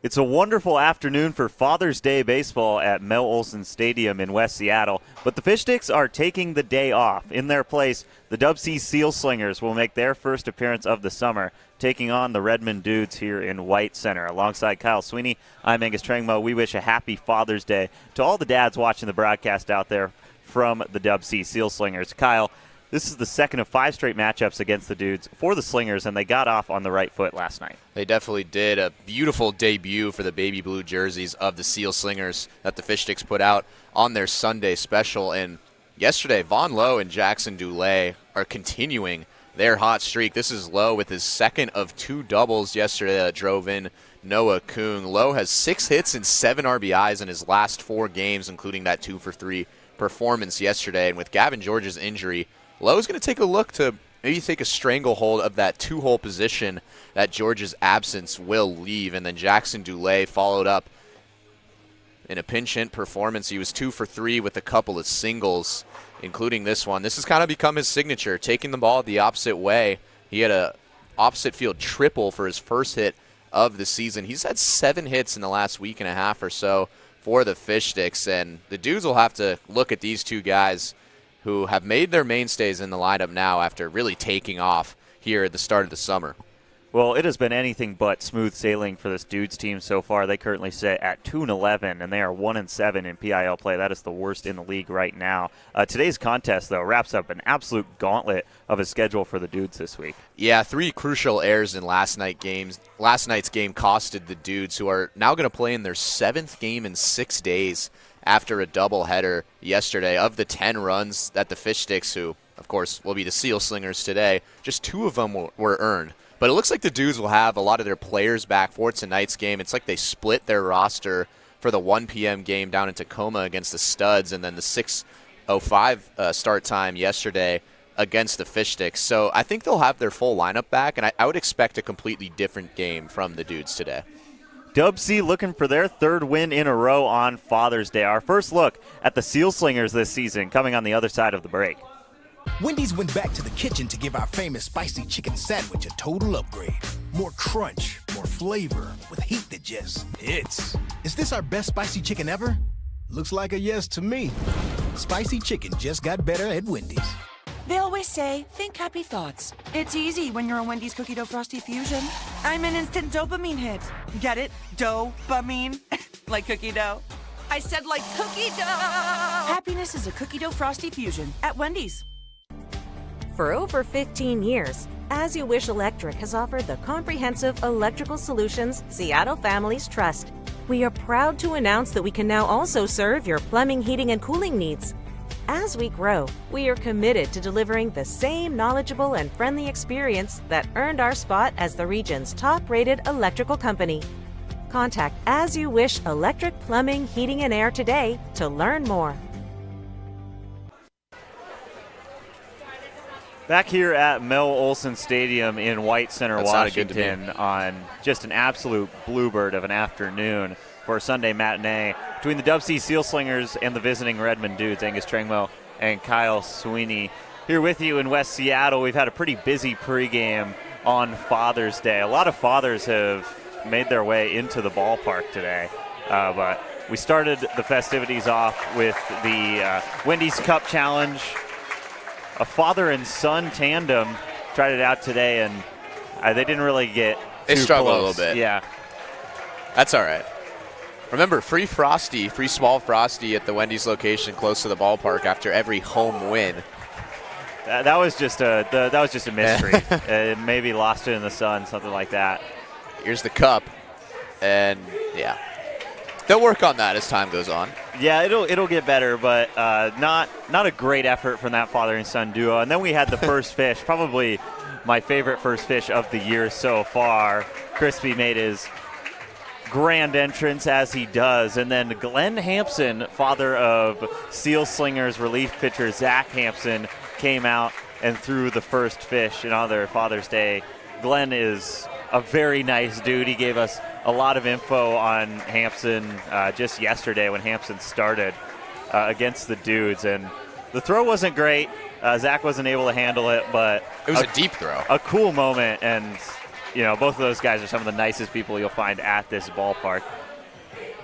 It's a wonderful afternoon for Father's Day baseball at Mel Olson Stadium in West Seattle, but the Fish Sticks are taking the day off. In their place, the DubSea Sealslingers will make their first appearance of the summer, taking on the Redmond Dudes here in White Center. Alongside Kyle Sweeney, I'm Angus Trengmo. We wish a happy Father's Day to all the dads watching the broadcast out there from the DubSea Sealslingers. Kyle, this is the second of 5 straight matchups against the Dudes for the Slingers, and they got off on the right foot last night. They definitely did. A beautiful debut for the baby blue jerseys of the Sealslingers that the Fish Sticks put out on their Sunday special. And yesterday, Vaughn Lowe and Jackson Dulé are continuing their hot streak. This is Lowe with his second of 2 doubles yesterday that drove in Noah Kung. Lowe has 6 hits and 7 RBIs in his last 4 games, including that 2-for-3 performance yesterday. And with Gavin George's injury, Lowe's going to take a look to maybe take a stranglehold of that 2-hole position that George's absence will leave. And then Jackson Dulé followed up in a pinch hit performance. He was 2-for-3 with a couple of singles, including this one. This has kind of become his signature, taking the ball the opposite way. He had a opposite field triple for his first hit of the season. He's had 7 hits in the last week and a half or so for the Fish Sticks, and the Dudes will have to look at these two guys who have made their mainstays in the lineup now after really taking off here at the start of the summer. Well, it has been anything but smooth sailing for this Dudes team so far. They currently sit at 2-11, and they are 1-7 in PIL play. That is the worst in the league right now. Today's contest, though, wraps up an absolute gauntlet of a schedule for the Dudes this week. Yeah, 3 crucial errors in last night's game costed the Dudes, who are now going to play in their 7th game in 6 days after a doubleheader yesterday. Of the 10 runs that the Fish Sticks, who, of course, will be the Sealslingers today, just 2 of them were earned. But it looks like the Dudes will have a lot of their players back for tonight's game. It's like they split their roster for the 1 p.m. game down in Tacoma against the Studs, and then the 6:05 start time yesterday against the Fish Sticks. So I think they'll have their full lineup back, and I would expect a completely different game from the Dudes today. DubSea looking for their 3rd win in a row on Father's Day. Our first look at the Sealslingers this season coming on the other side of the break. Wendy's went back to the kitchen to give our famous spicy chicken sandwich a total upgrade. More crunch, more flavor, with heat that just hits. Is this our best spicy chicken ever? Looks like a yes to me. Spicy chicken just got better at Wendy's. They always say, think happy thoughts. It's easy when you're a Wendy's Cookie Dough Frosty Fusion. I'm an instant dopamine hit. Get it? Dopamine? Like cookie dough. I said like cookie dough! Happiness is a Cookie Dough Frosty Fusion at Wendy's. For over 15 years, As You Wish Electric has offered the comprehensive electrical solutions Seattle families trust. We are proud to announce that we can now also serve your plumbing, heating, and cooling needs. As we grow, we are committed to delivering the same knowledgeable and friendly experience that earned our spot as the region's top-rated electrical company. Contact As You Wish Electric Plumbing, Heating, and Air today to learn more. Back here at Mel Olson Stadium in White Center, Washington, on just an absolute bluebird of an afternoon for a Sunday matinee between the DubSea Sealslingers and the visiting Redmond Dudes. Angus Trengmo and Kyle Sweeney here with you in West Seattle. We've had a pretty busy pregame on Father's Day. A lot of fathers have made their way into the ballpark today, but we started the festivities off with the Wendy's Cup Challenge. A father and son tandem tried it out today, and they didn't really get They too struggled close. a little bit. Yeah. That's all right. Remember, free small Frosty at the Wendy's location close to the ballpark after every home win. That was just a mystery. Maybe lost it in the sun, something like that. Here's the cup, and yeah, they'll work on that as time goes on. Yeah, it'll get better, but not a great effort from that father and son duo. And then we had the first fish, probably my favorite first fish of the year so far. Crispy made his grand entrance as he does, and then Glenn Hampson, father of Sealslingers relief pitcher Zach Hampson, came out and threw the first fish in honor of Father's Day. Glenn is a very nice dude. He gave us a lot of info on Hampson just yesterday when Hampson started against the Dudes, and the throw wasn't great. Zach wasn't able to handle it, but it was a deep throw. A cool moment, and both of those guys are some of the nicest people you'll find at this ballpark.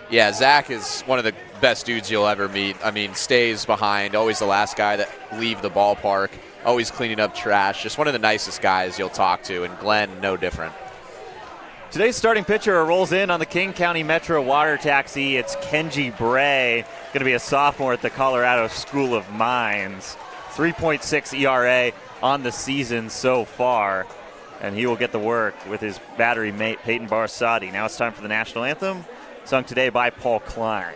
Yeah, Zach is one of the best dudes you'll ever meet. I mean, stays behind, always the last guy that leave the ballpark, always cleaning up trash. Just one of the nicest guys you'll talk to, and Glenn, no different. Today's starting pitcher rolls in on the King County Metro Water Taxi. It's Kenji Bray, going to be a sophomore at the Colorado School of Mines. 3.6 ERA on the season so far, and he will get the work with his battery mate Peyton Barsati. Now it's time for the national anthem, sung today by Paul Klein.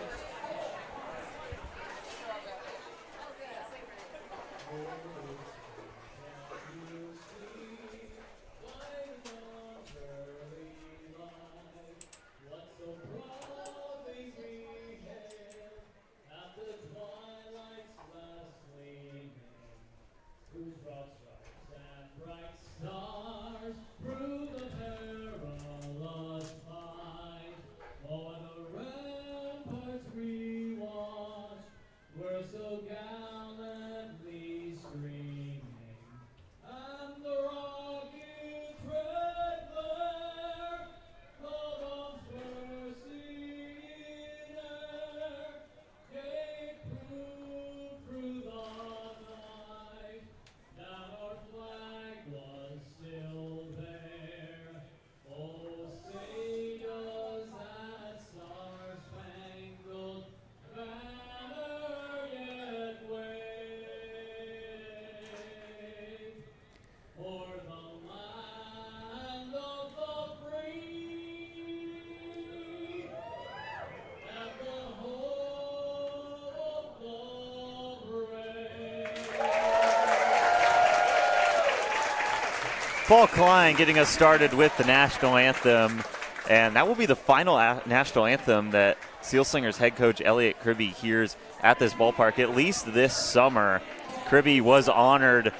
Paul Klein getting us started with the national anthem, and that will be the final national anthem that Sealslingers head coach Elliot Kribbe hears at this ballpark, at least this summer. Kribbe was honored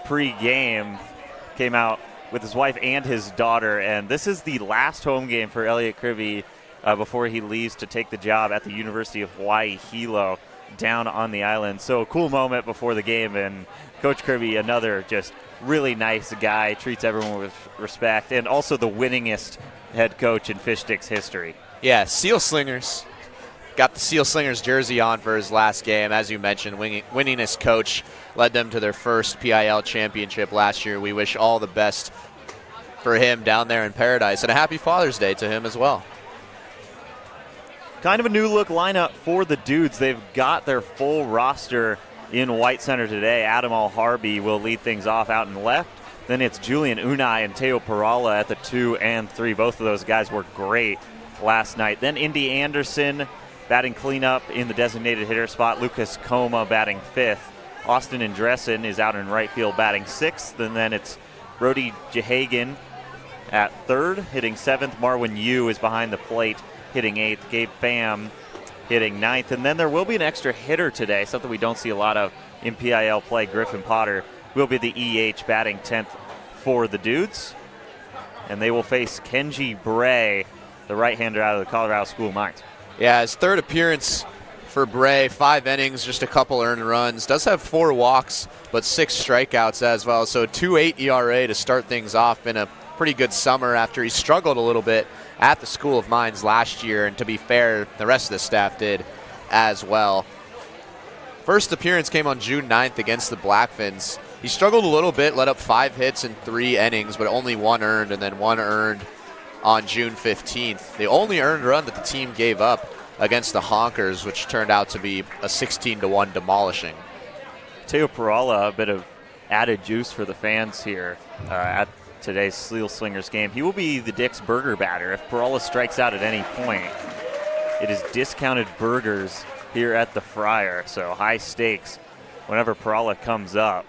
pre-game, came out with his wife and his daughter, and this is the last home game for Elliot Kribbe before he leaves to take the job at the University of Hawaii Hilo down on the island. So a cool moment before the game, and Coach Kribbe, another just really nice guy, treats everyone with respect, and also the winningest head coach in Fish Sticks history. Yeah, Sealslingers. Got the Sealslingers jersey on for his last game. As you mentioned, winningest coach, led them to their first PIL championship last year. We wish all the best for him down there in paradise, and a happy Father's Day to him as well. Kind of a new look lineup for the Dudes. They've got their full roster in White Center today. Adam Al-Harbi will lead things off out in left. Then it's Julian Unai and Teo Parala at the 2 and 3. Both of those guys were great last night. Then Indy Anderson batting cleanup in the designated hitter spot. Lucas Coma batting 5th. Austin Andressen is out in right field batting 6th. And then it's Brody Jehagan at 3rd, hitting 7th. Marwin Yu is behind the plate, hitting 8th. Gabe Pham hitting 9th. And then there will be an extra hitter today, something we don't see a lot of in PIL play. Griffin Potter will be the EH batting 10th for the Dudes. And they will face Kenji Bray, the right-hander out of the Colorado School of Mines. Yeah, his third appearance for Bray, 5 innings, just a couple earned runs. Does have 4 walks, but 6 strikeouts as well. So 2.8 ERA to start things off. Been a pretty good summer after he struggled a little bit at the School of Mines last year, and to be fair, the rest of the staff did as well. First appearance came on June 9th against the Blackfins. He struggled a little bit, let up 5 hits in 3 innings, but only 1 earned, and then 1 earned on June 15th. The only earned run that the team gave up against the Honkers, which turned out to be a 16-1 demolishing. Teo Parala, a bit of added juice for the fans here at today's Sealslingers game. He will be the Dick's Burger batter. If Parala strikes out at any point, it is discounted burgers here at the Friar, so high stakes whenever Parala comes up.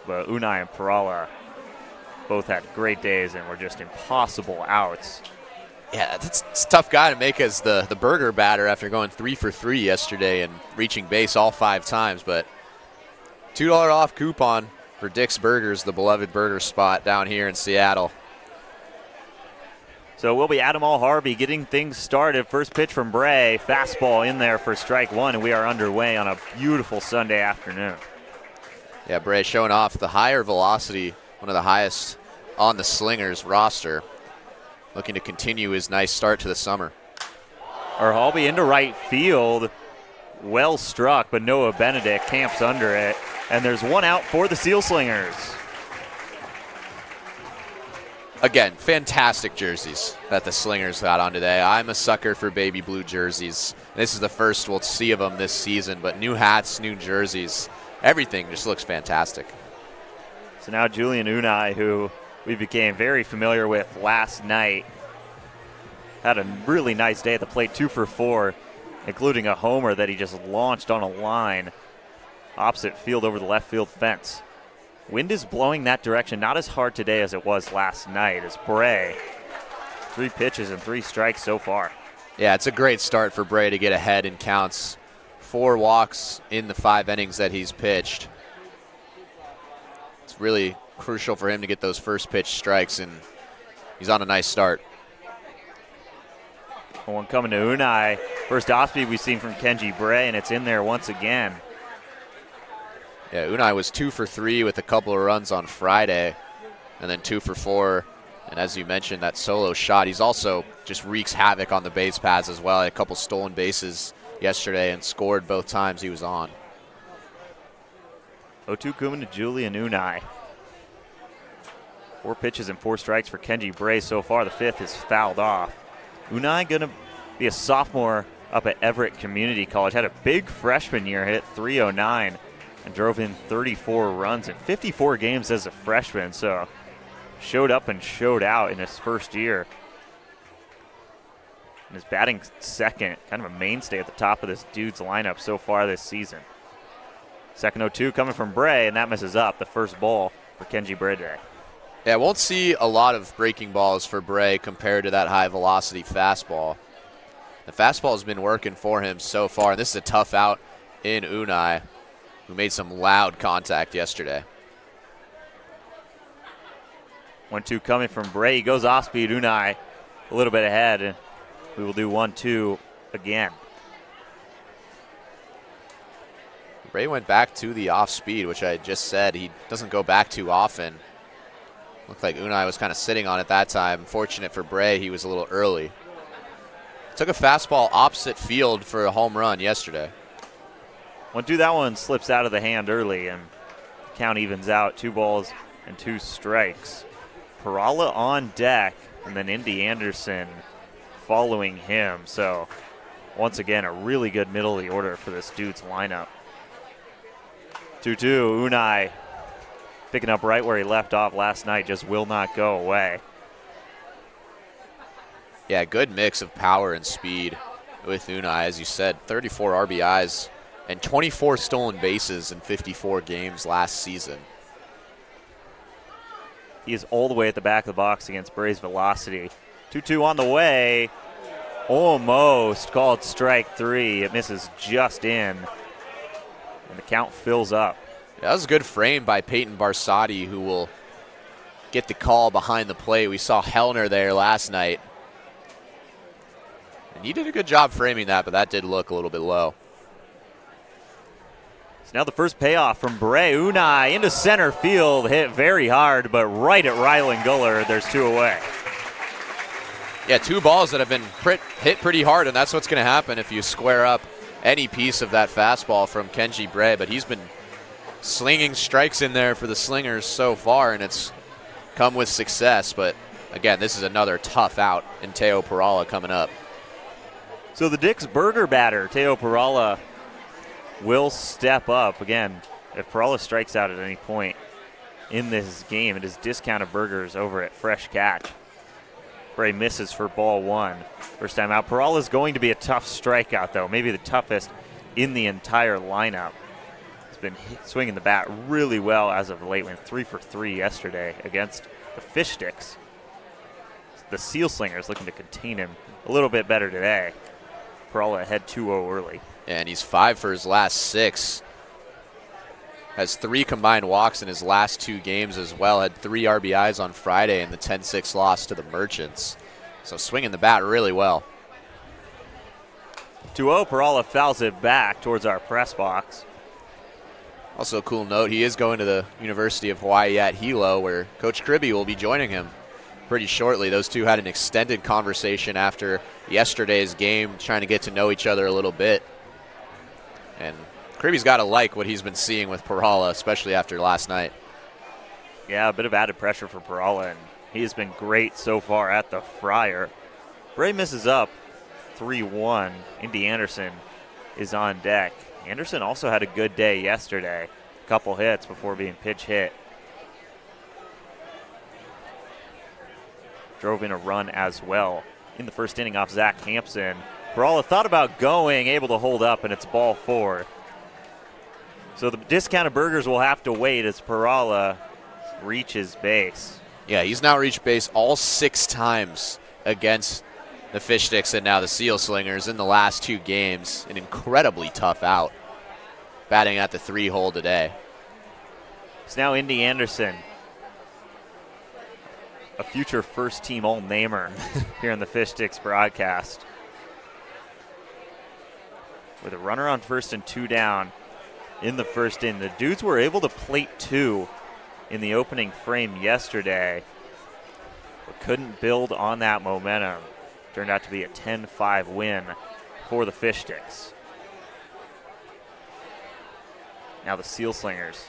But Unai and Parala both had great days and were just impossible outs. Yeah, it's a tough guy to make as the burger batter after going 3 for 3 yesterday and reaching base all 5 times. But $2 off coupon for Dick's Burgers, the beloved burger spot down here in Seattle. So it will be Adam Al-Harbi getting things started. First pitch from Bray, fastball in there for strike 1, and we are underway on a beautiful Sunday afternoon. Yeah, Bray showing off the higher velocity, one of the highest on the Slingers roster. looking to continue his nice start to the summer. Arhalby into right field. Well struck, but Noah Benedict camps under it. And there's one out for the Sealslingers. Again, fantastic jerseys that the Slingers got on today. I'm a sucker for baby blue jerseys. This is the first we'll see of them this season, but new hats, new jerseys, everything just looks fantastic. So now Julian Unai, who we became very familiar with last night, had a really nice day at the plate, 2 for 4, including a homer that he just launched on a line opposite field over the left field fence. Wind is blowing that direction, not as hard today as it was last night, as Bray, 3 pitches and 3 strikes so far. Yeah, it's a great start for Bray to get ahead in counts. 4 walks in the 5 innings that he's pitched. It's really crucial for him to get those first pitch strikes, and he's on a nice start. One coming to Unai. First off speed we've seen from Kenji Bray, and it's in there once again. Yeah, Unai was 2 for 3 with a couple of runs on Friday, and then 2 for 4. And as you mentioned, that solo shot, he's also just wreaks havoc on the base paths as well. He had a couple stolen bases yesterday and scored both times he was on. 0-2 coming to Julian Unai. 4 pitches and 4 strikes for Kenji Bray so far. The 5th is fouled off. Unai going to be a sophomore up at Everett Community College. Had a big freshman year, hit .309 and drove in 34 runs in 54 games as a freshman. So showed up and showed out in his first year. And is batting second, kind of a mainstay at the top of this Dudes lineup so far this season. Second 0-2 coming from Bray, and that misses up the first ball for Kenji Bray today. Yeah, won't see a lot of breaking balls for Bray compared to that high-velocity fastball. The fastball has been working for him so far, and this is a tough out in Unai, who made some loud contact yesterday. 1-2 coming from Bray. He goes off speed. Unai a little bit ahead, and we will do 1-2 again. Bray went back to the off speed, which I just said he doesn't go back too often. Looked like Unai was kind of sitting on it that time. Fortunate for Bray, he was a little early. Took a fastball opposite field for a home run yesterday. 1-2, that one slips out of the hand early, and count evens out. 2 balls and 2 strikes. Perala on deck, and then Indy Anderson following him. So once again, a really good middle of the order for this Dudes lineup. 2-2, Unai picking up right where he left off last night, just will not go away. Yeah, good mix of power and speed with Unai. As you said, 34 RBIs and 24 stolen bases in 54 games last season. He is all the way at the back of the box against Bray's velocity. 2-2 on the way. Almost called strike 3. It misses just in, and the count fills up. That was a good frame by Peyton Barsotti, who will get the call behind the plate. We saw Hellner there last night, and he did a good job framing that, but that did look a little bit low. So now the first payoff from Bray. Unai into center field, hit very hard, but right at Rylan Guller. There's 2 away. Yeah, 2 balls that have been hit pretty hard, and that's what's going to happen if you square up any piece of that fastball from Kenji Bray. But he's been slinging strikes in there for the Slingers so far, and it's come with success. But again, this is another tough out in Teo Perala coming up. So the Dick's Burger batter, Teo Perala, will step up. Again, if Perala strikes out at any point in this game, it is discounted burgers over at Fresh Catch. Bray misses for ball 1. First time out. Perala is going to be a tough strikeout, though, maybe the toughest in the entire lineup. He's been swinging the bat really well as of late. Went 3 for 3 yesterday against the Fish Sticks. The Sealslingers looking to contain him a little bit better today. Perala ahead 2-0 early. And he's 5 for his last 6. Has 3 combined walks in his last 2 games as well. Had 3 RBIs on Friday in the 10-6 loss to the Merchants. So swinging the bat really well. 2-0, Perala fouls it back towards our press box. Also a cool note, he is going to the University of Hawaii at Hilo, where Coach Kribbe will be joining him pretty shortly. Those two had an extended conversation after yesterday's game, trying to get to know each other a little bit. And Kirby's got to like what he's been seeing with Perala, especially after last night. Yeah, a bit of added pressure for Perala, and he has been great so far at the Friar. Bray misses up 3-1. Indy Anderson is on deck. Anderson also had a good day yesterday. A couple hits before being pitch hit. Drove in a run as well in the first inning off Zach Hampson. Perala thought about going, able to hold up, and it's ball 4. So the discounted burgers will have to wait as Perala reaches base. Yeah, he's now reached base all 6 times against the Fish Sticks and now the Seal Slingers in the last 2 games. An incredibly tough out. Batting at the 3-hole today. It's now Indy Anderson, a future first-team All-Namer here in the Fish Sticks broadcast. With a runner on first and 2 down in the first inning. The Dudes were able to plate 2 in the opening frame yesterday, but couldn't build on that momentum. Turned out to be a 10-5 win for the Fish Sticks. Now the Seal Slingers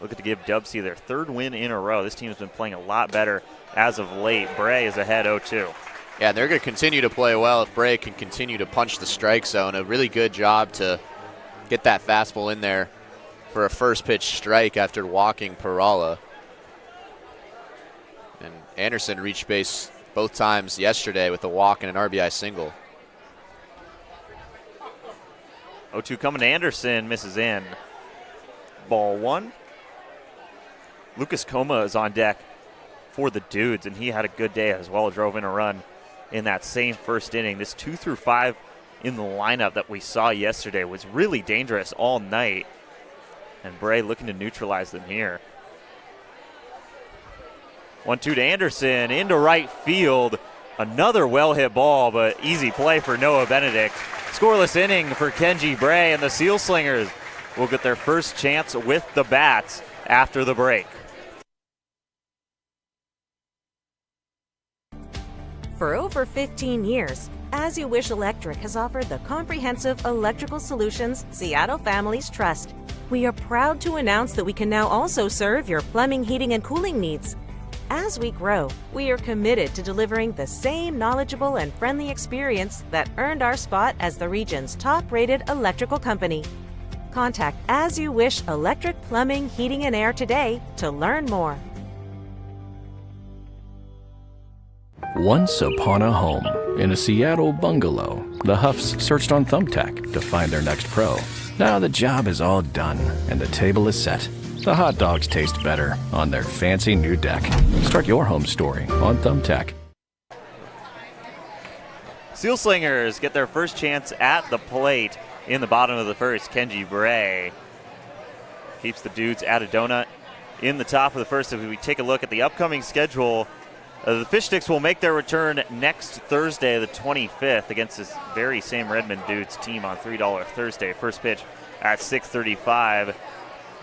looking to give DubSea their 3rd win in a row. This team has been playing a lot better as of late. Bray is ahead 0-2. Yeah, they're going to continue to play well if Bray can continue to punch the strike zone. A really good job to get that fastball in there for a first pitch strike after walking Perala. And Anderson reached base both times yesterday with a walk and an RBI single. 0-2 coming to Anderson, misses in. Ball 1. Lucas Coma is on deck for the Dudes, and he had a good day as well. Drove in a run in that same first inning. This 2 through 5 in the lineup that we saw yesterday was really dangerous all night, and Bray looking to neutralize them here. 1-2 to Anderson into right field. Another well-hit ball, but easy play for Noah Benedict. Scoreless inning for Kenji Bray, and the Seal Slingers will get their first chance with the bats after the break. For over 15 years, As You Wish Electric has offered the comprehensive electrical solutions Seattle families trust. We are proud to announce that we can now also serve your plumbing, heating, and cooling needs. As we grow, we are committed to delivering the same knowledgeable and friendly experience that earned our spot as the region's top-rated electrical company. Contact As You Wish Electric Plumbing, Heating, and Air today to learn more. Once upon a home, in a Seattle bungalow, the Huffs searched on Thumbtack to find their next pro. Now the job is all done, and the table is set. The hot dogs taste better on their fancy new deck. Start your home story on Thumbtack. Seal Slingers get their first chance at the plate in the bottom of the first. Kenji Bray keeps the Dudes at a donut in the top of the first. If we take a look at the upcoming schedule, the Fish Sticks will make their return next Thursday, the 25th, against this very same Redmond Dudes team on $3 Thursday. First pitch at 6:35.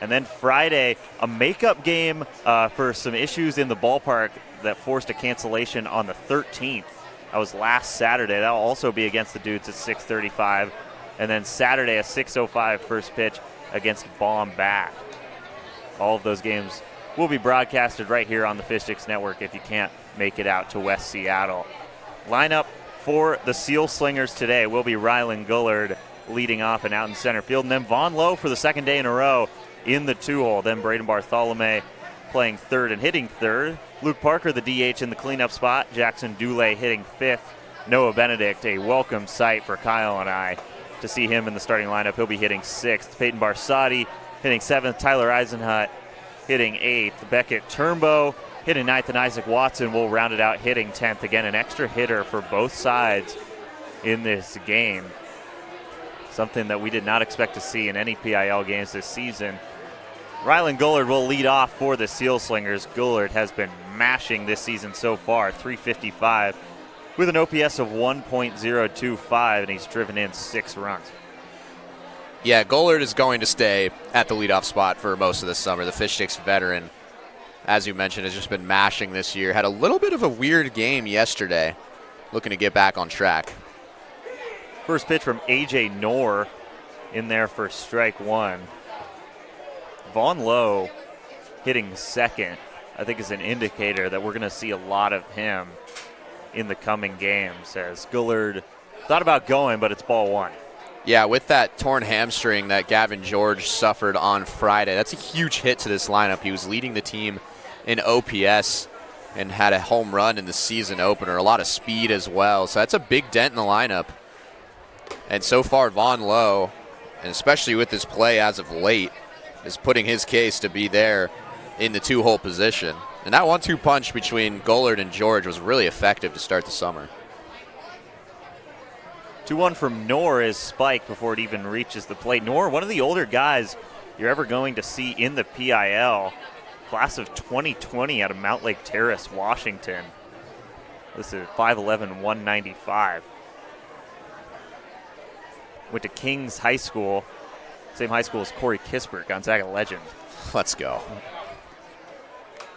And then Friday, a makeup game for some issues in the ballpark that forced a cancellation on the 13th. That was last Saturday. That will also be against the Dudes at 6:35. And then Saturday, a 6:05 first pitch against Bomb Bat. All of those games will be broadcasted right here on the Fish Sticks Network if you can't make it out to West Seattle. Lineup for the Seal Slingers today will be Rylan Gullard leading off and out in center field. And then Vaughn Lowe for the second day in a row in the 2-hole. Then Braden Bartholomew playing third and hitting third. Luke Parker, the DH, in the cleanup spot. Jackson Dulé hitting fifth. Noah Benedict, a welcome sight for Kyle and I to see him in the starting lineup. He'll be hitting sixth. Peyton Barsati hitting seventh. Tyler Eisenhut hitting eighth. Beckett Turnbow hitting ninth, and Isaac Watson will round it out hitting 10th. Again, an extra hitter for both sides in this game. Something that we did not expect to see in any PIL games this season. Rylan Gullard will lead off for the Seal Slingers. Gullard has been mashing this season so far, .355, with an OPS of 1.025, and he's driven in 6 runs. Yeah, Gullard is going to stay at the leadoff spot for most of the summer, the Fish Sticks veteran. as you mentioned, has just been mashing this year. Had a little bit of a weird game yesterday, looking to get back on track. First pitch from A.J. Knorr in there for strike one. Vaughn Lowe hitting second, I think, is an indicator that we're going to see a lot of him in the coming games, as Gullard thought about going, but it's ball one. Yeah, with that torn hamstring that Gavin George suffered on Friday, that's a huge hit to this lineup. He was leading the team in OPS and had a home run in the season opener, a lot of speed as well. So that's a big dent in the lineup. And so far, Vaughn Lowe, and especially with his play as of late, is putting his case to be there in the two-hole position. And that 1-2 punch between Gullard and George was really effective to start the summer. 2-1 from Knorr is spiked before it even reaches the plate. Knorr, one of the older guys you're ever going to see in the PIL. Class of 2020 out of Mount Lake Terrace, Washington. This is 5'11", 195. Went to Kings High School, same high school as Corey Kispert, Gonzaga legend. Let's go.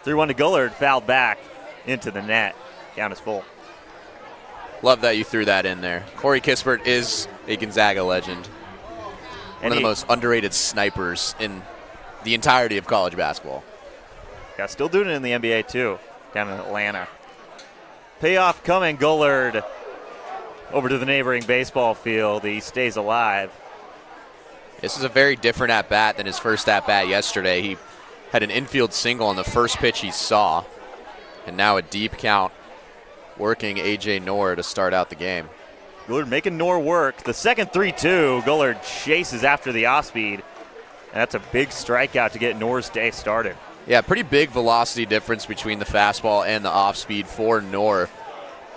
3-1 to Gullard, fouled back into the net. Count is full. Love that you threw that in there. Corey Kispert is a Gonzaga legend. One of the most underrated snipers in the entirety of college basketball. Yeah, still doing it in the NBA too, down in Atlanta. Payoff coming, Gullard over to the neighboring baseball field. He stays alive. This is a very different at-bat than his first at-bat yesterday. He had an infield single on the first pitch he saw, and now a deep count working A.J. Knorr to start out the game. Gullard making Knorr work. The second 3-2, Gullard chases after the off-speed, and that's a big strikeout to get Knorr's day started. Yeah, pretty big velocity difference between the fastball and the off-speed for Knorr.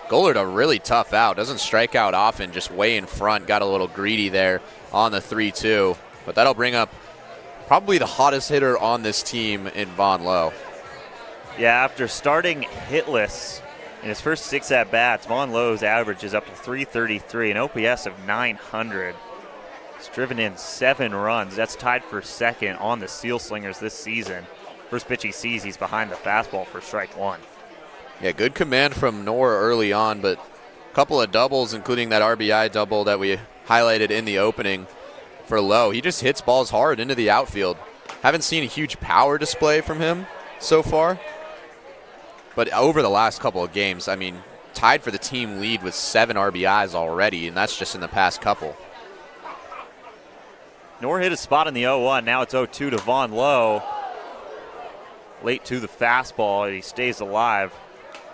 Gullard a really tough out. Doesn't strike out often, just way in front. Got a little greedy there on the 3-2. But that'll bring up probably the hottest hitter on this team in Vaughn Lowe. Yeah, after starting hitless in his first 6 at-bats, Vaughn Lowe's average is up to 333, an OPS of 900. He's driven in 7 runs. That's tied for second on the Sealslingers this season. First pitch he sees, he's behind the fastball for strike one. Yeah, good command from Knorr early on, but a couple of doubles, including that RBI double that we highlighted in the opening for Lowe. He just hits balls hard into the outfield. Haven't seen a huge power display from him so far, but over the last couple of games, I mean, tied for the team lead with 7 RBIs already, and that's just in the past couple. Knorr hit a spot in the 0-1. Now it's 0-2 to Vaughn Lowe. Late to the fastball, and he stays alive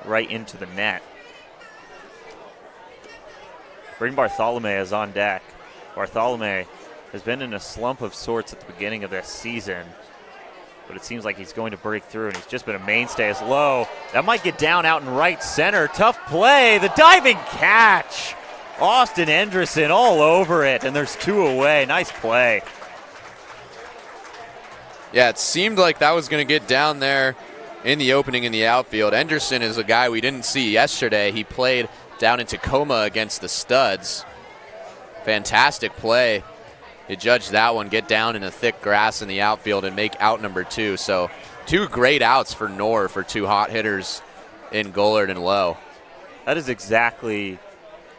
right into the net. Braden Bartholomew is on deck. Bartholomew has been in a slump of sorts at the beginning of this season, but it seems like he's going to break through, and he's just been a mainstay as Lowe. That might get down out in right center. Tough play. The diving catch. Austin Enderson all over it, and there's 2 away. Nice play. Yeah, it seemed like that was going to get down there in the opening in the outfield. Enderson is a guy we didn't see yesterday. He played down in Tacoma against the Studs. Fantastic play. You judge that one, get down in the thick grass in the outfield and make out number 2. So 2 great outs for Knorr for 2 hot hitters in Gullard and Lowe. That is exactly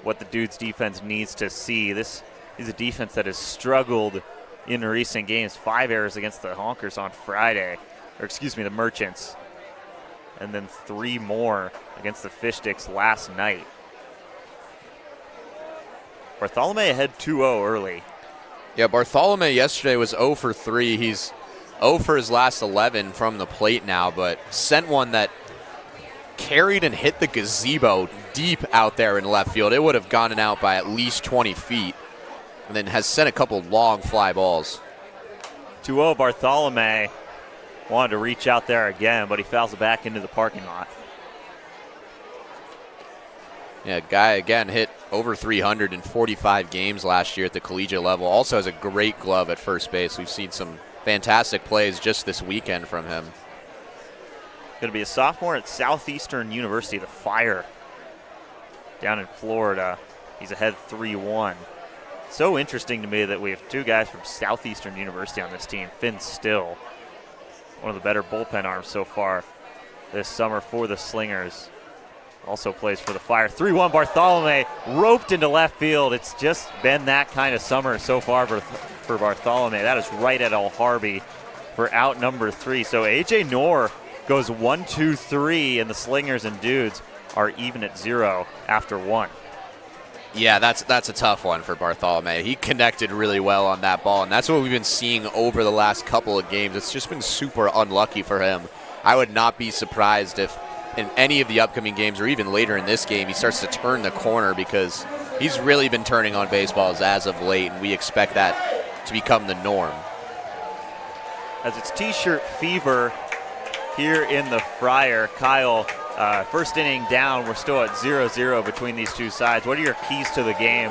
what the Dudes defense needs to see. This is a defense that has struggled in recent games. 5 errors against the Honkers on Friday, or excuse me, the Merchants, and then 3 more against the Fish Sticks last night. Bartholomew ahead 2-0 early. Yeah, Bartholomew yesterday was 0 for 3. He's 0 for his last 11 from the plate now, but sent one that carried and hit the gazebo deep out there in left field. It would have gone out by at least 20 feet. And then has sent a couple long fly balls. 2-0 Bartholomew wanted to reach out there again, but he fouls it back into the parking lot. Yeah, guy again hit over 300 in 45 games last year at the collegiate level. Also has a great glove at first base. We've seen some fantastic plays just this weekend from him. Going to be a sophomore at Southeastern University, the Fire, down in Florida. He's ahead 3-1. So interesting to me that we have 2 guys from Southeastern University on this team. Finn Still one of the better bullpen arms so far this summer for the Slingers. Also plays for the Fire. 3-1 Bartholomew roped into left field. It's just been that kind of summer so far for Bartholomew. That is right at Al Harvey for out number 3. So A.J. Knorr goes 1-2-3, and the Slingers and Dudes are even at 0 after 1. Yeah, that's a tough one for Bartholomew. He connected really well on that ball, and that's what we've been seeing over the last couple of games. It's just been super unlucky for him. I would not be surprised if in any of the upcoming games or even later in this game he starts to turn the corner, because he's really been turning on baseballs as of late, and we expect that to become the norm. As it's T-shirt fever here in the Friar. Kyle, first inning down. We're still at 0-0 between these two sides. What are your keys to the game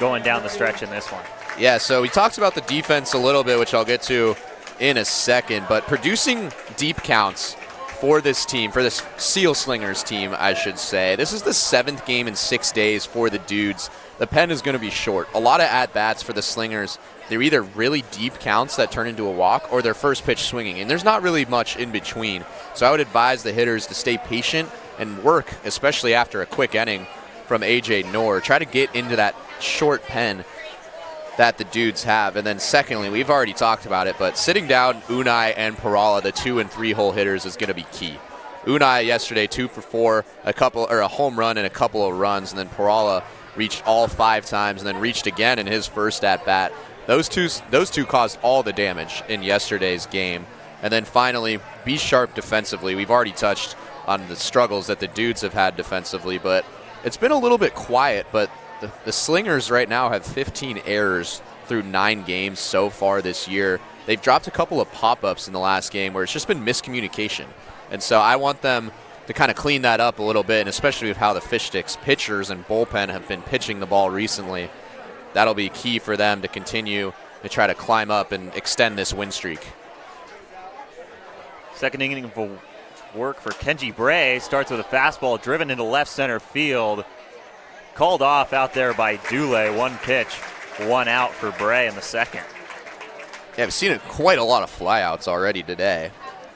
going down the stretch in this one? Yeah, so we talked about the defense a little bit, which I'll get to in a second, but producing deep counts for this team, for this Sealslingers team, I should say. This is the 7th game in 6 days for the Dudes. The pen is going to be short. A lot of at-bats for the Slingers. They're either really deep counts that turn into a walk or their first pitch swinging, and there's not really much in between. So I would advise the hitters to stay patient and work, especially after a quick inning from A.J. Knorr. Try to get into that short pen that the Dudes have. And then secondly, we've already talked about it, but sitting down Unai and Parala, the 2 and 3 hole hitters, is going to be key. Unai yesterday 2 for 4, a home run and a couple of runs, and then Parala reached all 5 times and then reached again in his first at bat. Those two caused all the damage in yesterday's game. And then finally, be sharp defensively. We've already touched on the struggles that the Dudes have had defensively, but it's been a little bit quiet. But the Slingers right now have 15 errors through 9 games so far this year. They've dropped a couple of pop-ups in the last game where it's just been miscommunication. And so I want them to kind of clean that up a little bit, and especially with how the Fish Sticks pitchers and bullpen have been pitching the ball recently. That'll be key for them to continue to try to climb up and extend this win streak. Second inning of work for Kenji Bray. Starts with a fastball driven into left center field. Called off out there by Dule. 1 pitch, 1 out for Bray in the second. Yeah, I've seen quite a lot of flyouts already today.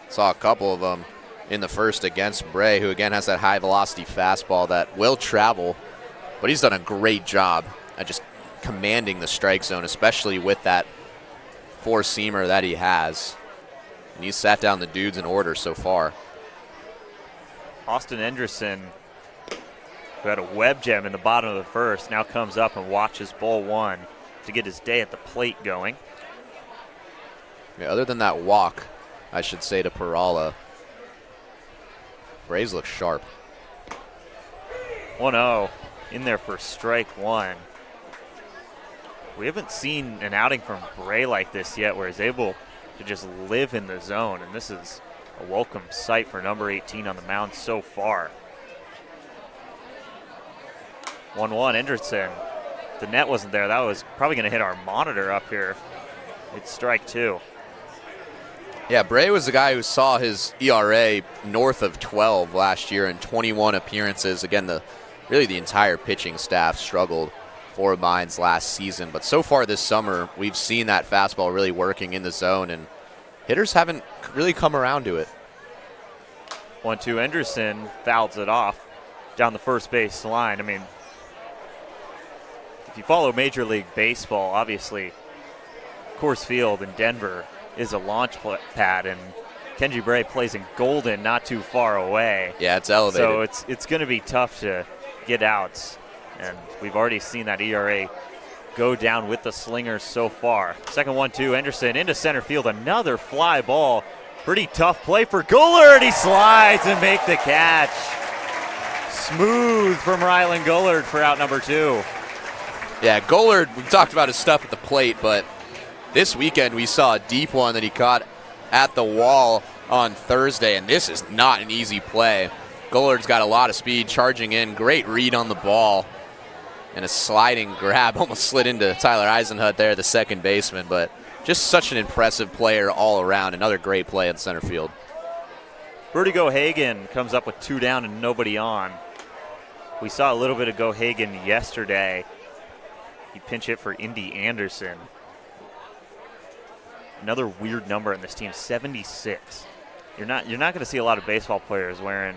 Saw a couple of them in the first against Bray, who again has that high velocity fastball that will travel, but he's done a great job at just commanding the strike zone, especially with that 4-seamer that he has. And he's sat down the Dudes in order so far. Austin Enderson, who had a web gem in the bottom of the first, now comes up and watches ball 1 to get his day at the plate going. Yeah, other than that walk, I should say, to Parala, Braves look sharp. 1-0 in there for strike 1. We haven't seen an outing from Bray like this yet, where he's able to just live in the zone, and this is a welcome sight for number 18 on the mound so far. 1-1, Anderson. The net wasn't there. That was probably going to hit our monitor up here. It's strike 2. Yeah, Bray was the guy who saw his ERA north of 12 last year in 21 appearances. Again, really the entire pitching staff struggled for Mines last season. But so far this summer, we've seen that fastball really working in the zone, and hitters haven't really come around to it. 1-2, Anderson fouls it off down the first base line. I mean, if you follow Major League Baseball, obviously Coors Field in Denver is a launch pad, and Kenji Bray plays in Golden, not too far away. Yeah, it's elevated. So it's going to be tough to get outs, and we've already seen that ERA go down with the Slingers so far. Second 1-2, Anderson into center field, another fly ball. Pretty tough play for Gullard. He slides and make the catch. Smooth from Rylan Gullard for out number 2. Yeah, Gullard, we've talked about his stuff at the plate, but this weekend we saw a deep one that he caught at the wall on Thursday, and this is not an easy play. Gullard's got a lot of speed, charging in, great read on the ball, and a sliding grab, almost slid into Tyler Eisenhut there, the second baseman, but just such an impressive player all around. Another great play in center field. Bertie Gohagen comes up with 2 down and nobody on. We saw a little bit of Gohagen yesterday. He pinch hit for Indy Anderson. Another weird number in this team, 76. you're not going to see a lot of baseball players wearing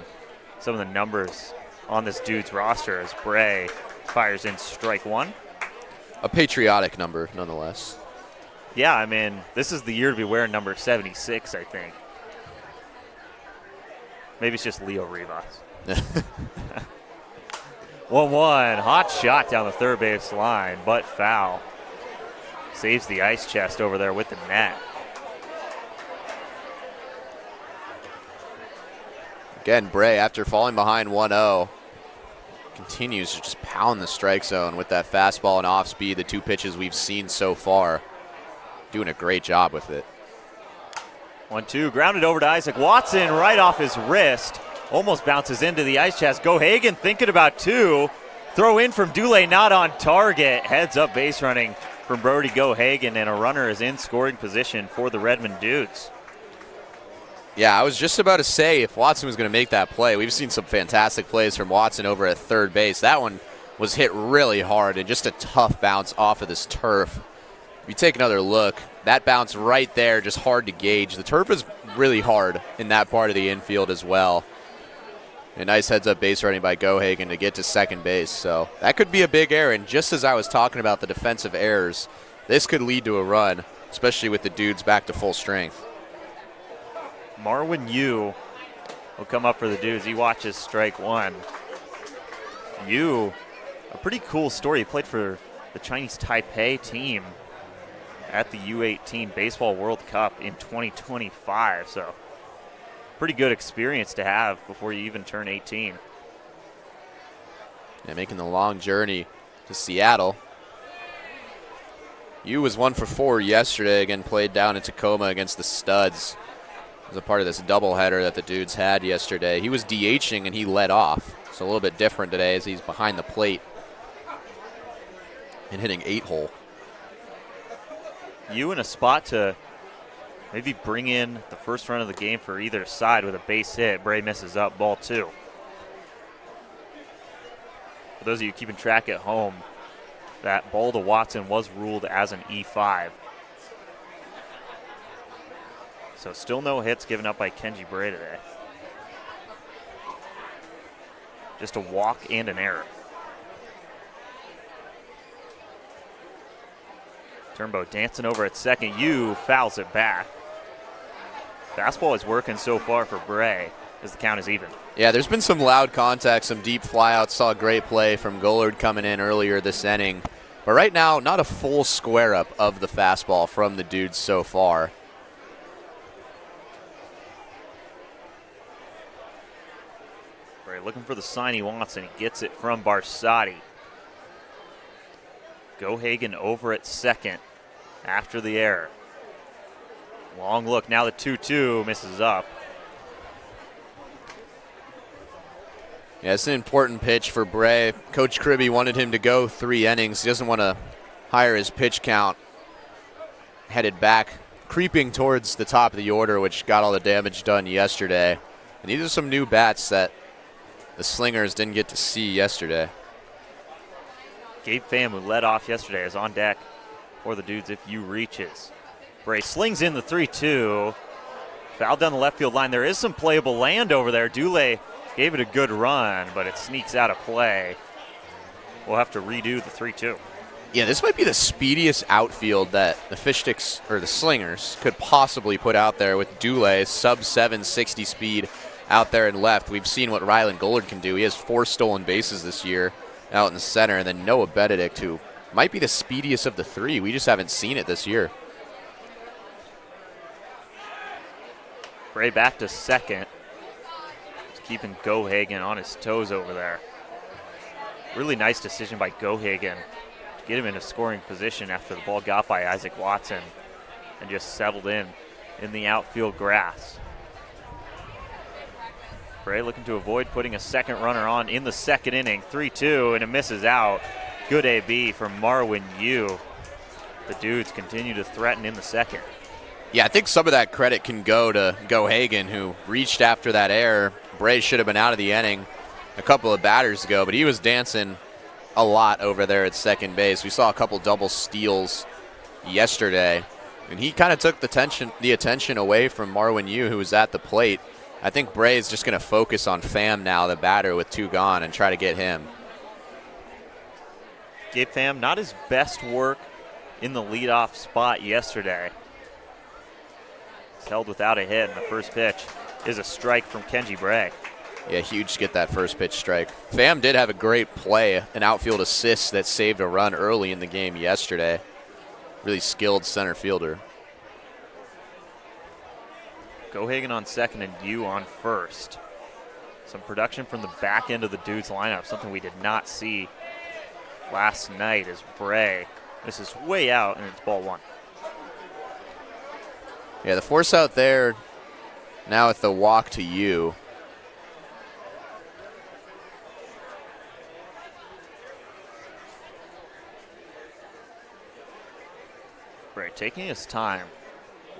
some of the numbers on this dude's roster as Bray fires in strike one. A patriotic number, nonetheless. Yeah, I mean, this is the year to be wearing number 76, I think. Maybe it's just Leo Rivas. 1-1, hot shot down the third base line, but foul. Saves the ice chest over there with the net. Again, Bray, after falling behind 1-0, continues to just pound the strike zone with that fastball and off speed, the two pitches we've seen so far. Doing a great job with it. 1-2, grounded over to Isaac Watson right off his wrist. Almost bounces into the ice chest. Gohagen thinking about two. Throw in from Dule, not on target. Heads up base running from Brody Gohagen, and a runner is in scoring position for the Redmond Dudes. Yeah, I was just about to say if Watson was going to make that play. We've seen some fantastic plays from Watson over at third base. That one was hit really hard and just a tough bounce off of this turf. If you take another look, that bounce right there, just hard to gauge. The turf is really hard in that part of the infield as well. A nice heads-up base running by Gohagen to get to second base. So that could be a big error. And just as I was talking about the defensive errors, this could lead to a run, especially with the Dudes back to full strength. Marwin Yu will come up for the Dudes. He watches strike one. Yu, a pretty cool story. He played for the Chinese Taipei team at the U18 Baseball World Cup in 2025. So pretty good experience to have before you even turn 18. Yeah, making the long journey to Seattle. Yu was 1 for 4 yesterday. Again, played down in Tacoma against the Studs. As a part of this doubleheader that the Dudes had yesterday. He was DHing and he led off. So a little bit different today as he's behind the plate and hitting 8-hole. Yu in a spot to maybe bring in the first run of the game for either side with a base hit. Bray misses up, ball 2. For those of you keeping track at home, that ball to Watson was ruled as an E5. So still no hits given up by Kenji Bray today. Just a walk and an error. Turnbow dancing over at second. Yu fouls it back. Fastball is working so far for Bray as the count is even. Yeah, there's been some loud contact, some deep flyouts. Saw a great play from Gollard coming in earlier this inning. But right now, not a full square up of the fastball from the Dudes so far. Bray looking for the sign he wants, and he gets it from Barsotti. Gohagen over at second after the error. Long look, now the 2-2 misses up. Yeah, it's an important pitch for Bray. Coach Kribbe wanted him to go 3 innings. He doesn't want to hire his pitch count. Headed back, creeping towards the top of the order, which got all the damage done yesterday. And these are some new bats that the Slingers didn't get to see yesterday. Gabe Pham, who led off yesterday, is on deck for the Dudes if Yu reaches. Bray slings in the 3-2. Foul down the left field line. There is some playable land over there. Dule gave it a good run, but it sneaks out of play. We'll have to redo the 3-2. Yeah, this might be the speediest outfield that the Fish Sticks or the Slingers could possibly put out there with Dule, sub 760 speed out there and left. We've seen what Rylan Gollard can do. He has 4 stolen bases this year out in the center, and then Noah Benedict, who might be the speediest of the 3. We just haven't seen it this year. Bray back to second. Just keeping Gohagen on his toes over there. Really nice decision by Gohagen to get him in a scoring position after the ball got by Isaac Watson and just settled in the outfield grass. Bray looking to avoid putting a second runner on in the second inning. 3-2, and it misses out. Good AB from Marwin Yu. The Dudes continue to threaten in the second. Yeah, I think some of that credit can go to Gohagen, who reached after that error. Bray should have been out of the inning a couple of batters ago, but he was dancing a lot over there at second base. We saw a couple double steals yesterday. And he kind of took the attention away from Marwin Yu, who was at the plate. I think Bray is just going to focus on Pham now, the batter with 2 gone, and try to get him. Gabe Pham, not his best work in the leadoff spot yesterday. He's held without a hit, and the first pitch is a strike from Kenji Bray. Yeah, huge to get that first pitch strike. Pham did have a great play, an outfield assist that saved a run early in the game yesterday. Really skilled center fielder. Gohagen on second and Yu on first. Some production from the back end of the Dudes lineup, something we did not see last night as Bray. This is way out, and it's ball 1. Yeah, the force out there now with the walk to Yu. Bray taking his time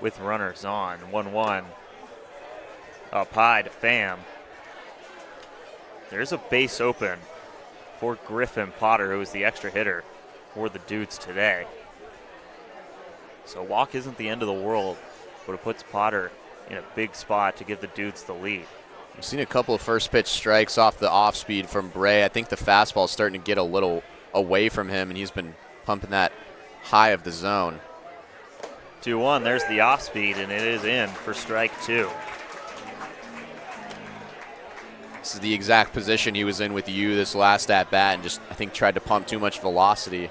with runners on. 1-1 up high to Pham. There's a base open for Griffin Potter, who is the extra hitter for the Dudes today. So walk isn't the end of the world, but it puts Potter in a big spot to give the Dudes the lead. We've seen a couple of first pitch strikes off the off speed from Bray. I think the fastball is starting to get a little away from him, and he's been pumping that high of the zone. 2-1, there's the off speed, and it is in for strike 2. This is the exact position he was in with Yu this last at bat, and just, I think, tried to pump too much velocity.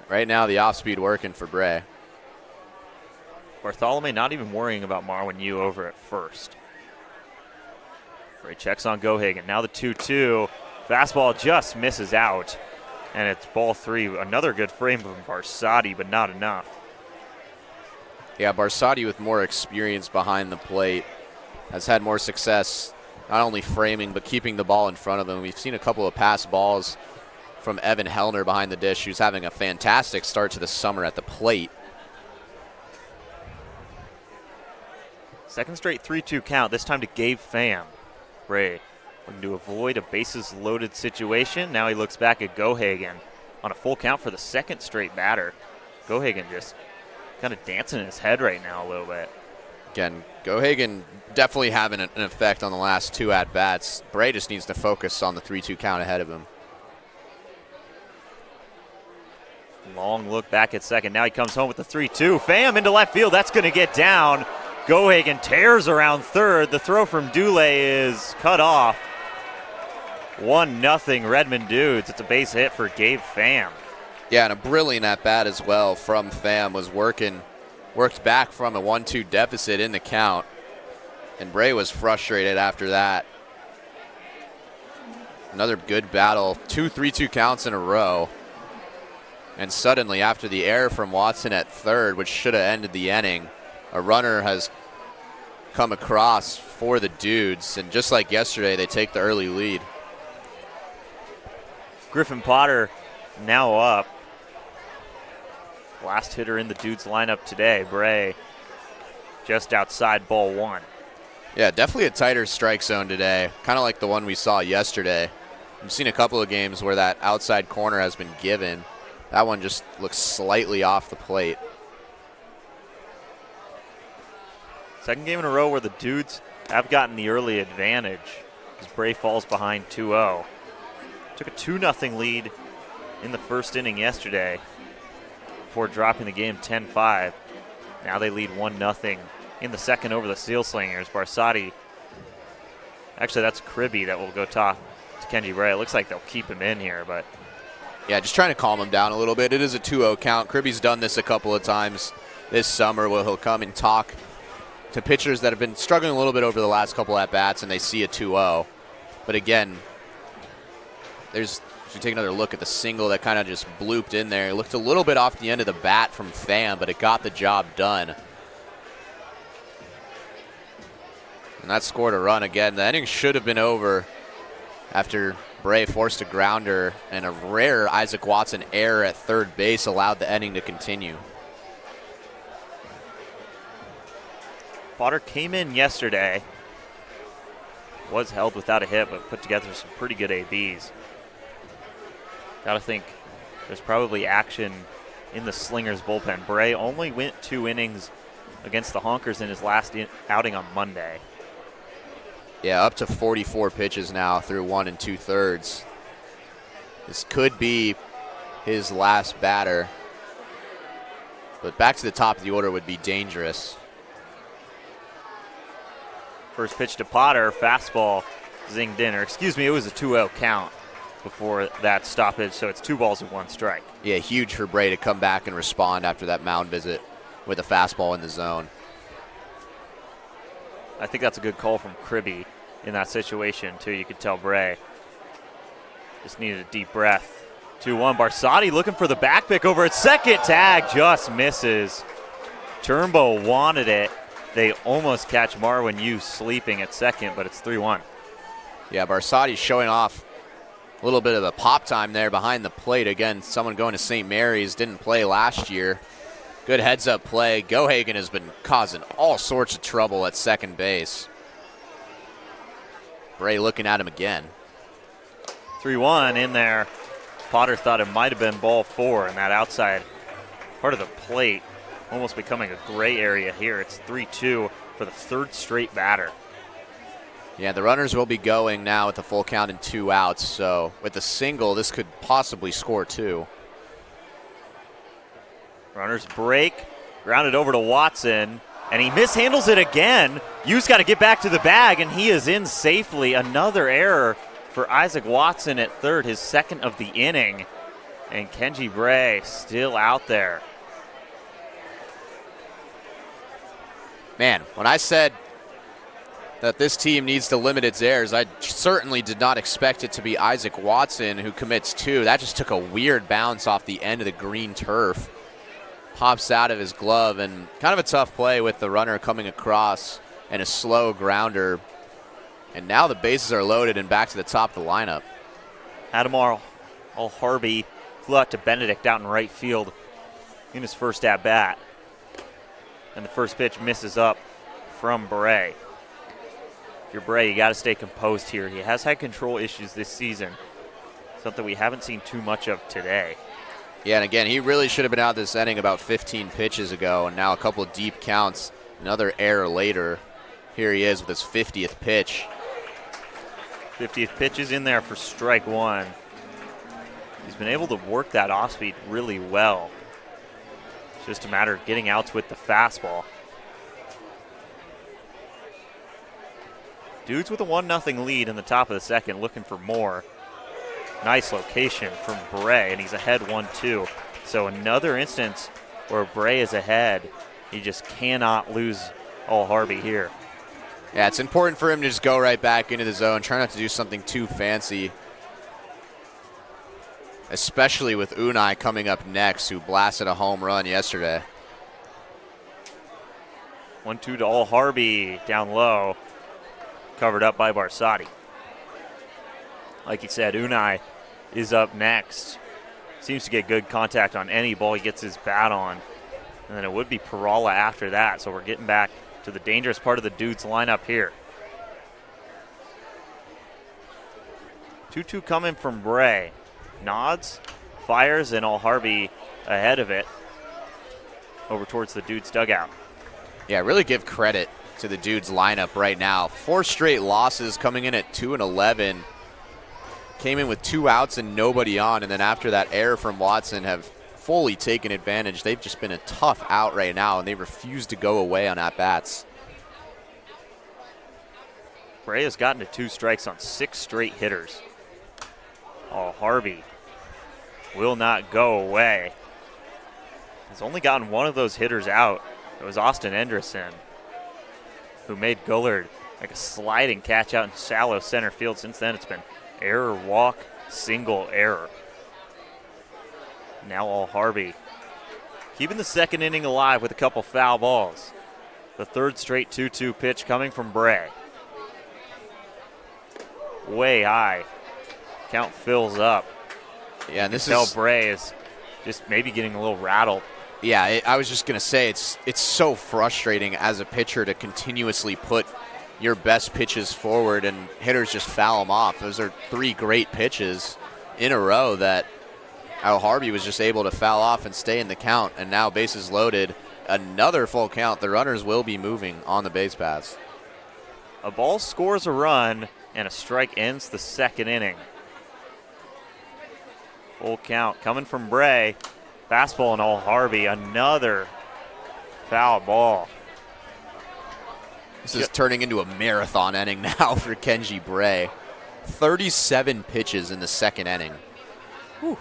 Right now, the off speed working for Bray. Bartholomew not even worrying about Marwin Yu over at first. Bray checks on Gohagen. Now the 2-2. Fastball just misses out. And it's ball 3. Another good frame from Barsati, but not enough. Yeah, Barsati with more experience behind the plate has had more success not only framing but keeping the ball in front of him. We've seen a couple of pass balls from Evan Hellner behind the dish, who's having a fantastic start to the summer at the plate. Second straight 3-2 count, this time to Gabe Pham. Bray looking to avoid a bases loaded situation. Now he looks back at Gohagen on a full count for the second straight batter. Gohagen just kind of dancing in his head right now a little bit. Again, Gohagen definitely having an effect on the last 2 at-bats. Bray just needs to focus on the 3-2 count ahead of him. Long look back at second. Now he comes home with the 3-2. Pham into left field. That's going to get down. Gohagen tears around third. The throw from Dule is cut off. 1-0 Redmond Dudes. It's a base hit for Gabe Pham. Yeah, and a brilliant at-bat as well from Pham. Was worked back from a 1-2 deficit in the count. And Bray was frustrated after that. Another good battle. 2 3-2 counts in a row. And suddenly, after the error from Watson at third, which should have ended the inning, a runner has come across for the Dudes. And just like yesterday, they take the early lead. Griffin Potter now up. Last hitter in the Dudes lineup today. Bray just outside ball 1. Yeah, definitely a tighter strike zone today, kind of like the one we saw yesterday. I've seen a couple of games where that outside corner has been given. That one just looks slightly off the plate. Second game in a row where the Dudes have gotten the early advantage as Bray falls behind 2-0. Took a 2-0 lead in the first inning yesterday before dropping the game 10-5. Now they lead 1-0 in the second over the Sealslingers. Barsati, actually that's Kribbe that will go talk to Kenji Bray. It looks like they'll keep him in here, but yeah, just trying to calm him down a little bit. It is a 2-0 count. Kribbe's done this a couple of times this summer where he'll come and talk to pitchers that have been struggling a little bit over the last couple at-bats, and they see a 2-0. But again, if you take another look at the single that kind of just blooped in there. It looked a little bit off the end of the bat from Pham, but it got the job done. And that scored a run again. The inning should have been over after Bray forced a grounder, and a rare Isaac Watson error at third base allowed the inning to continue. Potter came in yesterday, was held without a hit, but put together some pretty good ABs. Gotta think there's probably action in the Slingers bullpen. Bray only went 2 innings against the Honkers in his last outing on Monday. Yeah, up to 44 pitches now through 1 2/3. This could be his last batter. But back to the top of the order would be dangerous. First pitch to Potter, fastball zinged in. Or excuse me, it was a 2-0 count before that stoppage, so it's 2 balls and 1 strike. Yeah, huge for Bray to come back and respond after that mound visit with a fastball in the zone. I think that's a good call from Kribbe in that situation, too. You could tell Bray just needed a deep breath. 2-1. Barsotti looking for the back pick over at second. Tag just misses. Turnbow wanted it. They almost catch Marwin Yu sleeping at second, but it's 3-1. Yeah, Barsotti showing off a little bit of a pop time there behind the plate. Again, someone going to St. Mary's, didn't play last year. Good heads-up play. Gohagen has been causing all sorts of trouble at second base. Bray looking at him again. 3-1 in there. Potter thought it might have been ball 4, and that outside part of the plate almost becoming a gray area here. It's 3-2 for the 3rd straight batter. Yeah, the runners will be going now with the full count and 2 outs, so with a single, this could possibly score 2. Runners break, grounded over to Watson, and he mishandles it again. Yu's got to get back to the bag, and he is in safely. Another error for Isaac Watson at third, his 2nd of the inning. And Kenji Bray still out there. Man, when I said that this team needs to limit its errors, I certainly did not expect it to be Isaac Watson who commits 2. That just took a weird bounce off the end of the green turf. Pops out of his glove, and kind of a tough play with the runner coming across and a slow grounder. And now the bases are loaded and back to the top of the lineup. Adamar Harvey flew out to Benedict out in right field in his first at-bat. And the first pitch misses up from Bray. If you're Bray, you got to stay composed here. He has had control issues this season, something we haven't seen too much of today. Yeah, and again, he really should have been out this inning about 15 pitches ago, and now a couple of deep counts. Another error later. Here he is with his 50th pitch. 50th pitch is in there for strike 1. He's been able to work that off-speed really well. It's just a matter of getting outs with the fastball. Dudes with a 1-0 lead in the top of the 2nd, looking for more. Nice location from Bray, and he's ahead 1-2. So another instance where Bray is ahead. He just cannot lose Harvey here. Yeah, it's important for him to just go right back into the zone. Try not to do something too fancy. Especially with Unai coming up next, who blasted a home run yesterday. 1-2 to Harvey down low. Covered up by Barsotti. Like he said, Unai is up next. Seems to get good contact on any ball he gets his bat on. And then it would be Perala after that. So we're getting back to the dangerous part of the Dudes lineup here. 2-2 coming from Bray. Nods, fires, and Harvey ahead of it over towards the Dudes dugout. Yeah, really give credit to the Dudes lineup right now. 4 straight losses, coming in at 2-11. Came in with 2 outs and nobody on, and then after that error from Watson have fully taken advantage. They've just been a tough out right now, and they refuse to go away on at-bats. Bray has gotten to 2 strikes on 6 straight hitters. Harvey will not go away. He's only gotten 1 of those hitters out. It was Austin Enderson, who made Gullard like a sliding catch out in shallow center field. Since then, it's been error, walk, single, error. Now Harvey keeping the 2nd inning alive with a couple foul balls. The 3rd straight 2-2 pitch coming from Bray. Way high. Count fills up. Yeah, and this is Bray is just maybe getting a little rattled. Yeah, I was just going to say it's so frustrating as a pitcher to continuously put your best pitches forward and hitters just foul them off. Those are 3 great pitches in a row that how Harvey was just able to foul off and stay in the count, and now bases loaded. Another full count. The runners will be moving on the base paths. A ball scores a run, and a strike ends the second inning. Full count coming from Bray. Fastball and all Harvey. Another foul ball. This is turning into a marathon inning now for Kenji Bray. 37 pitches in the second inning. Whew.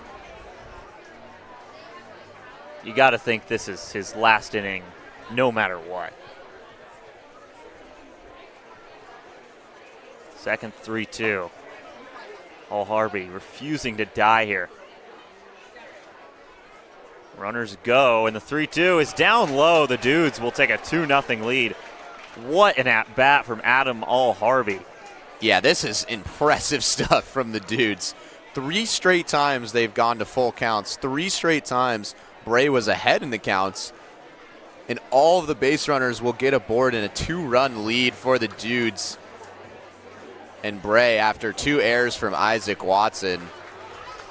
You got to think this is his last inning, no matter what. Second 3-2. All Harvey refusing to die here. Runners go, and the 3-2 is down low. The Dudes will take a 2-0 lead. What an at-bat from Adam All Harvey. Yeah, this is impressive stuff from the Dudes. 3 straight times they've gone to full counts. 3 straight times Bray was ahead in the counts. And all of the base runners will get aboard in a 2-run lead for the Dudes. And Bray, after 2 errors from Isaac Watson,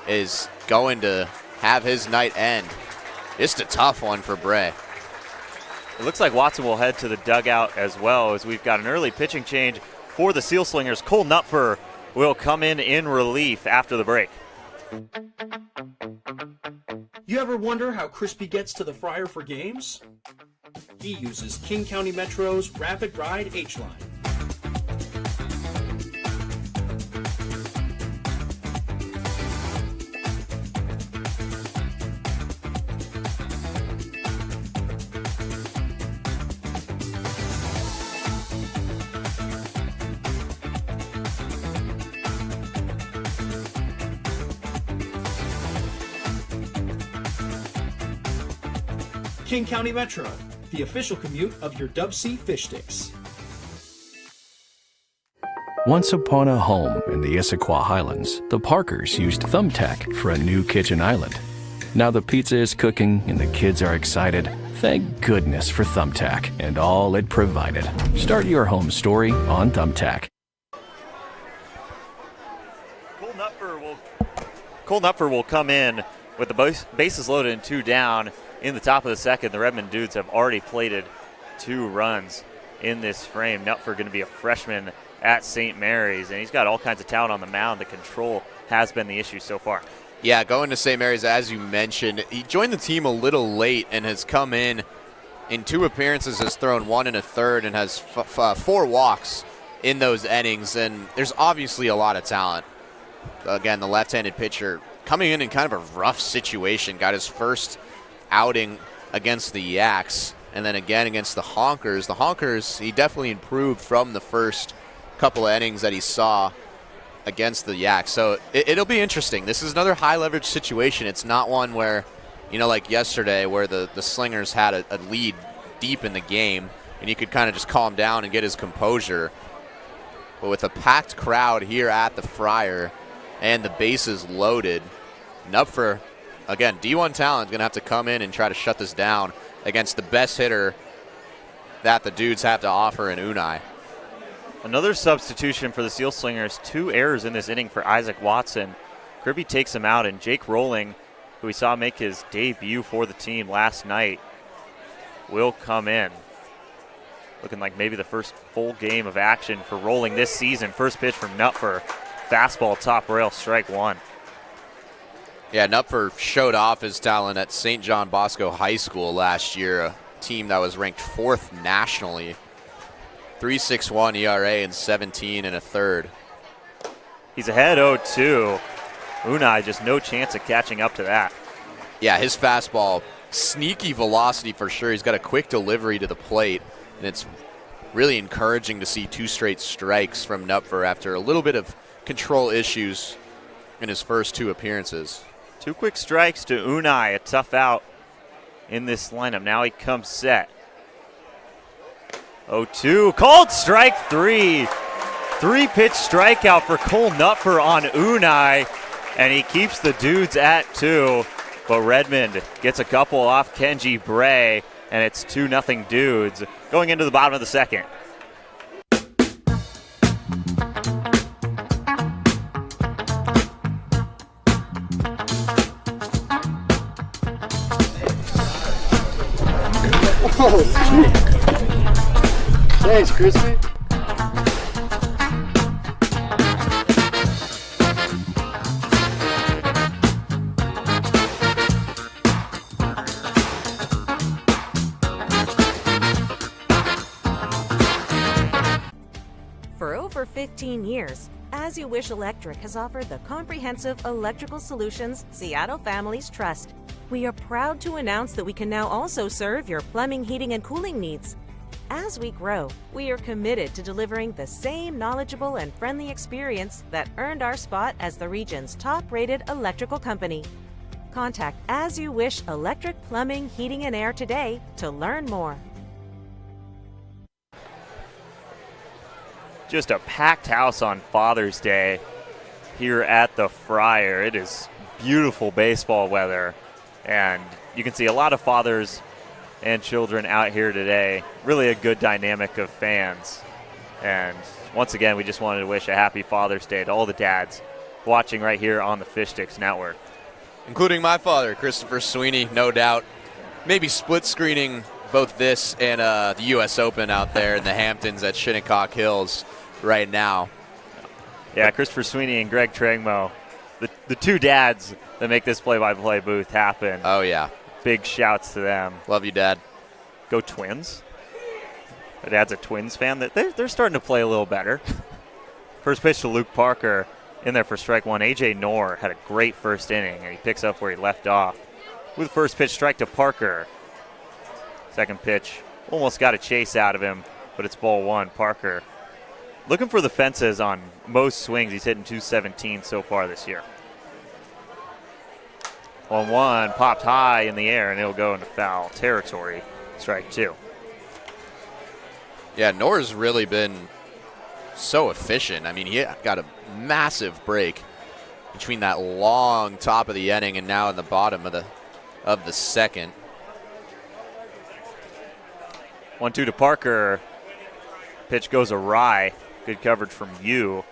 is going to have his night end. Just a tough one for Bray. It looks like Watson will head to the dugout as well, as we've got an early pitching change for the Seal Slingers. Cole Nupfer will come in relief after the break. You ever wonder how Crispy gets to the fryer for games? He uses King County Metro's Rapid Ride H-Line. King County Metro, the official commute of your DubSea fish sticks. Once upon a home in the Issaquah Highlands, the Parkers used Thumbtack for a new kitchen island. Now the pizza is cooking and the kids are excited. Thank goodness for Thumbtack and all it provided. Start your home story on Thumbtack. Cole Nupfer will come in with the bases loaded and 2 down. In the top of the second, the Redmond Dudes have already plated 2 runs in this frame. Nupfer going to be a freshman at St. Mary's, and he's got all kinds of talent on the mound. The control has been the issue so far. Yeah, going to St. Mary's, as you mentioned, he joined the team a little late and has come in 2 appearances, has thrown 1 1/3, and has 4 walks in those innings, and there's obviously a lot of talent. Again, the left-handed pitcher coming in kind of a rough situation, got his first outing against the Yaks, and then again against the Honkers. The Honkers, he definitely improved from the first couple of innings that he saw against the Yaks. So it'll be interesting. This is another high-leverage situation. It's not one where, like yesterday where the Slingers had a lead deep in the game, and he could kind of just calm down and get his composure. But with a packed crowd here at the Friar and the bases loaded, Nupfer, again, D1 talent, is going to have to come in and try to shut this down against the best hitter that the Dudes have to offer in Unai. Another substitution for the Seal Slingers. 2 errors in this inning for Isaac Watson. Kirby takes him out, and Jake Rolling, who we saw make his debut for the team last night, will come in. Looking like maybe the first full game of action for Rolling this season. First pitch from Nupfer. Fastball top rail, strike 1. Yeah, Nupfer showed off his talent at St. John Bosco High School last year, a team that was ranked 4th nationally. 3.61 ERA in 17 1/3. He's ahead 0-2. Unai just no chance of catching up to that. Yeah, his fastball, sneaky velocity for sure. He's got a quick delivery to the plate, and it's really encouraging to see 2 straight strikes from Nupfer after a little bit of control issues in his first 2 appearances. 2 quick strikes to Unai, a tough out in this lineup. Now he comes set. 0-2, called strike 3. 3-pitch strikeout for Cole Nupfer on Unai, and he keeps the Dudes at 2. But Redmond gets a couple off Kenji Bray, and it's 2-0 Dudes going into the bottom of the second. Thanks, Crispy. For over 15 years, As You Wish Electric has offered the comprehensive electrical solutions Seattle families trust. We are proud to announce that we can now also serve your plumbing, heating, and cooling needs. As we grow, we are committed to delivering the same knowledgeable and friendly experience that earned our spot as the region's top-rated electrical company. Contact As You Wish Electric Plumbing, Heating, and Air today to learn more. Just a packed house on Father's Day here at the Friar. It is beautiful baseball weather, and you can see a lot of fathers and children out here today. Really a good dynamic of fans. And once again, we just wanted to wish a happy Father's Day to all the dads watching right here on the Fish Sticks Network. Including my father, Christopher Sweeney, no doubt. Maybe split screening both this and the U.S. Open out there in the Hamptons at Shinnecock Hills right now. Yeah, Christopher Sweeney and Greg Trengmo, the two dads that make this play-by-play booth happen. Oh, yeah. Big shouts to them. Love you, Dad. Go Twins. My dad's a Twins fan. They're starting to play a little better. First pitch to Luke Parker in there for strike one. A.J. Knorr had a great first inning, and he picks up where he left off. With first pitch, strike to Parker. Second pitch, almost got a chase out of him, but it's ball one. Parker looking for the fences on most swings. He's hitting 217 so far this year. 1-1, popped high in the air, and it'll go into foul territory. Strike two. Yeah, Knorr's really been so efficient. I mean, he got a massive break between that long top of the inning and now in the bottom of the second. 1-2 to Parker. Pitch goes awry. Good coverage from Yu,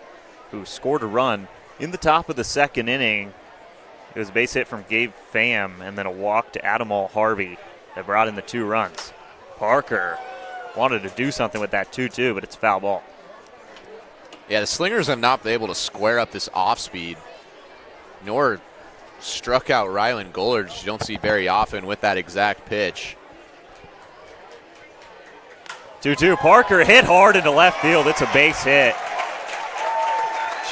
who scored a run in the top of the second inning. It was a base hit from Gabe Pham and then a walk to Adamal Harvey that brought in the 2 runs. Parker wanted to do something with that 2-2, but it's foul ball. Yeah, the Slingers have not been able to square up this off speed. Nor struck out Rylan Gullard, which you don't see very often with that exact pitch. 2-2. Parker hit hard into left field. It's a base hit.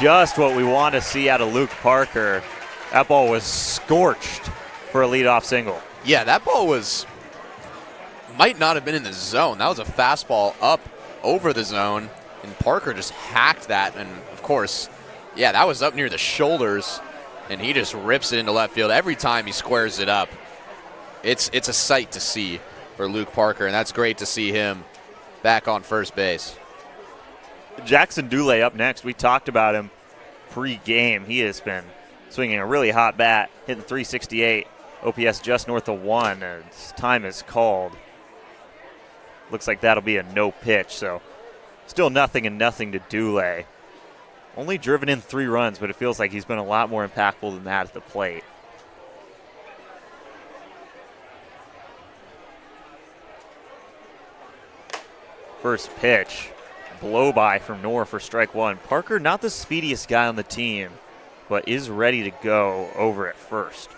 Just what we want to see out of Luke Parker. That ball was scorched for a leadoff single. Yeah, that ball might not have been in the zone. That was a fastball up over the zone, and Parker just hacked that. And, of course, yeah, that was up near the shoulders, and he just rips it into left field. Every time he squares it up, it's a sight to see for Luke Parker, and that's great to see him back on first base. Jackson Dule up next. We talked about him pre-game. He has been swinging a really hot bat, hitting 368, OPS just north of 1, and his time is called. Looks like that'll be a no pitch, so still nothing and nothing to Dule. Only driven in 3 runs, but it feels like he's been a lot more impactful than that at the plate. First pitch, blow by from Knorr for strike one. Parker, not the speediest guy on the team, but is ready to go over at first.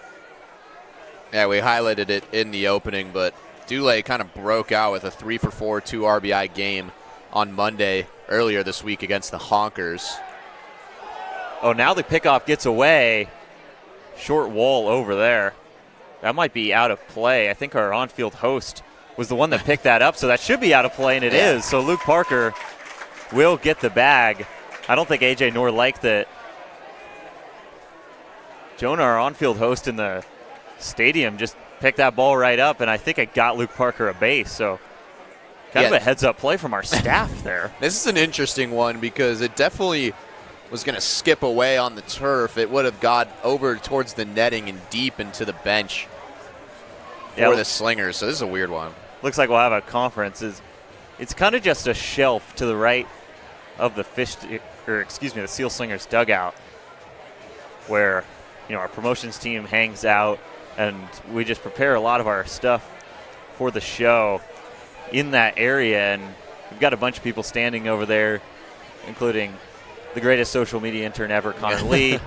Yeah, we highlighted it in the opening, but Dule kind of broke out with a 3-for-4, 2 RBI game on Monday earlier this week against the Honkers. Oh, now the pickoff gets away. Short wall over there. That might be out of play. I think our on-field host was the one that picked that up, so that should be out of play, and it is. So Luke Parker will get the bag. I don't think A.J. Knorr liked that. Jonah, our on-field host in the stadium, just picked that ball right up, and I think it got Luke Parker a base. So kind of a heads-up play from our staff there. This is an interesting one because it definitely was going to skip away on the turf. It would have got over towards the netting and deep into the bench for the Slingers. So this is a weird one. Looks like we'll have a conference. It's kind of just a shelf to the right of the the Seal Slingers dugout, where our promotions team hangs out, and we just prepare a lot of our stuff for the show in that area. And We've got a bunch of people standing over there, including the greatest social media intern ever, Connor Lee.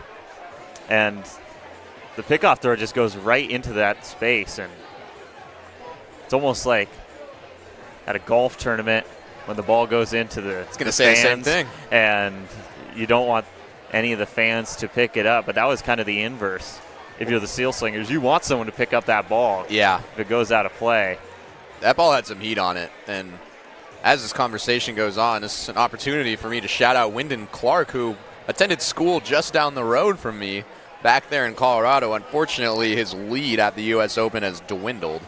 And the pickoff throw just goes right into that space. And it's almost like at a golf tournament when the ball goes into the It's going to say the same thing. And you don't want any of the fans to pick it up. But that was kind of the inverse. If you're the Seal Slingers, you want someone to pick up that ball. Yeah. If it goes out of play. That ball had some heat on it. And as this conversation goes on, this is an opportunity for me to shout out Wyndon Clark, who attended school just down the road from me back there in Colorado. Unfortunately, his lead at the U.S. Open has dwindled.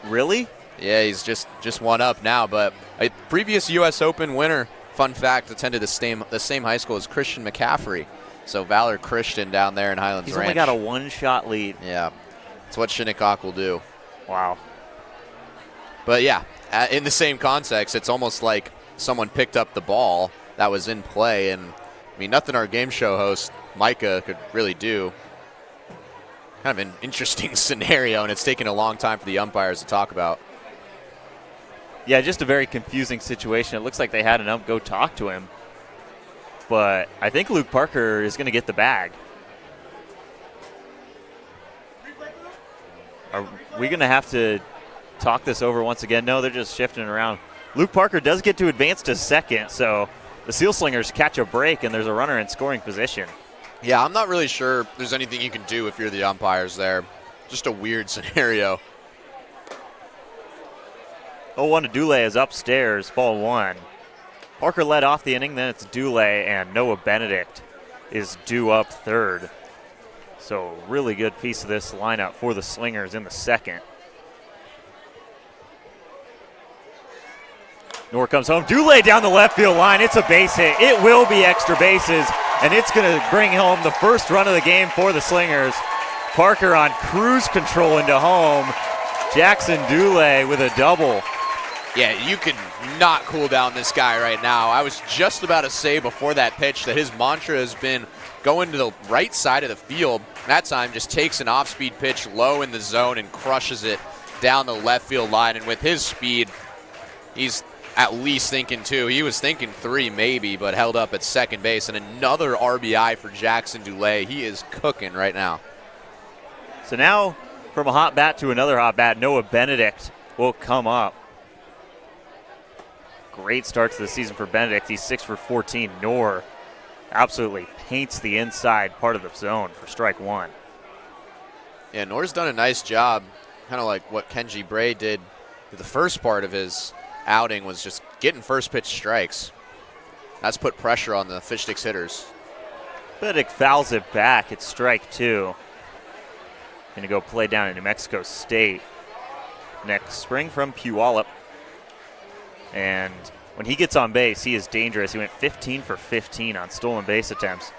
Really? Yeah, he's just one up now. But a previous U.S. Open winner, fun fact, attended the same high school as Christian McCaffrey. So Valor Christian down there in Highlands He's Ranch. only got a one-shot lead. Yeah, that's what Shinnecock will do. Wow. But yeah, in the same context, it's almost like someone picked up the ball that was in play. And I mean, nothing our game show host, Micah, could really do. Kind of an interesting scenario, and it's taken a long time for the umpires to talk about. Yeah, just a very confusing situation. It looks like they had an ump go talk to him. But I think Luke Parker is going to get the bag. Are we going to have to talk this over once again? No, they're just shifting around. Luke Parker does get to advance to second, so the Seal Slingers catch a break, and there's a runner in scoring position. Yeah, I'm not really sure there's anything you can do if you're the umpires there. Just a weird scenario. 0-1 to Dule is upstairs, ball one. Parker led off the inning, then it's Dule, and Noah Benedict is due up third. So really good piece of this lineup for the Slingers in the second. Nor comes home. Dule down the left field line. It's a base hit. It will be extra bases, and it's going to bring home the first run of the game for the Slingers. Parker on cruise control into home. Jackson Dule with a double. Yeah, you can not cool down this guy right now. I was just about to say before that pitch that his mantra has been going to the right side of the field. That time just takes an off-speed pitch low in the zone and crushes it down the left field line. And with his speed, he's at least thinking two. He was thinking three maybe, but held up at second base. And another RBI for Jackson Dule. He is cooking right now. So now from a hot bat to another hot bat, Noah Benedict will come up. Great start to the season for Benedict. He's 6 for 14. Nor absolutely paints the inside part of the zone for strike one. Yeah, Nor's done a nice job, kind of like what Kenji Bray did the first part of his outing, was just getting first pitch strikes. That's put pressure on the Fish Sticks hitters. Benedict fouls it back. It's strike two. Going to go play down in New Mexico State next spring from Puyallup. And when he gets on base, he is dangerous. He went 15 for 15 on stolen base attempts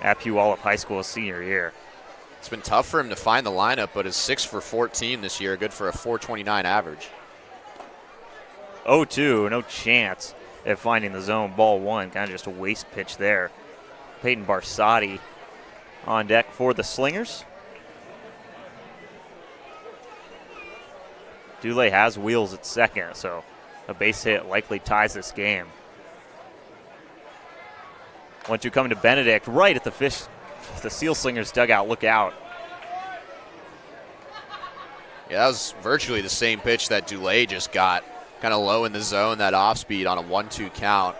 at Puyallup High School his senior year. It's been tough for him to find the lineup, but is 6 for 14 this year, good for a 4.29 average. 0-2, no chance at finding the zone. Ball one, kind of just a waste pitch there. Peyton Barsotti on deck for the Slingers. Dule has wheels at second, so a base hit likely ties this game. 1-2 coming to Benedict right at the Seal Slingers dugout. Look out. Yeah, that was virtually the same pitch that Dule just got. Kind of low in the zone, that off speed on a 1-2 count.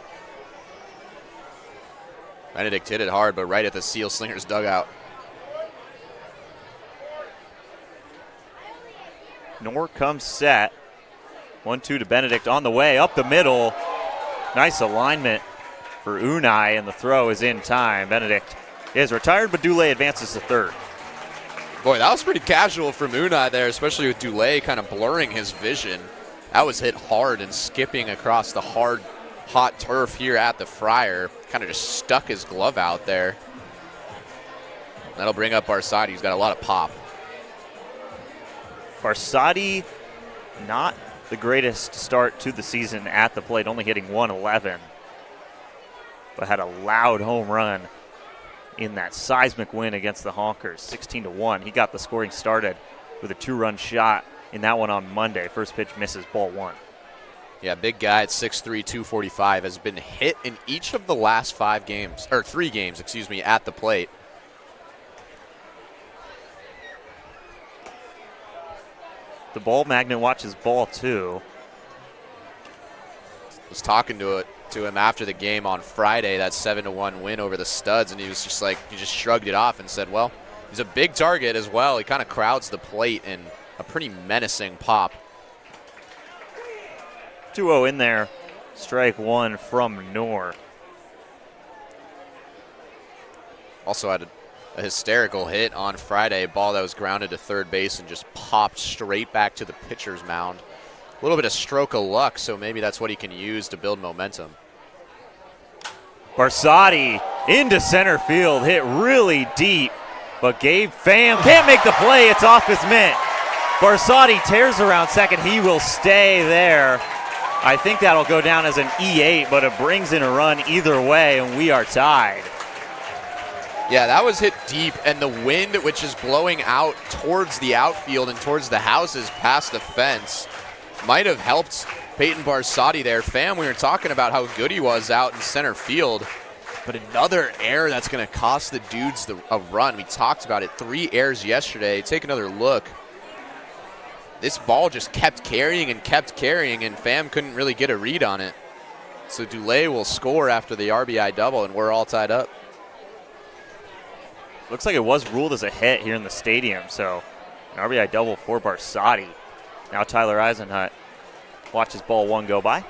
Benedict hit it hard, but right at the Seal Slingers dugout. Nor comes set. 1-2 to Benedict on the way, up the middle. Nice alignment for Unai, and the throw is in time. Benedict is retired, but Dule advances to third. Boy, that was pretty casual from Unai there, especially with Dule kind of blurring his vision. That was hit hard and skipping across the hard, hot turf here at the Friar. Kind of just stuck his glove out there. That'll bring up Barsotti, who's got a lot of pop. Barsotti, not the greatest start to the season at the plate, only hitting 111. But had a loud home run in that seismic win against the Honkers, 16-1. He got the scoring started with a 2-run shot in that one on Monday. First pitch misses, ball one. Yeah, big guy at 6'3", 245, has been hit in each of the last 3 games, at the plate. The ball magnet watches ball 2. Was talking to him after the game on Friday, that 7-1 win over the Studs, and he was just like, he just shrugged it off and said, well, he's a big target as well. He kind of crowds the plate in a pretty menacing pop. 2-0 in there. Strike 1 from Noor. Also had a hysterical hit on Friday, a ball that was grounded to third base and just popped straight back to the pitcher's mound. A little bit of stroke of luck, so maybe that's what he can use to build momentum. Barsotti into center field, hit really deep, but Gabe Pham can't make the play. It's off his mitt. Barsotti tears around second. He will stay there. I think that'll go down as an E8, but it brings in a run either way, and we are tied. Yeah, that was hit deep, and the wind, which is blowing out towards the outfield and towards the houses past the fence, might have helped Peyton Barsotti there. Pham, we were talking about how good he was out in center field, but another error that's going to cost the Dudes a run. We talked about it, 3 errors yesterday. Take another look. This ball just kept carrying, and Pham couldn't really get a read on it. So Dulé will score after the RBI double, and we're all tied up. Looks like it was ruled as a hit here in the stadium, so an RBI double for Barsotti. Now Tyler Eisenhut watches ball 1 go by.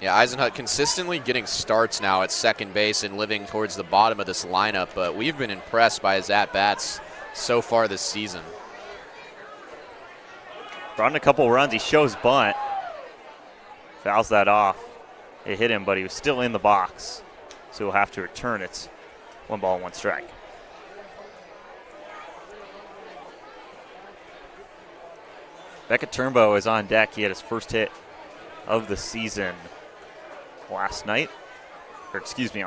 Yeah, Eisenhut consistently getting starts now at second base and living towards the bottom of this lineup, but we've been impressed by his at-bats so far this season. Brought in a couple runs. He shows bunt. Fouls that off. It hit him, but he was still in the box, so he'll have to return. It's 1 ball, 1 strike. Beckett Turnbow is on deck. He had his first hit of the season on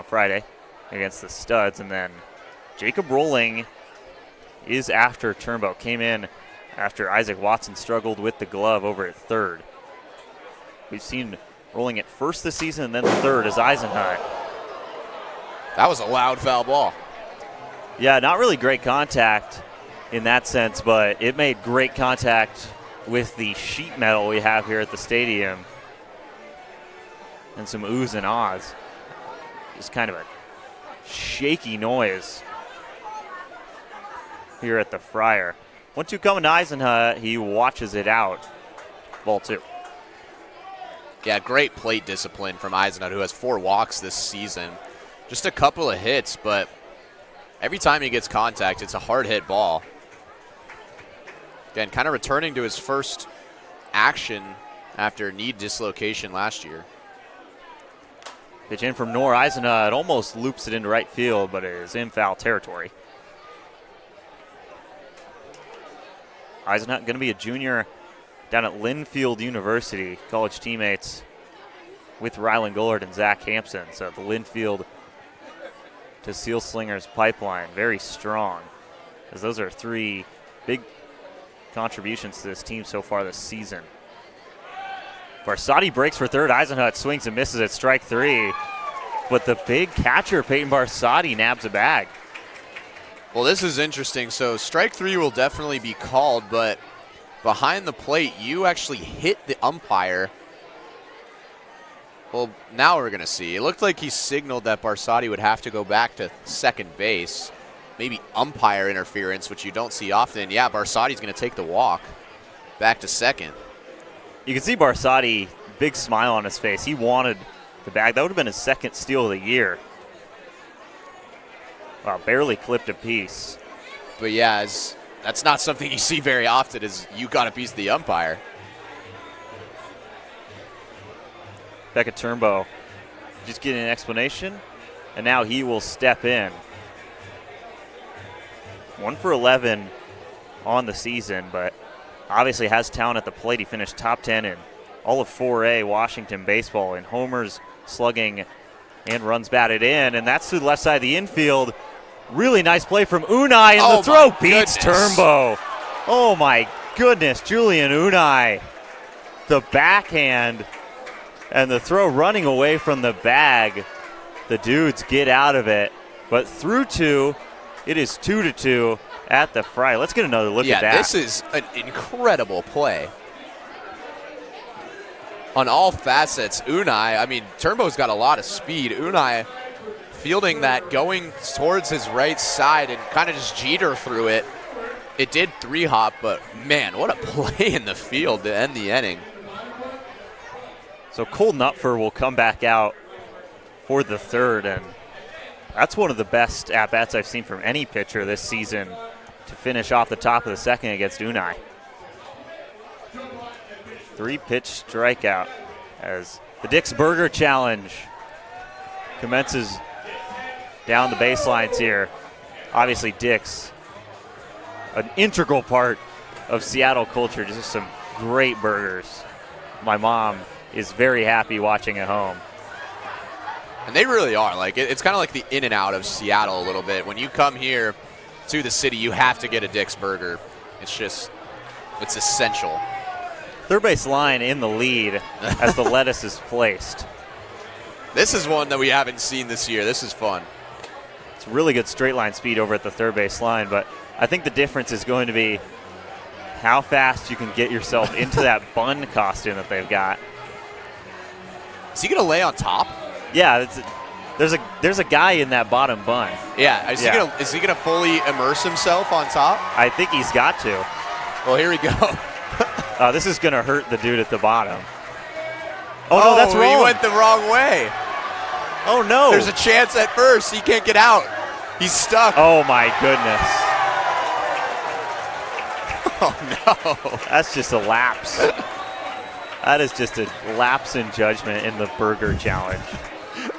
Friday against the Studs. And then Jacob Rolling is after Turnbow. Came in after Isaac Watson struggled with the glove over at third. We've seen Rolling at first this season and then third as Eisenhut. That was a loud foul ball. Yeah, not really great contact in that sense, but it made great contact with the sheet metal we have here at the stadium and some oohs and ahs. Just kind of a shaky noise here at the Friar. 1-2 coming to Eisenhut. He watches it out. Ball 2. Yeah, great plate discipline from Eisenhut, who has 4 walks this season. Just a couple of hits, but every time he gets contact, it's a hard hit ball. Again, kind of returning to his first action after knee dislocation last year. Pitch in from Noor. Eisenhut almost loops it into right field, but it is in foul territory. Eisenhut going to be a junior down at Linfield University, college teammates with Rylan Gullard and Zach Hampson. So the Linfield to Sealslingers pipeline, very strong, as those are 3 big contributions to this team so far this season. Barsotti breaks for third. Eisenhut swings and misses at strike 3, but the big catcher, Peyton Barsotti, nabs a bag. Well, this is interesting. So strike 3 will definitely be called, but behind the plate, you actually hit the umpire. Well, now we're going to see. It looked like he signaled that Barsotti would have to go back to second base. Maybe umpire interference, which you don't see often. Yeah, Barsotti's going to take the walk back to second. You can see Barsotti, big smile on his face. He wanted the bag. That would have been his second steal of the year. Wow, barely clipped a piece. But yeah, that's not something you see very often, is you got a piece of the umpire. Beckett Turnbow just getting an explanation, and now he will step in. 1 for 11 on the season, but obviously has talent at the plate. He finished top 10 in all of 4A Washington baseball in homers, slugging, and runs batted in. And that's to the left side of the infield. Really nice play from Unai, and the throw beats Turnbow. Oh my goodness, Julian Unai. The backhand and the throw running away from the bag. The Dudes get out of it. But through 2, it is 2-2 at the fry. Let's get another look at that. Yeah, this is an incredible play. On all facets, Unai, I mean, Turnbow's got a lot of speed. Unai fielding that, going towards his right side and kind of just jeter through it. It did 3-hop, but man, what a play in the field to end the inning. So Cole Nupfer will come back out for the third, and that's one of the best at-bats I've seen from any pitcher this season to finish off the top of the second against Unai. 3-pitch strikeout as the Dick's Burger Challenge commences down the baselines here. Obviously, Dick's, an integral part of Seattle culture, just some great burgers. My mom is very happy watching at home. And they really are. Like it's kind of like the in and out of Seattle a little bit. When you come here to the city, you have to get a Dick's Burger. It's essential. Third base line in the lead as the lettuce is placed. This is one that we haven't seen this year. This is fun. It's really good straight line speed over at the third base line, but I think the difference is going to be how fast you can get yourself into that bun costume that they've got. Is he going to lay on top? Yeah, there's a guy in that bottom bun. Yeah, is he gonna fully immerse himself on top? I think he's got to. Well, here we go. This is going to hurt the dude at the bottom. Oh, no, that's wrong. He went the wrong way. Oh, no. There's a chance at first. He can't get out. He's stuck. Oh, my goodness. Oh, no. That's just a lapse. That is just a lapse in judgment in the Burger Challenge.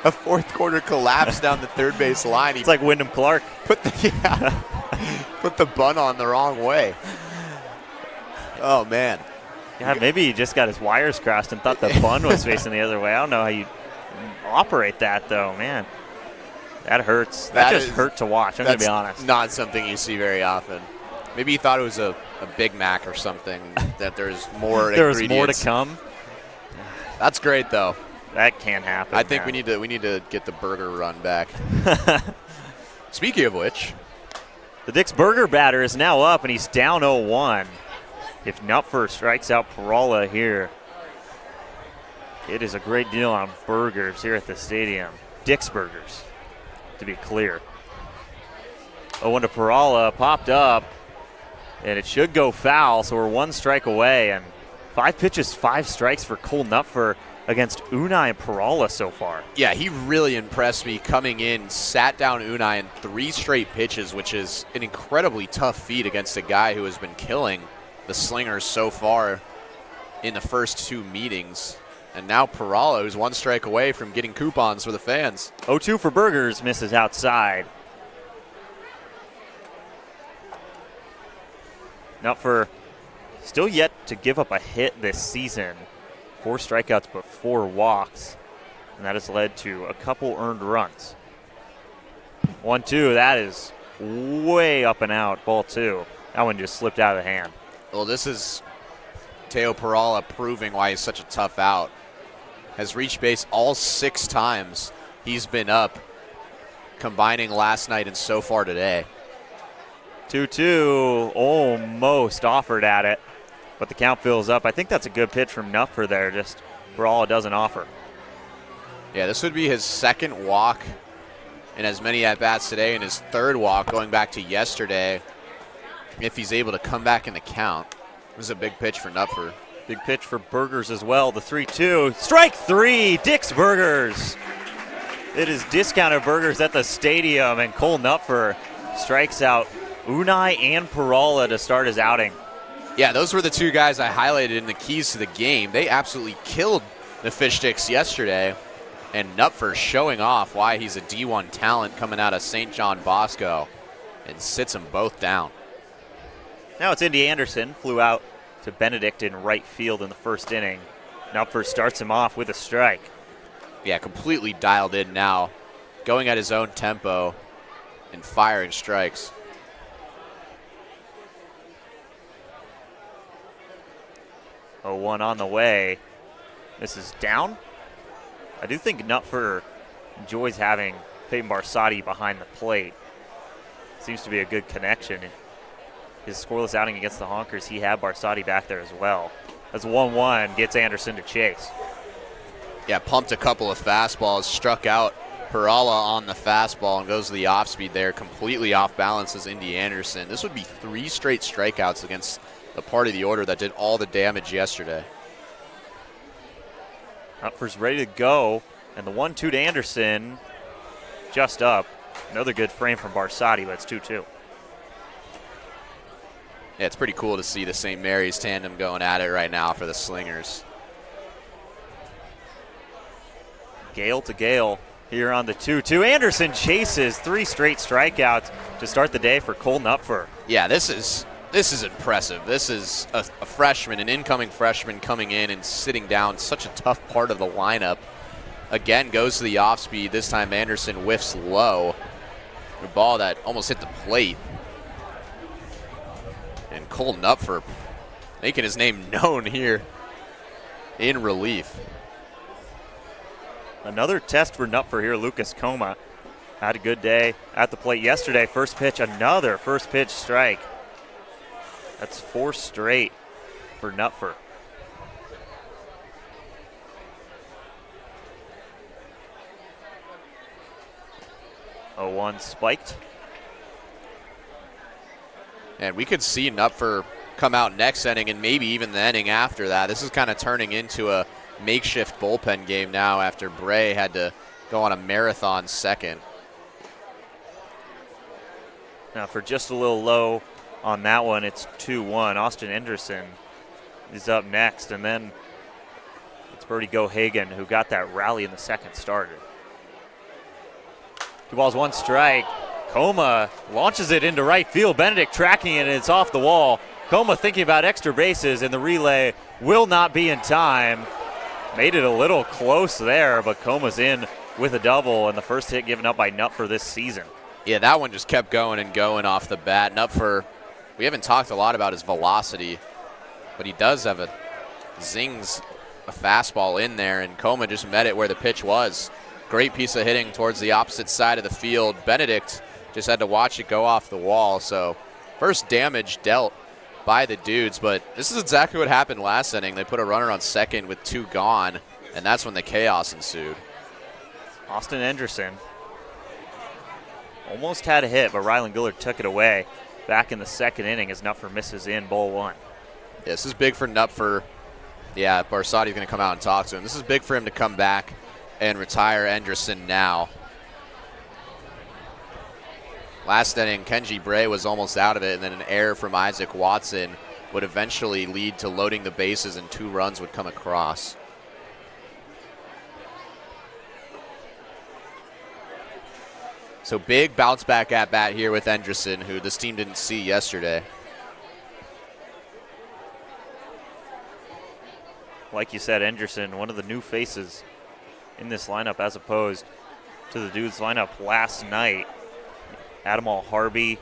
A fourth quarter collapse down the third base line. It's like Wyndham Clark. Put the bun on the wrong way. Oh, man. Yeah, maybe he just got his wires crossed and thought the bun was facing the other way. I don't know how you operate that, though, man. That hurts. That just hurt to watch, I'm going to be honest. Not something you see very often. Maybe he thought it was a Big Mac or something, that there's more there was ingredients. more to come. That's great, though. That can't happen. I think we need to get the burger run back. Speaking of which, the Dick's Burger batter is now up, and he's down 0-1. If Nupfer strikes out Perala here, it is a great deal on burgers here at the stadium. Dick's Burgers, to be clear. 0-1 to Perala, popped up, and it should go foul, so we're 1 strike away. And 5 pitches, 5 strikes for Cole Nupfer against Unai and Perala so far. Yeah, he really impressed me coming in, sat down Unai in 3 straight pitches, which is an incredibly tough feat against a guy who has been killing the Slingers so far in the first 2 meetings. And now Perala, who's 1 strike away from getting coupons for the fans. 0-2 for Burgers, misses outside. Nupfer still yet to give up a hit this season. 4 strikeouts but 4 walks. And that has led to a couple earned runs. 1-2, that is way up and out, ball 2. That one just slipped out of the hand. Well, this is Teo Perala proving why he's such a tough out. Has reached base all 6 times he's been up, combining last night and so far today. 2-2, almost offered at it, but the count fills up. I think that's a good pitch from Nupfer there, just Perala doesn't offer. Yeah, this would be his 2nd walk in as many at-bats today, and his 3rd walk going back to yesterday. If he's able to come back in the count. It was a big pitch for Nupfer. Big pitch for Burgers as well. The 3-2. Strike 3, Dick's Burgers. It is discounted burgers at the stadium, and Cole Nupfer strikes out Unai and Perala to start his outing. Yeah, those were the 2 guys I highlighted in the keys to the game. They absolutely killed the Fish Sticks yesterday, and Nupfer showing off why he's a D1 talent coming out of St. John Bosco, and sits them both down. Now it's Indy Anderson, flew out to Benedict in right field in the first inning. Nupfer starts him off with a strike. Yeah, completely dialed in now, going at his own tempo and firing strikes. 0-1 on the way. This is down. I do think Knupfer enjoys having Peyton Barsotti behind the plate. Seems to be a good connection. His scoreless outing against the Honkers, he had Barsotti back there as well. That's 1-1, gets Anderson to chase. Yeah, pumped a couple of fastballs, struck out Perala on the fastball and goes to the off speed there, completely off balance as Indy Anderson. This would be 3 straight strikeouts against the part of the order that did all the damage yesterday. Knupfer's ready to go, and the 1-2 to Anderson, just up. Another good frame from Barsotti, but it's 2-2. Yeah, it's pretty cool to see the St. Mary's tandem going at it right now for the Slingers. Gale to Gale here on the 2-2. Anderson chases 3 straight strikeouts to start the day for Cole Knupfer. Yeah, this is impressive. This is a freshman, an incoming freshman coming in and sitting down such a tough part of the lineup. Again, goes to the off speed. This time Anderson whiffs low. A ball that almost hit the plate. And Cole Knupfer making his name known here in relief. Another test for Knupfer here. Lucas Coma had a good day at the plate yesterday. First pitch, another first pitch strike. That's 4 straight for Knupfer. Oh, 1 spiked. And we could see Knupfer come out next inning and maybe even the inning after that. This is kind of turning into a makeshift bullpen game now after Bray had to go on a marathon second. Now for just a little low on that one, it's 2-1. Austin Anderson is up next, and then it's Birdie Gohagen who got that rally in the second starter. 2 balls, 1 strike. Coma launches it into right field. Benedict tracking it, and it's off the wall. Coma thinking about extra bases, and the relay will not be in time. Made it a little close there, but Coma's in with a double, and the first hit given up by Knupfer this season. Yeah, that one just kept going and going off the bat. Knupfer, we haven't talked a lot about his velocity, but he does have a fastball in there, and Coma just met it where the pitch was. Great piece of hitting towards the opposite side of the field. Benedict just had to watch it go off the wall. So first damage dealt by the Dudes, but this is exactly what happened last inning. They put a runner on second with 2 gone, and that's when the chaos ensued. Austin Anderson almost had a hit, but Rylan Gillard took it away back in the second inning as Knupfer misses in ball 1. Yeah, this is big for Knupfer. Yeah, Barsotti's going to come out and talk to him. This is big for him to come back and retire Anderson now. Last inning, Kenji Bray was almost out of it, and then an error from Isaac Watson would eventually lead to loading the bases, and 2 runs would come across. So big bounce back at bat here with Anderson, who this team didn't see yesterday. Like you said, Anderson, one of the new faces in this lineup as opposed to the Dudes lineup last night. Adamal Harvey,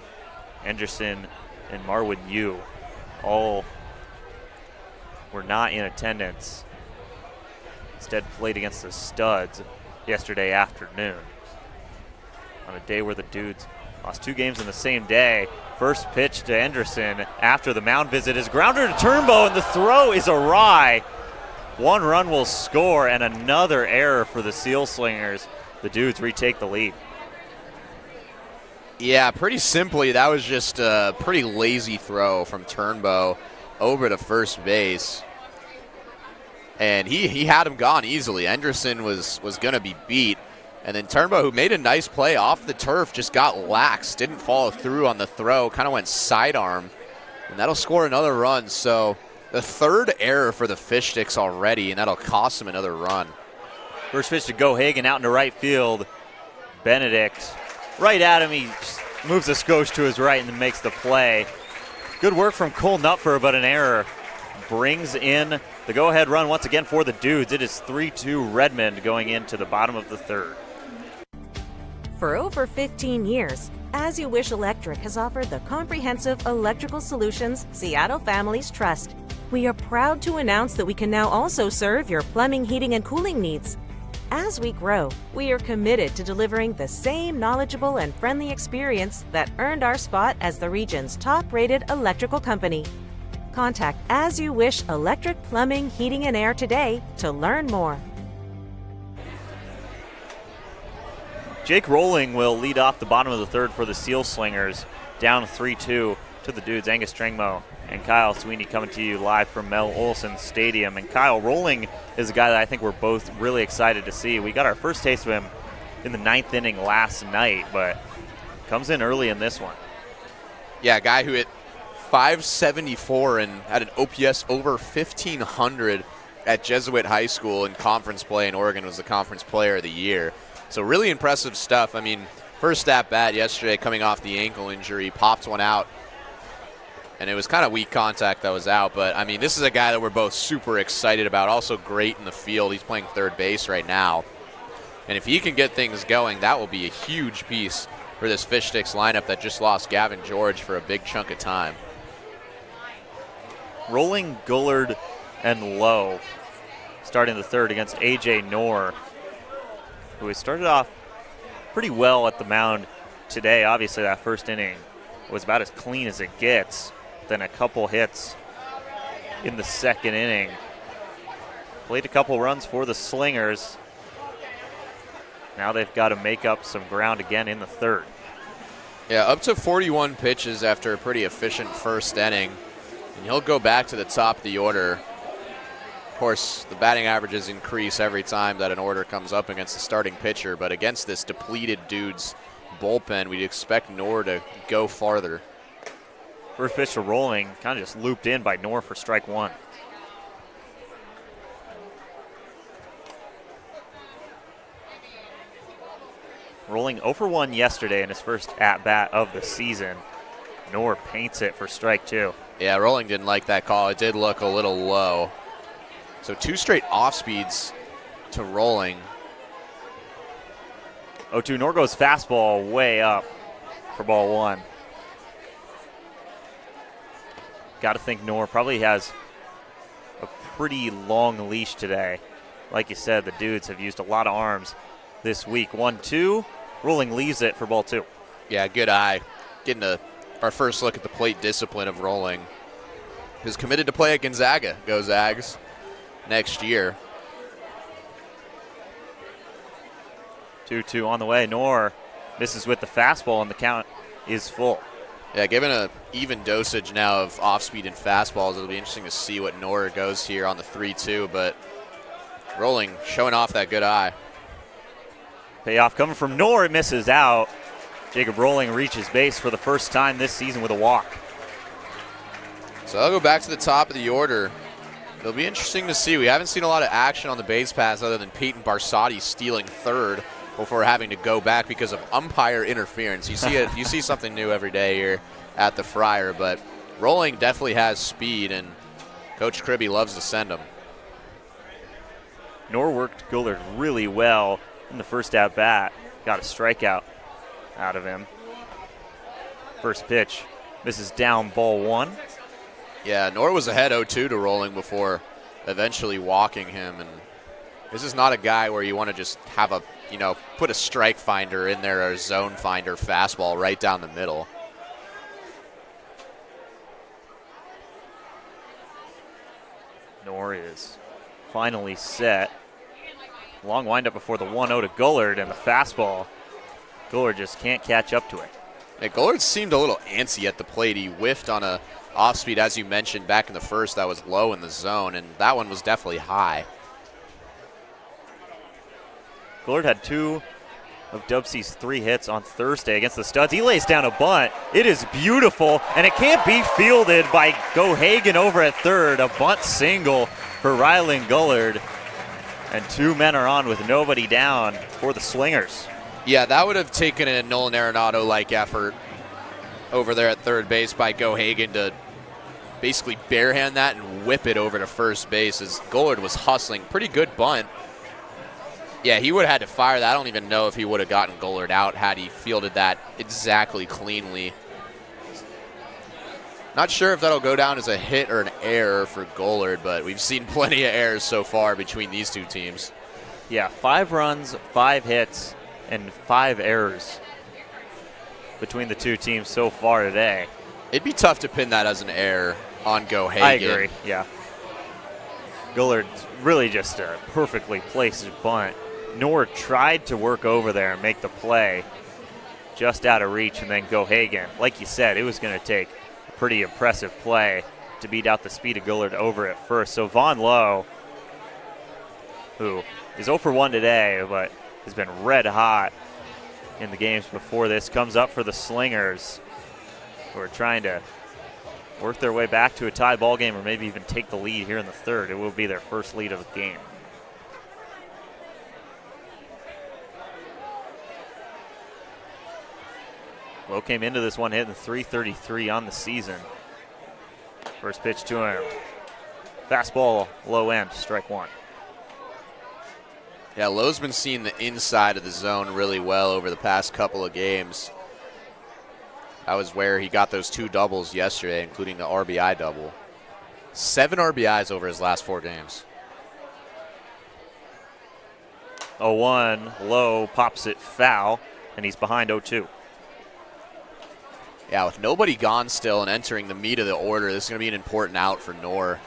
Anderson, and Marwin Yu all were not in attendance. Instead played against the Studs yesterday afternoon on a day where the Dudes lost 2 games in the same day. First pitch to Anderson after the mound visit is grounder to Turnbow, and the throw is awry. 1 run will score, and another error for the Sealslingers. The Dudes retake the lead. Yeah, pretty simply, that was just a pretty lazy throw from Turnbow over to first base. And he had him gone easily. Anderson was going to be beat. And then Turnbow, who made a nice play off the turf, just got lax, didn't follow through on the throw, kind of went sidearm. And that'll score another run. So the 3rd error for the Fish Sticks already, and that'll cost him another run. First pitch to Gohagen out into right field. Benedict right at him. He moves a skosh to his right and then makes the play. Good work from Cole Knupfer, but an error brings in the go-ahead run once again for the Dudes. It is 3-2 Redmond going into the bottom of the 3rd. For over 15 years, As You Wish Electric has offered the comprehensive electrical solutions Seattle families trust. We are proud to announce that we can now also serve your plumbing, heating, and cooling needs. As we grow, we are committed to delivering the same knowledgeable and friendly experience that earned our spot as the region's top-rated electrical company. Contact As You Wish Electric, Plumbing, Heating, and Air today to learn more. Jake Rolling will lead off the bottom of the third for the Sealslingers, down 3-2 to the Dudes. Angus Strangmo and Kyle Sweeney coming to you live from Mel Olson Stadium. And Kyle Rolling is a guy that I think we're both really excited to see. We got our first taste of him in the 9th inning last night, but comes in early in this one. Yeah, a guy who hit .574 and had an OPS over 1,500 at Jesuit High School in conference play in Oregon, was the conference player of the year. So really impressive stuff. I mean, first at bat yesterday coming off the ankle injury, popped one out. And it was kind of weak contact that was out. But, I mean, this is a guy that we're both super excited about. Also great in the field. He's playing third base right now. And if he can get things going, that will be a huge piece for this Fish Sticks lineup that just lost Gavin George for a big chunk of time. Rolling, Gullard, and Lowe starting the third against A.J. Knorr, who has started off pretty well at the mound today. Obviously, that first inning was about as clean as it gets. Then a couple hits in the second inning. Played a couple runs for the Slingers. Now they've got to make up some ground again in the third. Yeah, up to 41 pitches after a pretty efficient first inning. And he'll go back to the top of the order. Of course, the batting averages increase every time that an order comes up against the starting pitcher, but against this depleted Dudes bullpen, we'd expect Knorr to go farther. First pitch to Rolling, kind of just looped in by Knorr for strike one. Rolling 0 for 1 yesterday in his first at-bat of the season. Knorr paints it for strike two. Yeah, Rolling didn't like that call. It did look a little low. So 2 straight off speeds to Rolling. 0-2, Knorr goes fastball way up for ball one. Got to think Knorr probably has a pretty long leash today. Like you said, the Dudes have used a lot of arms this week. 1-2, Rolling leaves it for ball two. Yeah, good eye. Getting our first look at the plate discipline of Rolling. Who's committed to play at Gonzaga. Go Zags next year. 2-2 on the way. Knorr misses with the fastball, and the count is full. Yeah, given an even dosage now of off-speed and fastballs, it'll be interesting to see what Knorr goes here on the 3-2, but Rolling showing off that good eye. Payoff coming from Knorr, it misses out. Jacob Rolling reaches base for the first time this season with a walk. So I'll go back to the top of the order. It'll be interesting to see. We haven't seen a lot of action on the base paths other than Peyton Barsotti stealing third before having to go back because of umpire interference. You see it. You see something new every day here at the Friar, but Rolling definitely has speed, and Coach Kribbe loves to send him. Knorr worked Gullard really well in the first at-bat. Got a strikeout out of him. First pitch misses down, ball one. Yeah, Knorr was ahead 0-2 to Rolling before eventually walking him, and this is not a guy where you want to just have a, put a strike finder in there or a zone finder fastball right down the middle. Knorr is finally set. Long windup before the 1-0 to Gullard, and the fastball. Gullard just can't catch up to it. Yeah, Gullard seemed a little antsy at the plate. He whiffed on a off-speed, as you mentioned, back in the first that was low in the zone, and that one was definitely high. Gullard had 2 of DubSea's 3 hits on Thursday against the Studs. He lays down a bunt. It is beautiful, and it can't be fielded by Gohagen over at third. A bunt single for Rylan Gullard, and 2 men are on with nobody down for the Slingers. Yeah, that would have taken a Nolan Arenado-like effort over there at third base by Gohagen to basically barehand that and whip it over to first base as Gullard was hustling. Pretty good bunt. Yeah, he would have had to fire that. I don't even know if he would have gotten Gullard out had he fielded that exactly cleanly. Not sure if that'll go down as a hit or an error for Gollard, but we've seen plenty of errors so far between these two teams. Yeah, 5 runs, 5 hits, and 5 errors between the two teams so far today. It'd be tough to pin that as an error on Gohagen. I agree, yeah. Gollard really just a perfectly placed bunt. Knorr tried to work over there and make the play just out of reach, and then Gohagen. Like you said, it was going to take a pretty impressive play to beat out the speed of Gollard over at first. So Von Lowe, who is 0 for 1 today, but has been red hot in the games before this, comes up for the Slingers, who are trying to work their way back to a tie ball game or maybe even take the lead here in the third. It will be their first lead of the game. Lowe came into this one hitting .333 on the season. First pitch to him. Fastball, low end, strike 1. Yeah, Lowe's been seeing the inside of the zone really well over the past couple of games. That was where he got those 2 doubles yesterday, including the RBI double. 7 RBIs over his last 4 games. 0-1, Lowe pops it foul, and he's behind 0-2. Yeah, with nobody gone still and entering the meat of the order, this is going to be an important out for Knorr.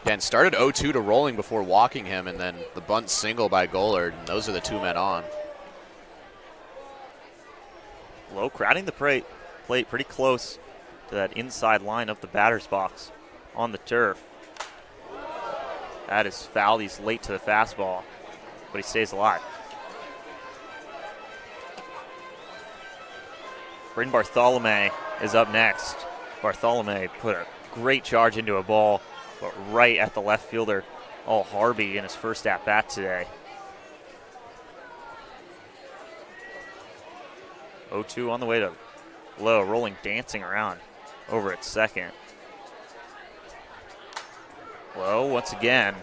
Again, started 0-2 to rolling before walking him, and then the bunt single by Gollard, and those are the 2 men on. Lowe crowding the plate pretty close to that inside line of the batter's box on the turf. That is foul. He's late to the fastball, but he stays alive. Braden Bartholome is up next. Bartholome put a great charge into a ball, but right at the left fielder, Harvey, in his first at-bat today. 0-2 on the way to Lowe, rolling, dancing around over at second. Lowe, once again,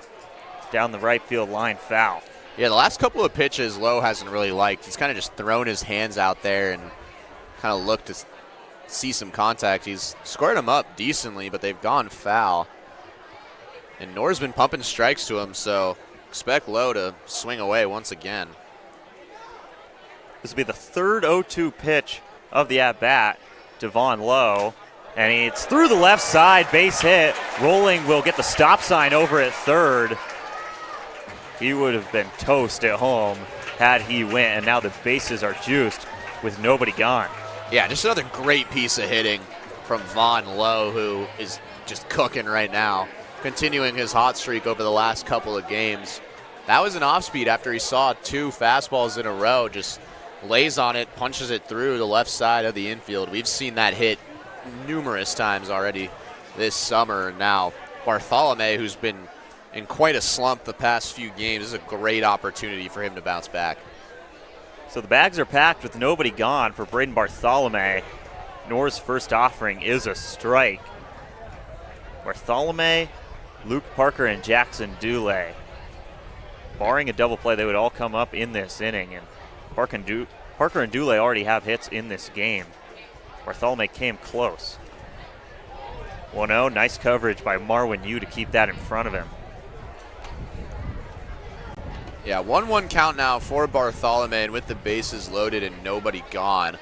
down the right field line, foul. Yeah, the last couple of pitches Lowe hasn't really liked. He's kind of just thrown his hands out there and kind of looked to see some contact. He's squared them up decently, but they've gone foul. And Knorr's been pumping strikes to him, so expect Lowe to swing away once again. This will be the third 0-2 pitch of the at-bat to Von Lowe. And it's through the left side, base hit. Rolling will get the stop sign over at third. He would have been toast at home had he went, and now the bases are juiced with nobody gone. Yeah, just another great piece of hitting from Von Lowe, who is just cooking right now, continuing his hot streak over the last couple of games. That was an off-speed after he saw 2 fastballs in a row, just lays on it, punches it through the left side of the infield. We've seen that hit numerous times already this summer. Now, Bartholome, who's been in quite a slump the past few games, this is a great opportunity for him to bounce back. So the bags are packed with nobody gone for Braden Bartholome. Knorr's first offering is a strike. Bartholome, Luke Parker, and Jackson Dulé. Barring a double play, they would all come up in this inning. And Parker and Dulé already have hits in this game. Bartholome came close. 1-0, nice coverage by Marwin Yu to keep that in front of him. Yeah, 1-1 count now for Bartholome, and with the bases loaded and nobody gone.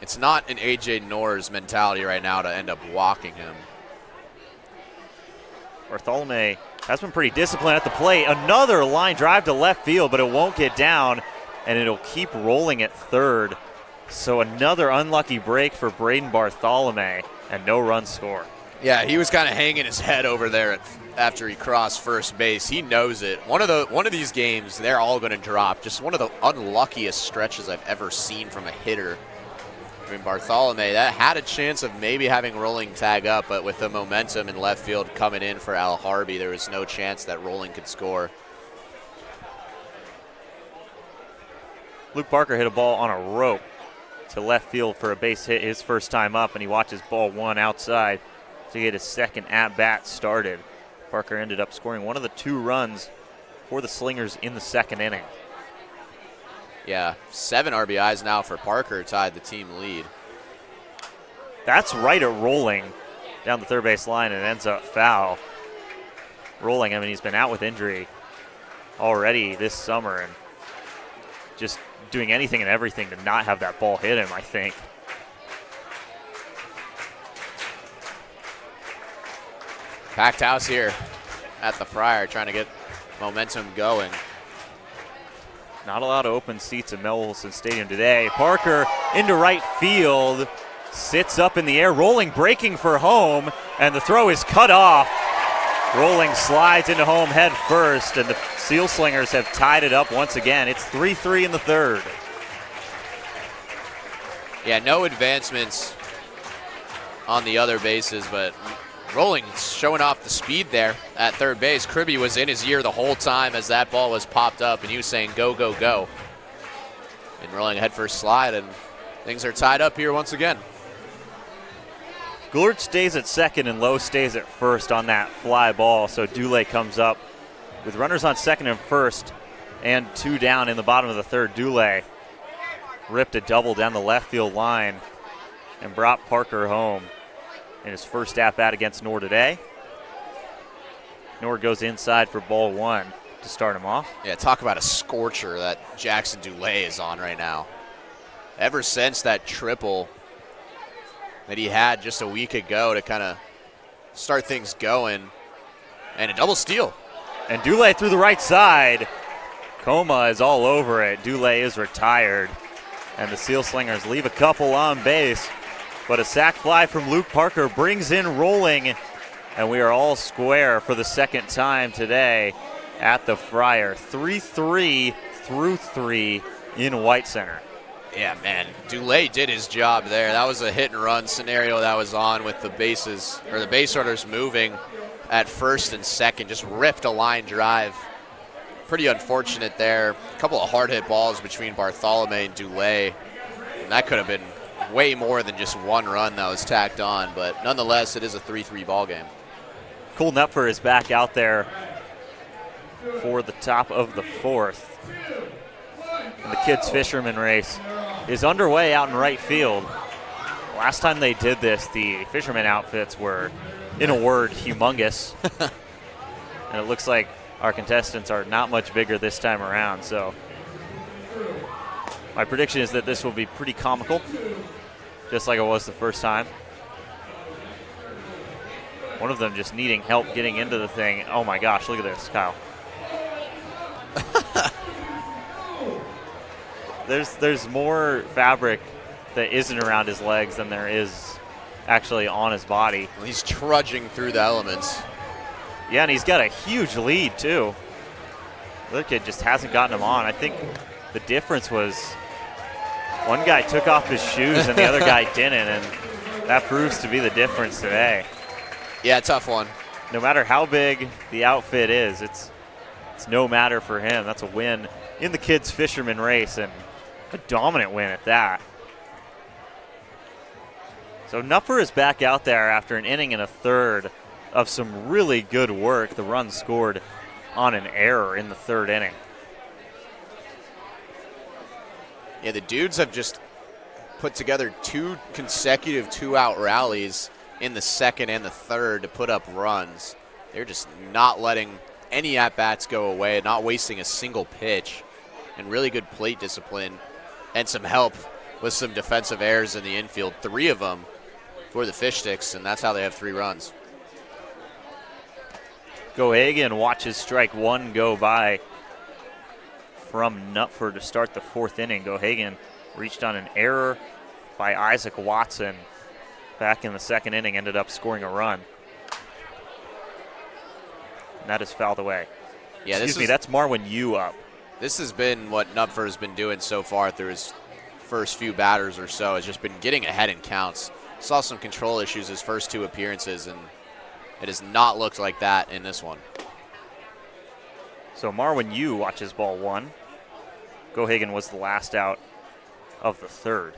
It's not in A.J. Knorr's mentality right now to end up walking him. Bartholome has been pretty disciplined at the plate. Another line drive to left field, but it won't get down, and it'll keep rolling at third. So another unlucky break for Braden Bartholome, and no run score. Yeah, he was kind of hanging his head over there after he crossed first base. He knows it. One of these games, they're all going to drop. Just one of the unluckiest stretches I've ever seen from a hitter. I mean, Bartholome, that had a chance of maybe having Rolling tag up, but with the momentum in left field coming in for Al Harvey, there was no chance that Rolling could score. Luke Parker hit a ball on a rope to left field for a base hit his first time up, and he watches ball 1 outside to get his second at-bat started. Parker ended up scoring one of the 2 runs for the Slingers in the second inning. Yeah, 7 RBIs now for Parker, tied the team lead. That's right at Rolling down the third base line, and ends up foul. Rolling, I mean, he's been out with injury already this summer, and just doing anything and everything to not have that ball hit him, I think. Packed house here at the Friar, trying to get momentum going. Not a lot of open seats at Mel Olson Stadium today. Parker into right field, sits up in the air, Rolling breaking for home, and the throw is cut off. Rolling slides into home head first, and the Sealslingers have tied it up once again. It's 3-3 in the third. Yeah, no advancements on the other bases, but Rolling showing off the speed there at third base. Kirby was in his ear the whole time as that ball was popped up, and he was saying, go, go, go. And Rolling head first slide, and things are tied up here once again. Goulart stays at second and Lowe stays at first on that fly ball, so Dulé comes up with runners on second and first and 2 down in the bottom of the third. Dulé ripped a double down the left field line and brought Parker home in his first at-bat against Noor today. Noor goes inside for ball 1 to start him off. Yeah, talk about a scorcher that Jackson Dulé is on right now. Ever since that triple that he had just a week ago to kind of start things going, and a double steal. And Dulé through the right side. Coma is all over it. Dulé is retired, and the Sealslingers leave a couple on base, but a sac fly from Luke Parker brings in Rolling, and we are all square for the second time today at the Friar. 3-3 through 3 in White Center. Yeah, man, Dulé did his job there. That was a hit and run scenario that was on with the bases, or the base runners moving at first and second, just ripped a line drive. Pretty unfortunate there. A couple of hard hit balls between Bartholome and Dulé, and that could have been way more than just one run that was tacked on, but nonetheless, it is a 3-3 ball game. Cole Knupfer is back out there for the top of the fourth. And the kids' fisherman race is underway out in right field. Last time they did this, the fisherman outfits were, in a word, humongous. And it looks like our contestants are not much bigger this time around. So my prediction is that this will be pretty comical, just like it was the first time. One of them just needing help getting into the thing. Oh my gosh, look at this, Kyle. There's more fabric that isn't around his legs than there is actually on his body. Well, he's trudging through the elements. Yeah, and he's got a huge lead too. The other kid just hasn't gotten him on. I think the difference was one guy took off his shoes and the other guy didn't, and that proves to be the difference today. Yeah, tough one. No matter how big the outfit is, it's no matter for him. That's a win in the kids' fisherman race, and a dominant win at that. So Knupfer is back out there after an inning and a third of some really good work. The run scored on an error in the third inning. Yeah, the Dudes have just put together 2 consecutive 2-out rallies in the second and the third to put up runs. They're just not letting any at-bats go away, not wasting a single pitch, and really good plate discipline and some help with some defensive errors in the infield. 3 of them for the Fish Sticks, and that's how they have 3 runs. Gohagan watches strike 1 go by from Knupfer to start the 4th inning. Gohagan reached on an error by Isaac Watson back in the 2nd inning, ended up scoring a run. And that is fouled away. Yeah, Excuse me, that's Marwin Yu up. This has been what Knupfer has been doing so far through his first few batters or so, has just been getting ahead in counts. Saw some control issues his first 2 appearances, and it has not looked like that in this one. So Marwin Yu watches ball 1. Gohagan was the last out of the third.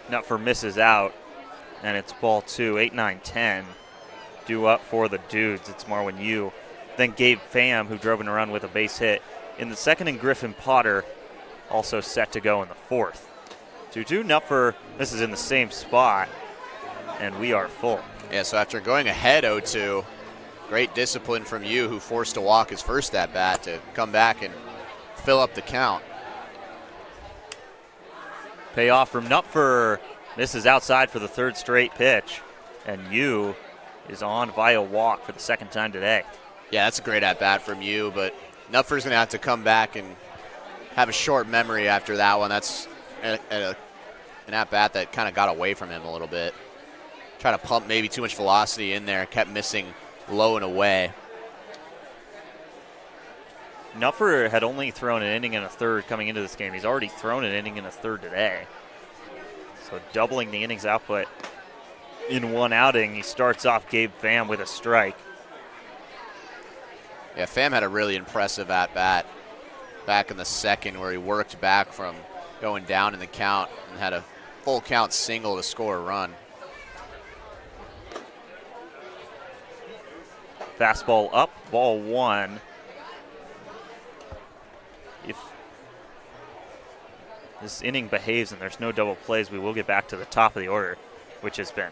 Knupfer misses out, and it's ball 2, 8, 9, 10. Due up for the Dudes. It's Marwin Yu then Gabe Pham, who drove in a run with a base hit in the second, and Griffin Potter also set to go in the fourth. 2-2. Knupfer, this is in the same spot, and we are full. Yeah, so after going ahead 0-2, great discipline from you, who forced to walk his first at-bat to come back and fill up the count. Payoff from Knupfer. Misses outside for the third straight pitch, and Yu is on via walk for the second time today. Yeah, that's a great at-bat from you, but Knupfer's going to have to come back and have a short memory after that one. That's an at-bat that kind of got away from him a little bit. Trying to pump maybe too much velocity in there, kept missing low and away. Knupfer had only thrown an inning and a third coming into this game. He's already thrown an inning and a third today. So doubling the innings output in one outing. He starts off Gabe Pham with a strike. Yeah, Pham had a really impressive at-bat back in the second, where he worked back from going down in the count and had a full count single to score a run. Fastball up, ball one. If this inning behaves and there's no double plays, we will get back to the top of the order, which has been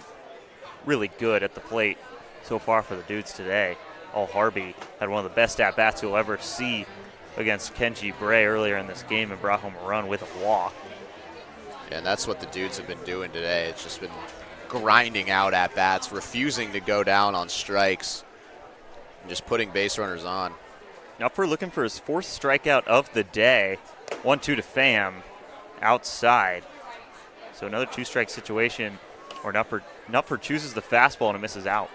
really good at the plate so far for the Dudes today. Al Harvey had one of the best at-bats you'll ever see against Kenji Bray earlier in this game and brought home a run with a walk. Yeah, and that's what the Dudes have been doing today. It's just been grinding out at-bats, refusing to go down on strikes, and just putting base runners on. Knupfer looking for his fourth strikeout of the day. 1-2 to Pham outside. So another two-strike situation where Knupfer chooses the fastball and it misses out.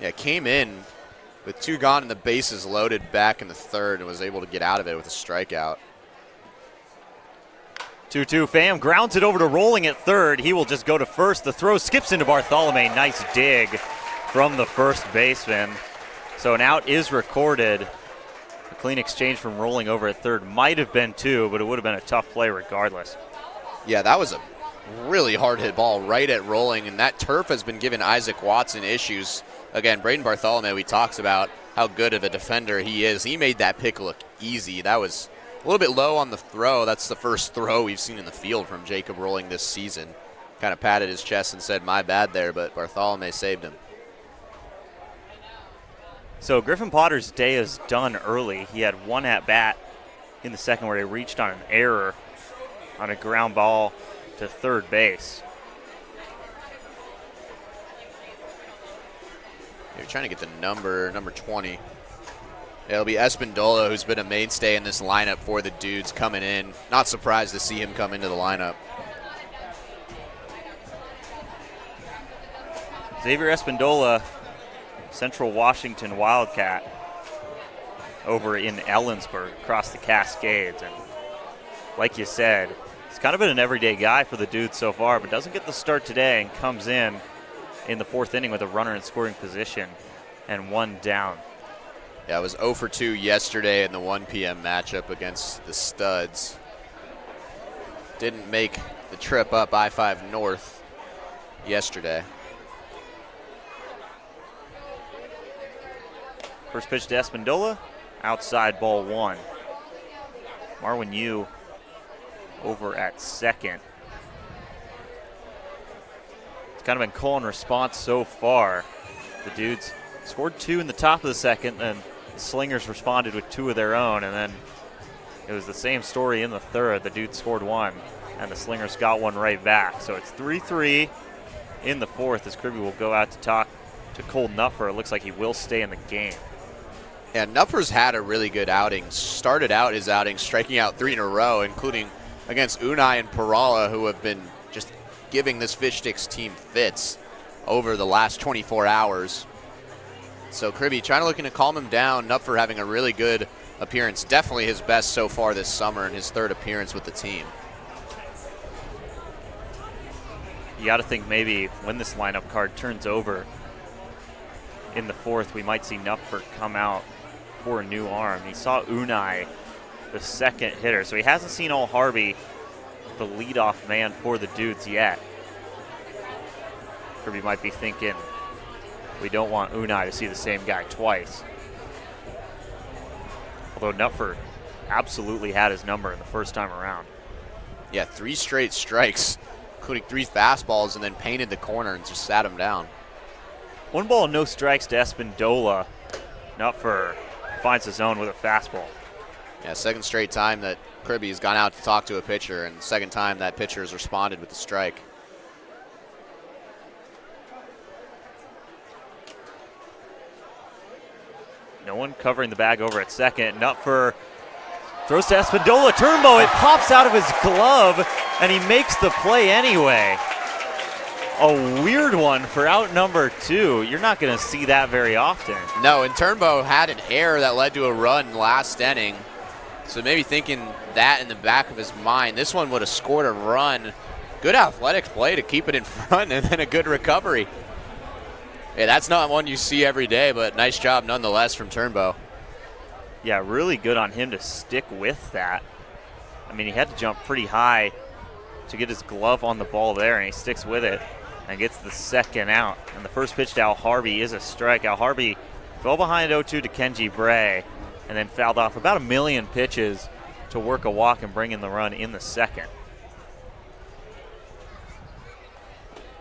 Yeah, came in with two gone and the bases loaded back in the third and was able to get out of it with a strikeout. 2-2. Pham grounds it over to Rolling at third. He will just go to first. The throw skips into Bartholomew. Nice dig from the first baseman. So an out is recorded. A clean exchange from Rolling over at third. Might have been two, but it would have been a tough play regardless. Yeah, that was a really hard hit ball right at Rolling, and that turf has been giving Isaac Watson issues. Again, Braden Bartholomew, he talks about how good of a defender he is. He made that pick look easy. That was a little bit low on the throw. That's the first throw we've seen in the field from Jacob Rolling this season. Kind of patted his chest and said, my bad there, but Bartholomew saved him. So Griffin Potter's day is done early. He had one at-bat in the second where he reached on an error on a ground ball to third base. You're trying to get the number 20. It'll be Espindola, who's been a mainstay in this lineup for the Dudes, coming in. Not surprised to see him come into the lineup. Xavier Espindola, Central Washington Wildcat, over in Ellensburg across the Cascades. And like you said, he's kind of been an everyday guy for the Dudes so far, but doesn't get the start today and comes in the fourth inning with a runner in scoring position and one down. Yeah, it was 0 for 2 yesterday in the 1 p.m. matchup against the Studs. Didn't make the trip up I-5 North yesterday. First pitch to Espindola, outside, ball one. Marwin Yu over at second. It's kind of been call and response so far. The Dudes scored two in the top of the second, and the Slingers responded with two of their own, and then it was the same story in the third. The Dudes scored one, and the Slingers got one right back. So it's 3-3 in the fourth as Kirby will go out to talk to Cole Knupfer. It looks like he will stay in the game. Yeah, Knupfer's had a really good outing. Started out his outing striking out 3 in a row, including against Unai and Perala, who have been just giving this Fish Sticks team fits over the last 24 hours. So Kirby looking to calm him down. Knupfer having a really good appearance. Definitely his best so far this summer and his third appearance with the team. You got to think maybe when this lineup card turns over in the fourth, we might see Knupfer come out for a new arm. He saw Unai, the second hitter, so he hasn't seen Al Harvey, the leadoff man for the Dudes yet. Kirby might be thinking, We don't want Unai to see the same guy twice. Although Nupfer absolutely had his number in the first time around. Yeah, 3 straight strikes, including 3 fastballs, and then painted the corner and just sat him down. 1 ball, no strikes to Espindola. Nupfer finds his own with a fastball. Yeah, second straight time that Kribbe has gone out to talk to a pitcher, and second time that pitcher has responded with a strike. No one covering the bag over at second. Nupfer throws to Espindola. Turnbow, it pops out of his glove, and he makes the play anyway. A weird one for out number 2. You're not going to see that very often. No, and Turnbow had an error that led to a run last inning. So maybe thinking that in the back of his mind, this one would have scored a run. Good athletics play to keep it in front, and then a good recovery. Yeah, that's not one you see every day, but nice job nonetheless from Turnbow. Yeah, really good on him to stick with that. I mean, he had to jump pretty high to get his glove on the ball there, and he sticks with it and gets the second out. And the first pitch to Al Harvey is a strike. Al Harvey fell behind 0-2 to Kenji Bray and then fouled off about 1 million pitches to work a walk and bring in the run in the second.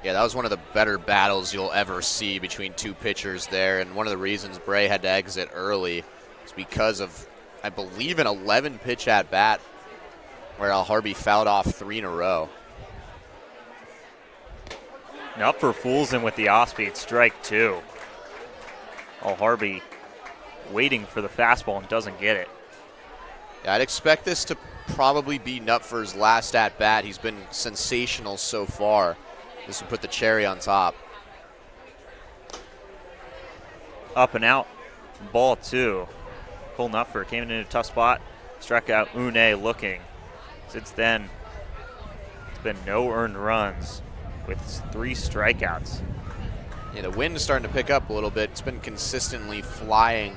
Yeah, that was one of the better battles you'll ever see between 2 pitchers there, and one of the reasons Bray had to exit early is because of, I believe, an 11-pitch at-bat where Al Harvey fouled off 3 in a row. Nupfer fools him with the off-speed, strike 2. Al Harvey waiting for the fastball and doesn't get it. Yeah, I'd expect this to probably be Nupfer's last at-bat. He's been sensational so far. This would put the cherry on top. Up and out, ball 2. Cole Nupfer came in a tough spot, struck out Unai looking. Since then, it's been no earned runs with 3 strikeouts. Yeah, the wind is starting to pick up a little bit. It's been consistently flying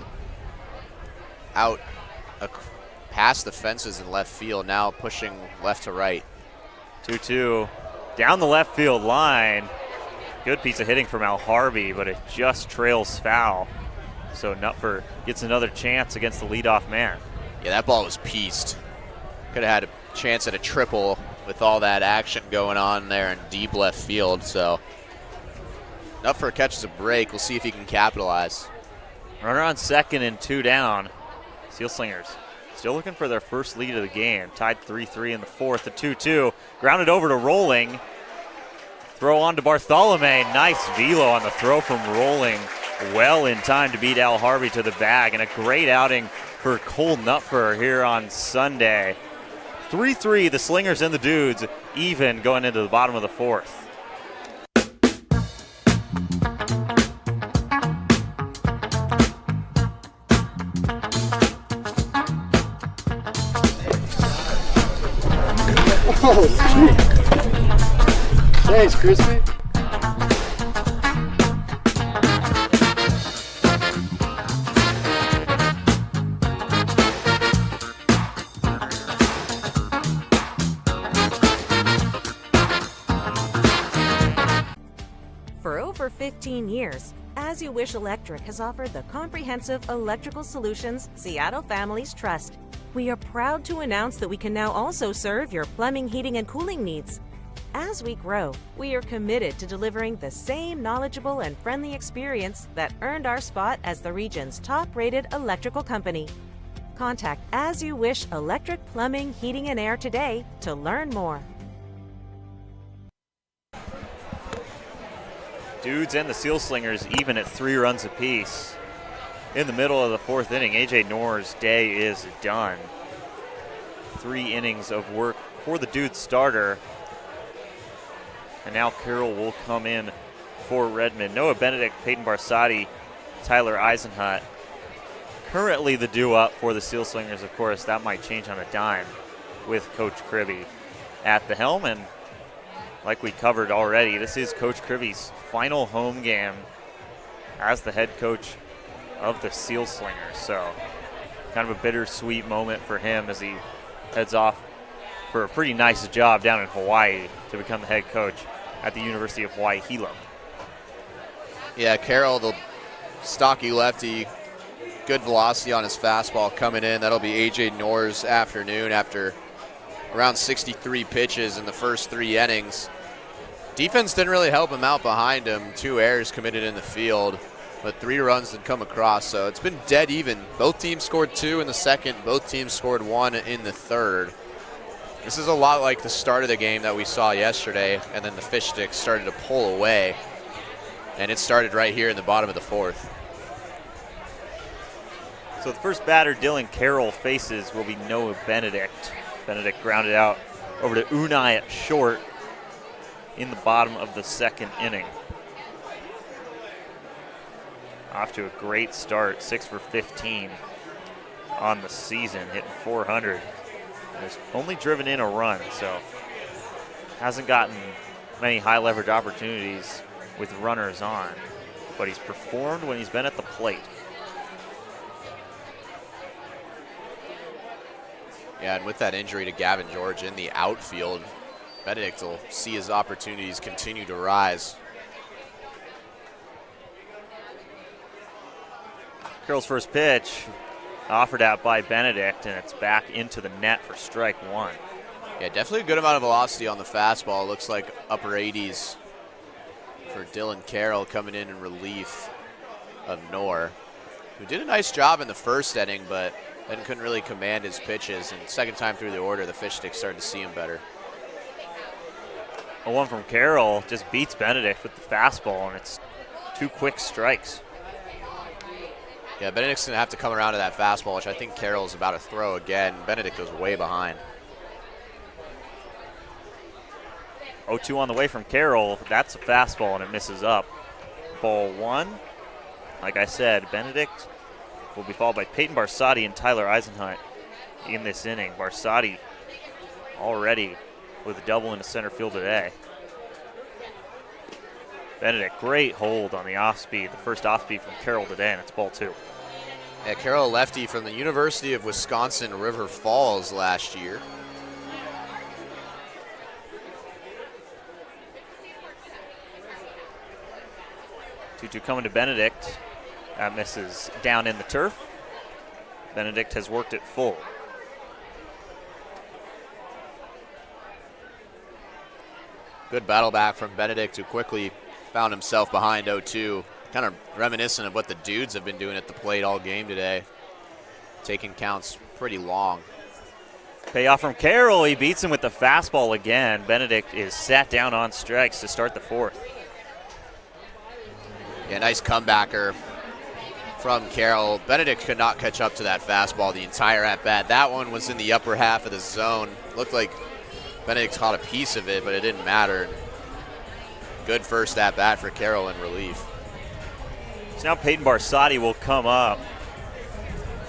out past the fences in left field, now pushing left to right. 2-2 down the left field line. Good piece of hitting from Al Harvey, but it just trails foul. So Nupfer gets another chance against the leadoff man. Yeah, that ball was pieced. Could have had a chance at a triple with all that action going on there in deep left field. So Nupfer catches a break. We'll see if he can capitalize. Runner on second and 2 down. Sealslingers still looking for their first lead of the game. Tied 3-3 in the fourth. The 2-2 grounded over to Rolling. Throw on to Bartholome. Nice velo on the throw from Rolling. Well in time to beat Al Harvey to the bag. And a great outing for Cole Nupfer here on Sunday. 3-3, the Slingers and the Dudes even going into the bottom of the fourth. Oh, sweet. Thanks, Crispy. For over 15 years, As You Wish Electric has offered the comprehensive electrical solutions Seattle families trust. We are proud to announce that we can now also serve your plumbing, heating, and cooling needs. As we grow, we are committed to delivering the same knowledgeable and friendly experience that earned our spot as the region's top-rated electrical company. Contact As You Wish Electric Plumbing, Heating, and Air today to learn more. Dudes and the Sealslingers even at 3 runs apiece. In the middle of the fourth inning, AJ Knorr's day is done. 3 innings of work for the Dudes starter. And now Carroll will come in for Redmond. Noah Benedict, Peyton Barsotti, Tyler Eisenhut. Currently the due up for the Sealslingers, of course. That might change on a dime with Coach Kribbe at the helm. And like we covered already, this is Coach Kribbe's final home game as the head coach of the Sealslingers. So kind of a bittersweet moment for him as he heads off for a pretty nice job down in Hawaii to become the head coach at the University of Hawaii Hilo. Yeah, Carroll, the stocky lefty, good velocity on his fastball coming in. That'll be A.J. Knorr's afternoon after around 63 pitches in the first 3 innings. Defense didn't really help him out behind him. 2 errors committed in the field, but 3 runs did come across, so it's been dead even. Both teams scored 2 in the second. Both teams scored 1 in the third. This is a lot like the start of the game that we saw yesterday, and then the Fish Sticks started to pull away, and it started right here in the bottom of the 4th. So the first batter Dylan Carroll faces will be Noah Benedict. Benedict grounded out over to Unai at short in the bottom of the 2nd inning. Off to a great start, 6 for 15 on the season, hitting 400. And has only driven in a run, so hasn't gotten many high leverage opportunities with runners on, but he's performed when he's been at the plate. Yeah, and with that injury to Gavin George in the outfield, Benedict will see his opportunities continue to rise. Carroll's first pitch offered out by Benedict, and it's back into the net for strike 1. Yeah, definitely a good amount of velocity on the fastball. Looks like upper 80s for Dylan Carroll coming in relief of Knorr, who did a nice job in the first inning, but then couldn't really command his pitches. And second time through the order, the Fish Sticks started to see him better. A 1 from Carroll just beats Benedict with the fastball, and it's 2 quick strikes. Yeah, Benedict's going to have to come around to that fastball, which I think Carroll's about to throw again. Benedict goes way behind. 0-2 on the way from Carroll. That's a fastball, and it misses up. Ball 1. Like I said, Benedict will be followed by Peyton Barsotti and Tyler Eisenhut in this inning. Barsotti already with a double into center field today. Benedict, great hold on the off-speed, the first off-speed from Carroll today, and it's ball 2. Yeah, Carroll, lefty from the University of Wisconsin River Falls last year. Two coming to Benedict. That misses down in the turf. Benedict has worked it full. Good battle back from Benedict, who quickly found himself behind 0-2. Kind of reminiscent of what the Dudes have been doing at the plate all game today. Taking counts pretty long. Payoff from Carroll. He beats him with the fastball again. Benedict is sat down on strikes to start the 4th. Yeah, nice comebacker from Carroll. Benedict could not catch up to that fastball the entire at-bat. That one was in the upper half of the zone. Looked like Benedict caught a piece of it, but it didn't matter. Good first at-bat for Carroll in relief. So now Peyton Barsotti will come up.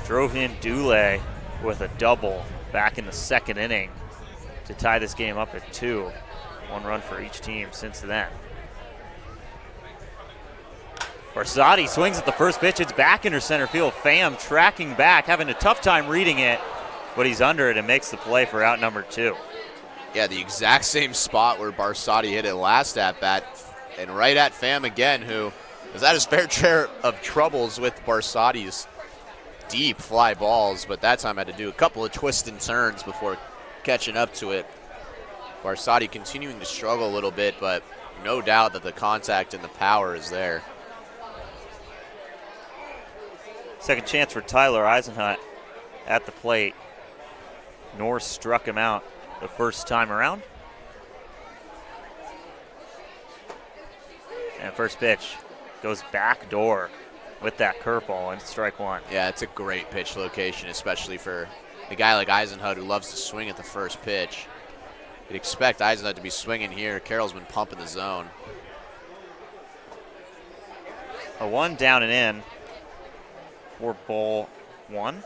Drove in Dule with a double back in the 2nd inning to tie this game up at 2. 1 run for each team since then. Barsotti swings at the first pitch. It's back into center field. Pham tracking back, having a tough time reading it, but he's under it and makes the play for out number 2. Yeah, the exact same spot where Barsotti hit it last at-bat, and right at Pham again, who has had his fair share of troubles with Barsotti's deep fly balls, but that time had to do a couple of twists and turns before catching up to it. Barsotti continuing to struggle a little bit, but no doubt that the contact and the power is there. Second chance for Tyler Eisenhut at the plate. Norris struck him out the first time around. And first pitch goes back door with that curveball, and strike 1. Yeah, it's a great pitch location, especially for a guy like Eisenhut who loves to swing at the first pitch. You'd expect Eisenhut to be swinging here. Carroll's been pumping the zone. A 1 down and in for ball 1.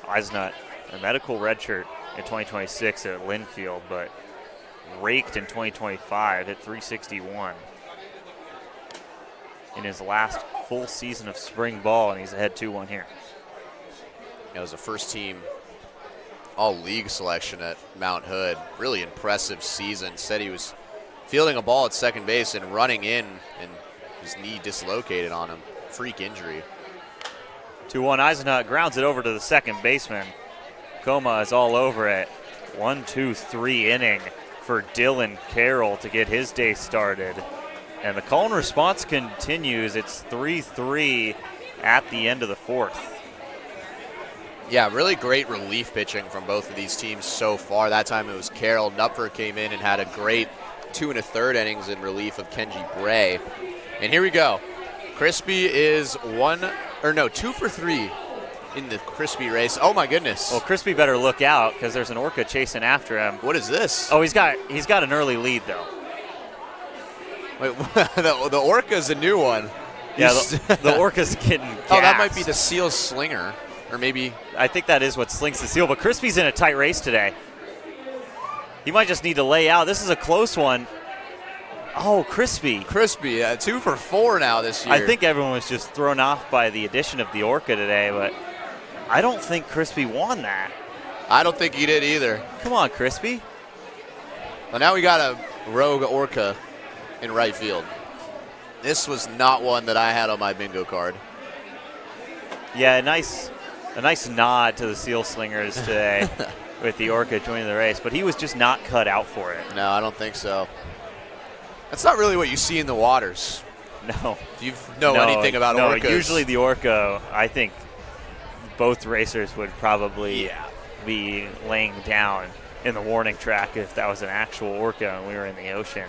Eisenhut, a medical redshirt in 2026 at Linfield, but raked in 2025 at 361 in his last full season of spring ball, and he's ahead 2-1 here. It was a first-team all-league selection at Mount Hood. Really impressive season. Said he was fielding a ball at second base and running in and His knee dislocated on him. Freak injury. 2-1 Eisenhut grounds it over to the second baseman. Coma is all over it. 1-2-3 inning for Dylan Carroll to get his day started. And the call and response continues. It's 3-3 at the end of the fourth. Yeah, really great relief pitching from both of these teams so far. That time it was Carroll. Knupfer came in and had a great 2 1/3 innings in relief of Kenji Bray. And here we go. Crispy is 2 for 3 in the Crispy race. Oh my goodness. Well, Crispy better look out because there's an orca chasing after him. What is this? Oh, he's got an early lead though. Wait, the orca's a new one. Yeah, the orca's getting gassed. Oh, that might be the Seal Slinger. Or maybe. I think that is what slings the seal, but Crispy's in a tight race today. He might just need to lay out. This is a close one. Oh, Crispy. 2 for 4 now this year. I think everyone was just thrown off by the addition of the orca today, but I don't think Crispy won that. I don't think he did either. Come on, Crispy. Well, now we got a rogue orca in right field. This was not one that I had on my bingo card. Yeah, a nice nod to the Seal Slingers today with the orca joining the race, but he was just not cut out for it. No, I don't think so. That's not really what you see in the waters. No. Do you know anything about orcas? No, usually the orca, I think both racers would probably be laying down in the warning track if that was an actual orca and we were in the ocean.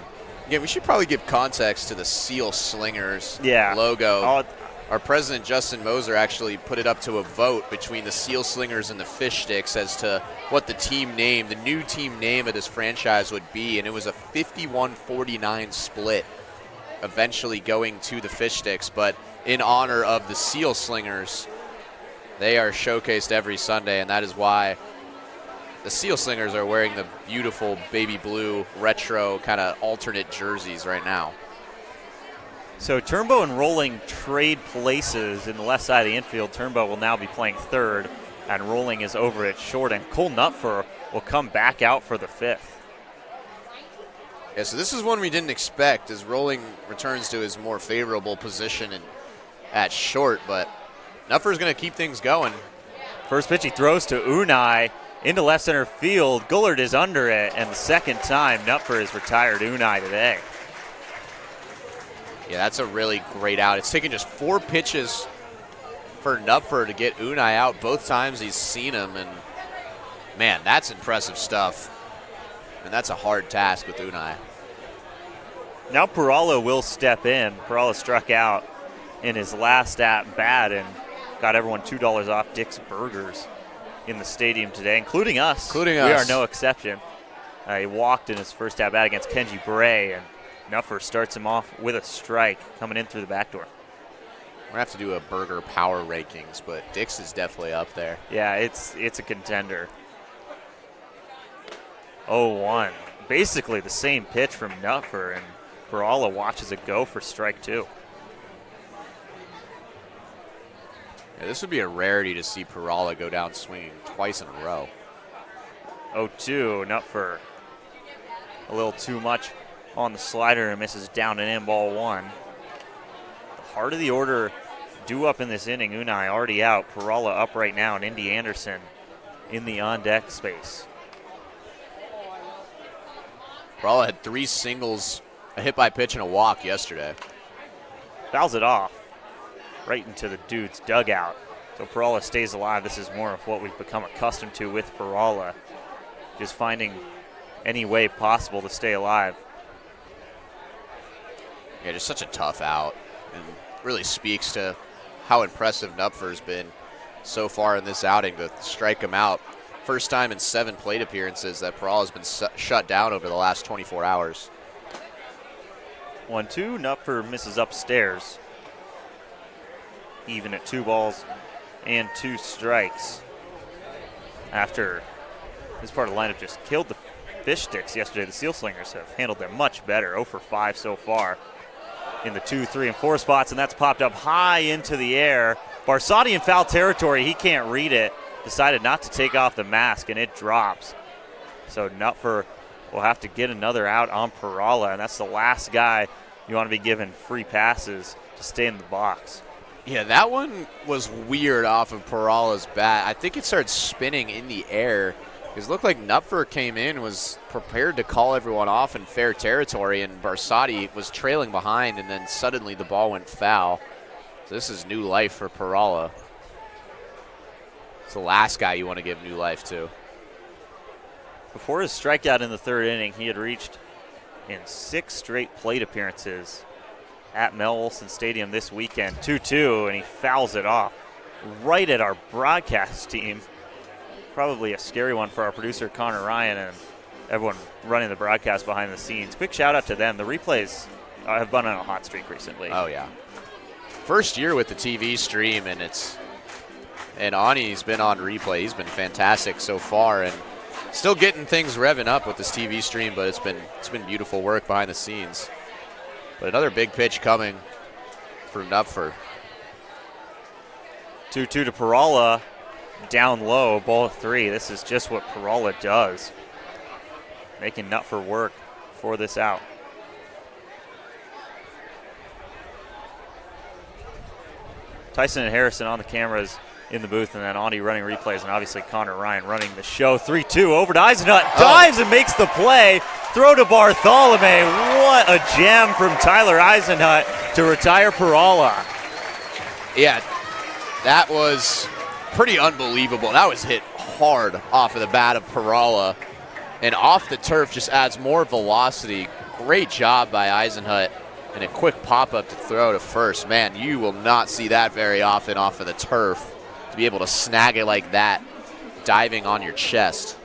Yeah, we should probably give context to the Seal Slingers Oh, logo. Our president, Justin Moser, actually put it up to a vote between the Seal Slingers and the Fish Sticks as to what the new team name of this franchise would be, and it was a 51-49 split, eventually going to the Fish Sticks. But in honor of the Seal Slingers, they are showcased every Sunday, and that is why the Seal Slingers are wearing the beautiful baby blue retro kind of alternate jerseys right now. So Turnbow and Rolling trade places in the left side of the infield. Turnbow will now be playing third, and Rolling is over at short, and Cole Knupfer will come back out for the fifth. Yeah, so this is one we didn't expect as Rolling returns to his more favorable position at short, but Knupfer's going to keep things going. First pitch he throws to Unai into left center field. Gullard is under it, and the second time Knupfer has retired Unai today. Yeah, that's a really great out. It's taken just 4 pitches for Knupfer to get Unai out both times he's seen him, and man, that's impressive stuff. And that's a hard task with Unai. Now Perala will step in. Perala struck out in his last at bat and got everyone $2 off Dick's Burgers in the stadium today, including us. We are no exception. He walked in his first at bat against Kenji Bray, and Knupfer starts him off with a strike coming in through the back door. We're going to have to do a burger power rankings, but Dick's is definitely up there. Yeah, it's a contender. 0-1. Basically the same pitch from Knupfer, and Perala watches it go for strike 2. Yeah, this would be a rarity to see Perala go down swinging twice in a row. 0-2. Knupfer a little too much on the slider and misses down and in, ball 1. The heart of the order due up in this inning. Unai already out. Perala up right now, and Indy Anderson in the on-deck space. Perala had 3 singles, a hit by pitch, and a walk yesterday. Fouls it off right into the Dudes dugout. So Perala stays alive. This is more of what we've become accustomed to with Perala, just finding any way possible to stay alive. Yeah, just such a tough out, and really speaks to how impressive Knupfer's been so far in this outing to strike him out. First time in 7 plate appearances that Perala's been shut down over the last 24 hours. 1-2. Knupfer misses upstairs. Even at 2 balls and 2 strikes. After this part of the lineup just killed the Fish Sticks yesterday, the Seal Slingers have handled them much better. 0 for 5 so far in the 2, 3, and 4 spots, and that's popped up high into the air. Barsotti in foul territory. He can't read it. Decided not to take off the mask, and it drops. So Knupfer will have to get another out on Perala, and that's the last guy you want to be given free passes to stay in the box. Yeah, that one was weird off of Perala's bat. I think it started spinning in the air. It looked like Knupfer came in, was prepared to call everyone off in fair territory, and Barsotti was trailing behind, and then suddenly the ball went foul. So this is new life for Perala. It's the last guy you want to give new life to. Before his strikeout in the third inning, he had reached in 6 straight plate appearances at Mel Olson Stadium this weekend. 2-2, and he fouls it off right at our broadcast team. Probably a scary one for our producer, Connor Ryan, and everyone running the broadcast behind the scenes. Quick shout out to them. The replays have been on a hot streak recently. Oh, yeah. First year with the TV stream, and Ani's been on replay. He's been fantastic so far, and still getting things revving up with this TV stream, but it's been beautiful work behind the scenes. But another big pitch coming from Knupfer. 2-2 to Perala. Down low, ball 3. This is just what Perala does. Making Knupfer work for this out. Tyson and Harrison on the cameras in the booth, and then Ani running replays, and obviously Connor Ryan running the show. 3-2 over to Eisenhut. Dives and makes the play. Throw to Bartholomew. What a gem from Tyler Eisenhut to retire Perala. Yeah, that was pretty unbelievable. That was hit hard off of the bat of Perala, and off the turf just adds more velocity. Great job by Eisenhut, and a quick pop-up to throw to first. Man, you will not see that very often off of the turf, to be able to snag it like that, diving on your chest.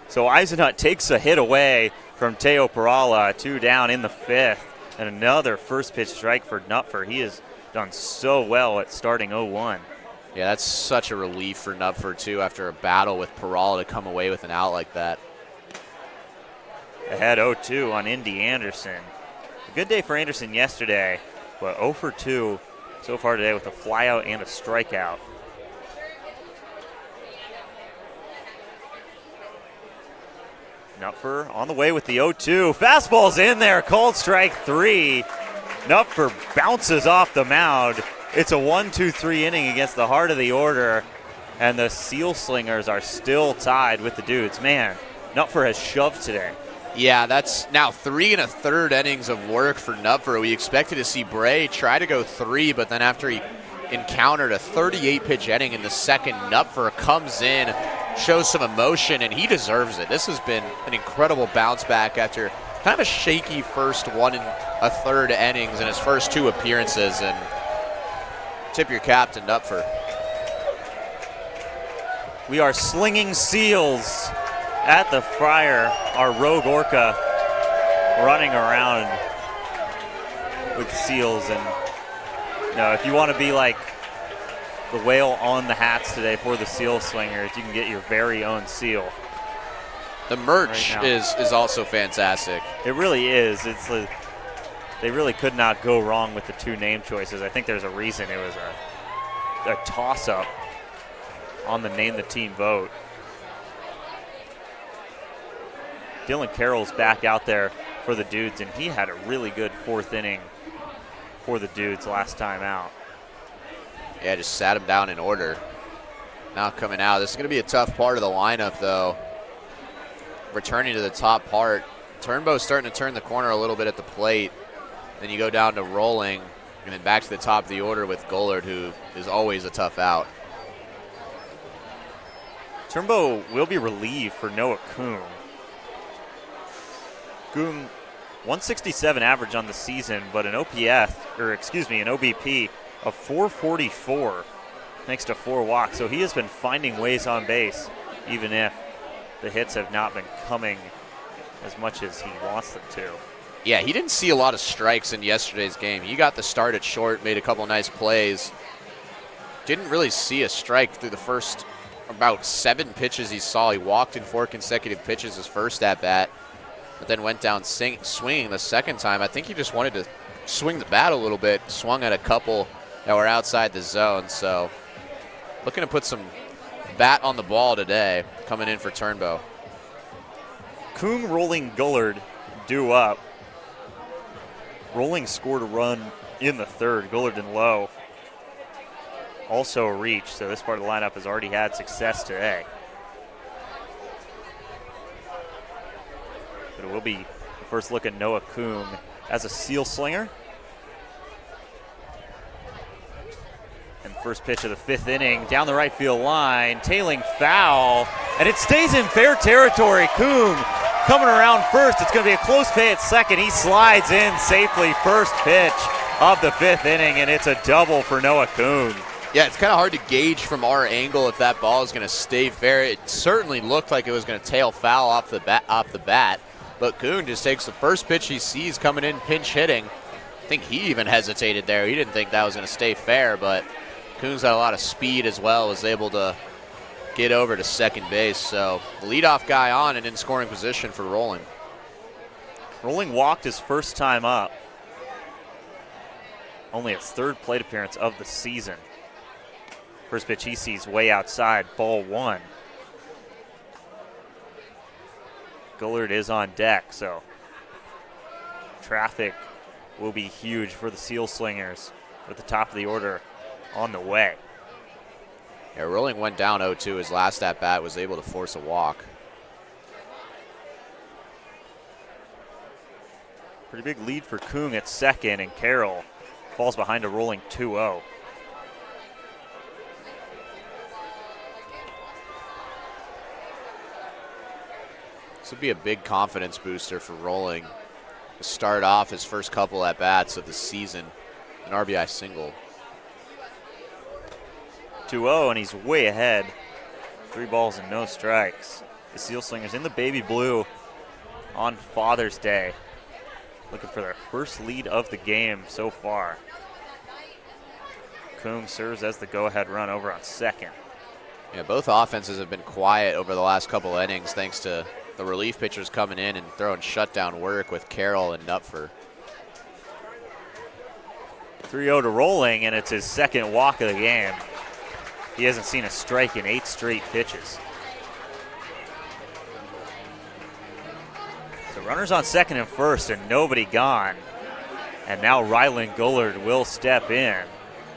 So Eisenhut takes a hit away from Teo Perala, 2 down in the 5th, and another first pitch strike for Knupfer. He has done so well at starting 0-1. Yeah, that's such a relief for Knupfer, too, after a battle with Perala to come away with an out like that. Ahead 0-2 on Indy Anderson. A good day for Anderson yesterday, but 0 for 2 so far today with a flyout and a strikeout. Knupfer on the way with the 0-2. Fastball's in there, called strike 3. Knupfer bounces off the mound. It's a 1-2-3 inning against the heart of the order, and the Sealslingers are still tied with the Dudes. Man, Knupfer has shoved today. Yeah, that's now 3 1/3 innings of work for Knupfer. We expected to see Bray try to go 3, but then after he encountered a 38-pitch inning in the second, Knupfer comes in, shows some emotion, and he deserves it. This has been an incredible bounce back after kind of a shaky first 1 1/3 innings in his first 2 appearances, and tip your cap to Knupfer. We are slinging seals at the Friar. Our rogue orca running around with seals, and if you want to be like the whale on the hats today for the Seal Slingers, you can get your very own seal. The merch right is also fantastic. It really is. They really could not go wrong with the 2 name choices. I think there's a reason it was a toss-up on the name the team vote. Dylan Carroll's back out there for the Dudes, and he had a really good 4th inning for the Dudes last time out. Yeah, just sat him down in order. Now coming out. This is going to be a tough part of the lineup, though. Returning to the top part. Turnbow's starting to turn the corner a little bit at the plate. Then you go down to Rolling, and then back to the top of the order with Gullard, who is always a tough out. Turnbow will be relieved for Noah Kuhn. Kuhn, 167 average on the season, but an OBP of 444 thanks to 4 walks. So he has been finding ways on base, even if the hits have not been coming as much as he wants them to. Yeah, he didn't see a lot of strikes in yesterday's game. He got the start at short, made a couple nice plays. Didn't really see a strike through the first about 7 pitches he saw. He walked in 4 consecutive pitches his first at-bat, but then went down swinging the second time. I think he just wanted to swing the bat a little bit, swung at a couple that were outside the zone. So looking to put some bat on the ball today, coming in for Turnbow. Kuhn, Rolling, Gullard due up. Rolling scored a run in the third. Gullard and Lowe also reached, so this part of the lineup has already had success today. But it will be the first look at Noah Kuhn as a Seal Slinger. And the first pitch of the fifth inning, down the right field line, tailing foul, and it stays in fair territory. Kuhn coming around first. It's going to be a close play at second. He slides in safely, first pitch of the fifth inning, and it's a double for Noah Kuhn. Yeah, it's kind of hard to gauge from our angle if that ball is going to stay fair. It certainly looked like it was going to tail foul off the bat, but Kuhn just takes the first pitch he sees coming in, pinch hitting. I think he even hesitated there. He didn't think that was going to stay fair, but Kuhn's got a lot of speed as well, was able to get over to second base. So the leadoff guy on and in scoring position for Rolling. Rolling walked his first time up. Only his third plate appearance of the season. First pitch he sees way outside, ball one. Gullard is on deck, so traffic will be huge for the Seal Slingers with the top of the order on the way. Yeah, Rolling went down 0-2. His last at bat was able to force a walk. Pretty big lead for Kuhn at second, and Carroll falls behind a Rolling 2-0. This would be a big confidence booster for Rolling to start off his first couple at bats of the season, an RBI single. 2-0, and he's way ahead. 3 balls and no strikes. The Seal Slingers in the baby blue on Father's Day, looking for their first lead of the game so far. Kuhn serves as the go-ahead run over on second. Yeah, both offenses have been quiet over the last couple innings thanks to the relief pitchers coming in and throwing shutdown work with Carroll and Knupfer. 3-0 to Rolling, and it's his second walk of the game. He hasn't seen a strike in 8 straight pitches. So runners on second and first and nobody gone. And now Rylan Gullard will step in.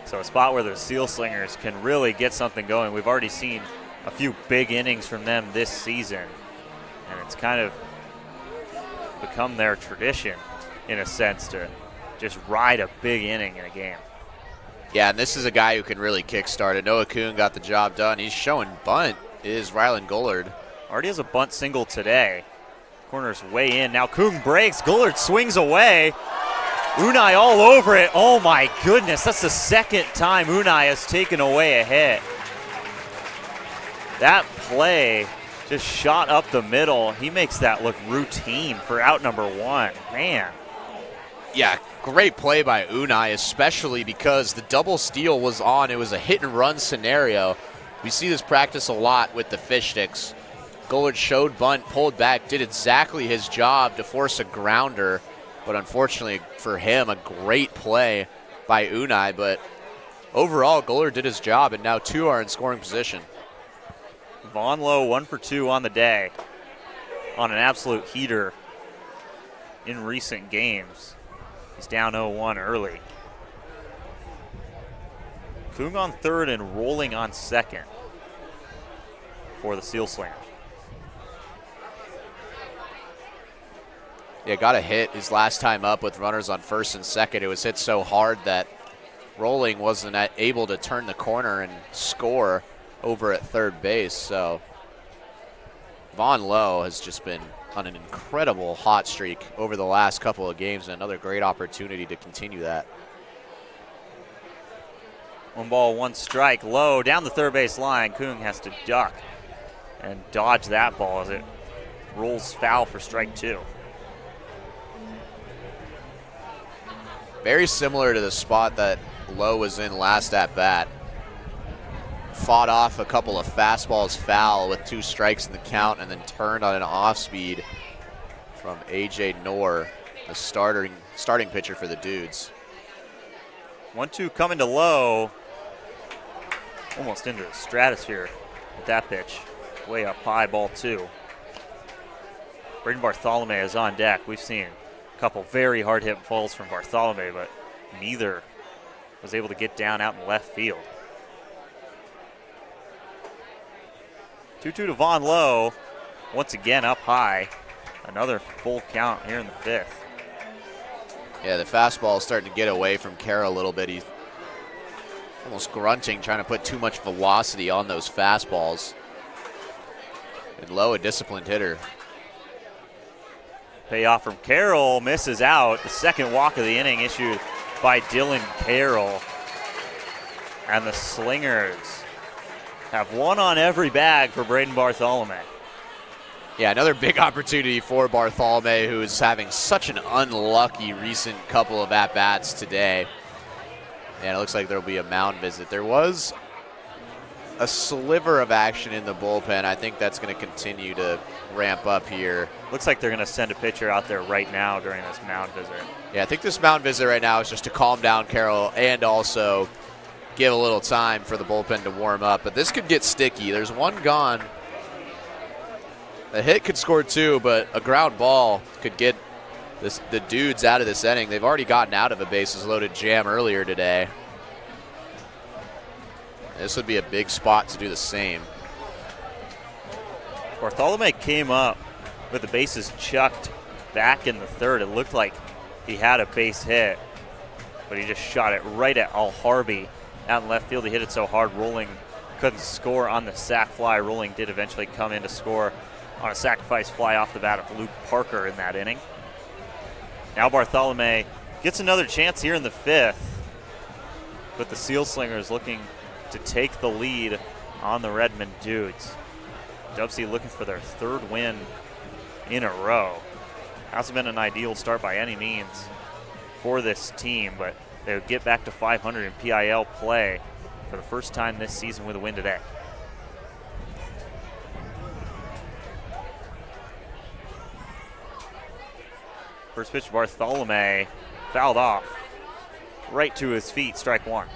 So a spot where the Seal Slingers can really get something going. We've already seen a few big innings from them this season. And it's kind of become their tradition, in a sense, to just ride a big inning in a game. Yeah, and this is a guy who can really kickstart it. Noah Kuhn got the job done. He's showing bunt, is Rylan Gullard. Already has a bunt single today. Corner's way in. Now Kuhn breaks. Gullard swings away. Unai all over it. Oh my goodness, that's the second time Unai has taken away a hit. That play just shot up the middle. He makes that look routine for out number 1. Man. Yeah, great play by Unai, especially because the double steal was on. It was a hit and run scenario. We see this practice a lot with the fish sticks. Gullard showed bunt, pulled back, did exactly his job to force a grounder. But unfortunately for him, a great play by Unai. But overall, Gullard did his job, and now 2 are in scoring position. Vaughn Lowe 1 for 2 on the day on an absolute heater in recent games. He's down 0-1 early. Kuhn on third and Rolling on second for the Seal Slingers. Yeah, got a hit his last time up with runners on first and second. It was hit so hard that Rolling wasn't able to turn the corner and score over at third base. So Vaughn Lowe has just been on an incredible hot streak over the last couple of games, and another great opportunity to continue that. 1 ball, 1 strike. Lowe down the third base line. Kuhn has to duck and dodge that ball as it rolls foul for strike 2. Very similar to the spot that Lowe was in last at bat. Fought off a couple of fastballs foul with 2 strikes in the count, and then turned on an off speed from A.J. Knorr, the starting pitcher for the Dudes. 1-2 coming to Lowe. Almost into the stratosphere with that pitch. Way up high, ball 2. Braden Bartholomew is on deck. We've seen a couple very hard hit balls from Bartholomew, but neither was able to get down out in left field. 2-2 to Von Lowe. Once again up high. Another full count here in the fifth. Yeah, the fastball is starting to get away from Carroll a little bit. He's almost grunting, trying to put too much velocity on those fastballs. And Lowe, a disciplined hitter. Payoff from Carroll, misses out. The second walk of the inning issued by Dylan Carroll. And the Slingers have one on every bag for Braden Bartholomew. Yeah, another big opportunity for Bartholomew, who is having such an unlucky recent couple of at-bats today. And it looks like there will be a mound visit. There was a sliver of action in the bullpen. I think that's going to continue to ramp up here. Looks like they're going to send a pitcher out there right now during this mound visit. Yeah, I think this mound visit right now is just to calm down Carroll and also give a little time for the bullpen to warm up. But this could get sticky. There's one gone. A hit could score two, but a ground ball could get the Dudes out of this inning. They've already gotten out of a bases-loaded jam earlier today. This would be a big spot to do the same. Bartholomew came up with the bases chucked back in the third. It looked like he had a base hit, but he just shot it right at Al Harvey out in left field. He hit it so hard, Rolling couldn't score on the sac fly. Rolling did eventually come in to score on a sacrifice fly off the bat of Luke Parker in that inning. Now Bartholomew gets another chance here in the fifth, but the Sealslingers looking to take the lead on the Redmond Dudes. DubSea looking for their third win in a row. Hasn't been an ideal start by any means for this team, but they would get back to 500 in PIL play for the first time this season with a win today. First pitch, Bartholomew fouled off right to his feet, strike one.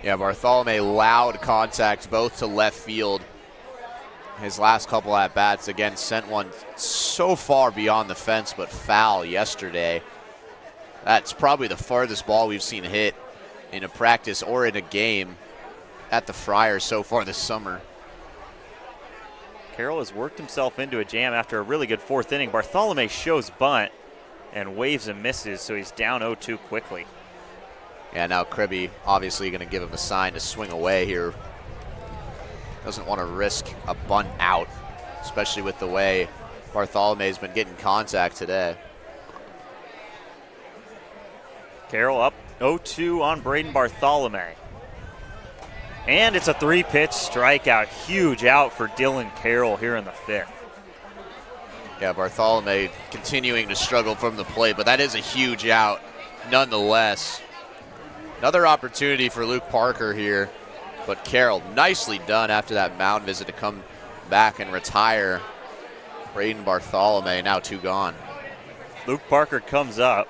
Yeah, Bartholomew, loud contact both to left field. His last couple at-bats, again, sent one so far beyond the fence, but foul yesterday. That's probably the farthest ball we've seen hit in a practice or in a game at the Friars so far this summer. Carroll has worked himself into a jam after a really good fourth inning. Bartholomew shows bunt and waves and misses, so he's down 0-2 quickly. Yeah, now Kribbe obviously going to give him a sign to swing away here. Doesn't want to risk a bunt out, especially with the way Bartholomew's been getting contact today. Carroll up 0-2 on Braden Bartholomew. And it's a three-pitch strikeout. Huge out for Dylan Carroll here in the fifth. Yeah, Bartholomew continuing to struggle from the plate, but that is a huge out nonetheless. Another opportunity for Luke Parker here, but Carroll nicely done after that mound visit to come back and retire Braden Bartholomew, now two gone. Luke Parker comes up,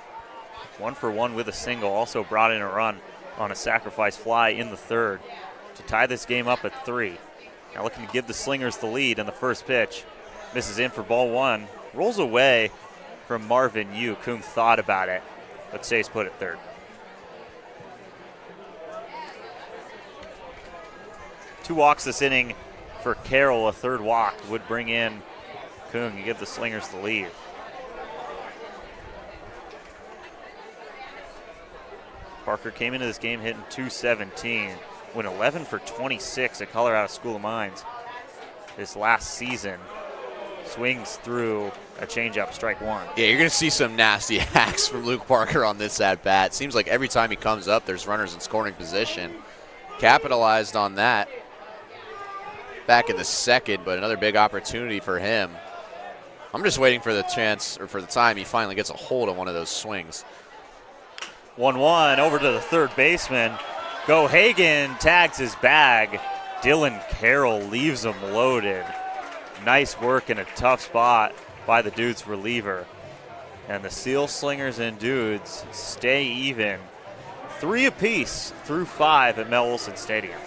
1 for 1 with a single, also brought in a run on a sacrifice fly in the third to tie this game up at 3. Now looking to give the Slingers the lead in the first pitch. Misses in for ball one, rolls away from Marvin Yu. Kung thought about it, but stays put at third. Two walks this inning for Carroll. A third walk would bring in Kung and give the Slingers the lead. Parker came into this game hitting .217, went 11 for 26 at Colorado School of Mines this last season. Swings through a changeup, strike one. Yeah, you're going to see some nasty hacks from Luke Parker on this at-bat. Seems like every time he comes up, there's runners in scoring position. Capitalized on that back in the second, but another big opportunity for him. I'm just waiting for the chance, or for the time he finally gets a hold of one of those swings. 1-1 over to the third baseman. Go Hagen tags his bag. Dylan Carroll leaves him loaded. Nice work in a tough spot by the Dudes reliever. And the Sealslingers and Dudes stay even. 3 apiece through 5 at Mel Olson Stadium.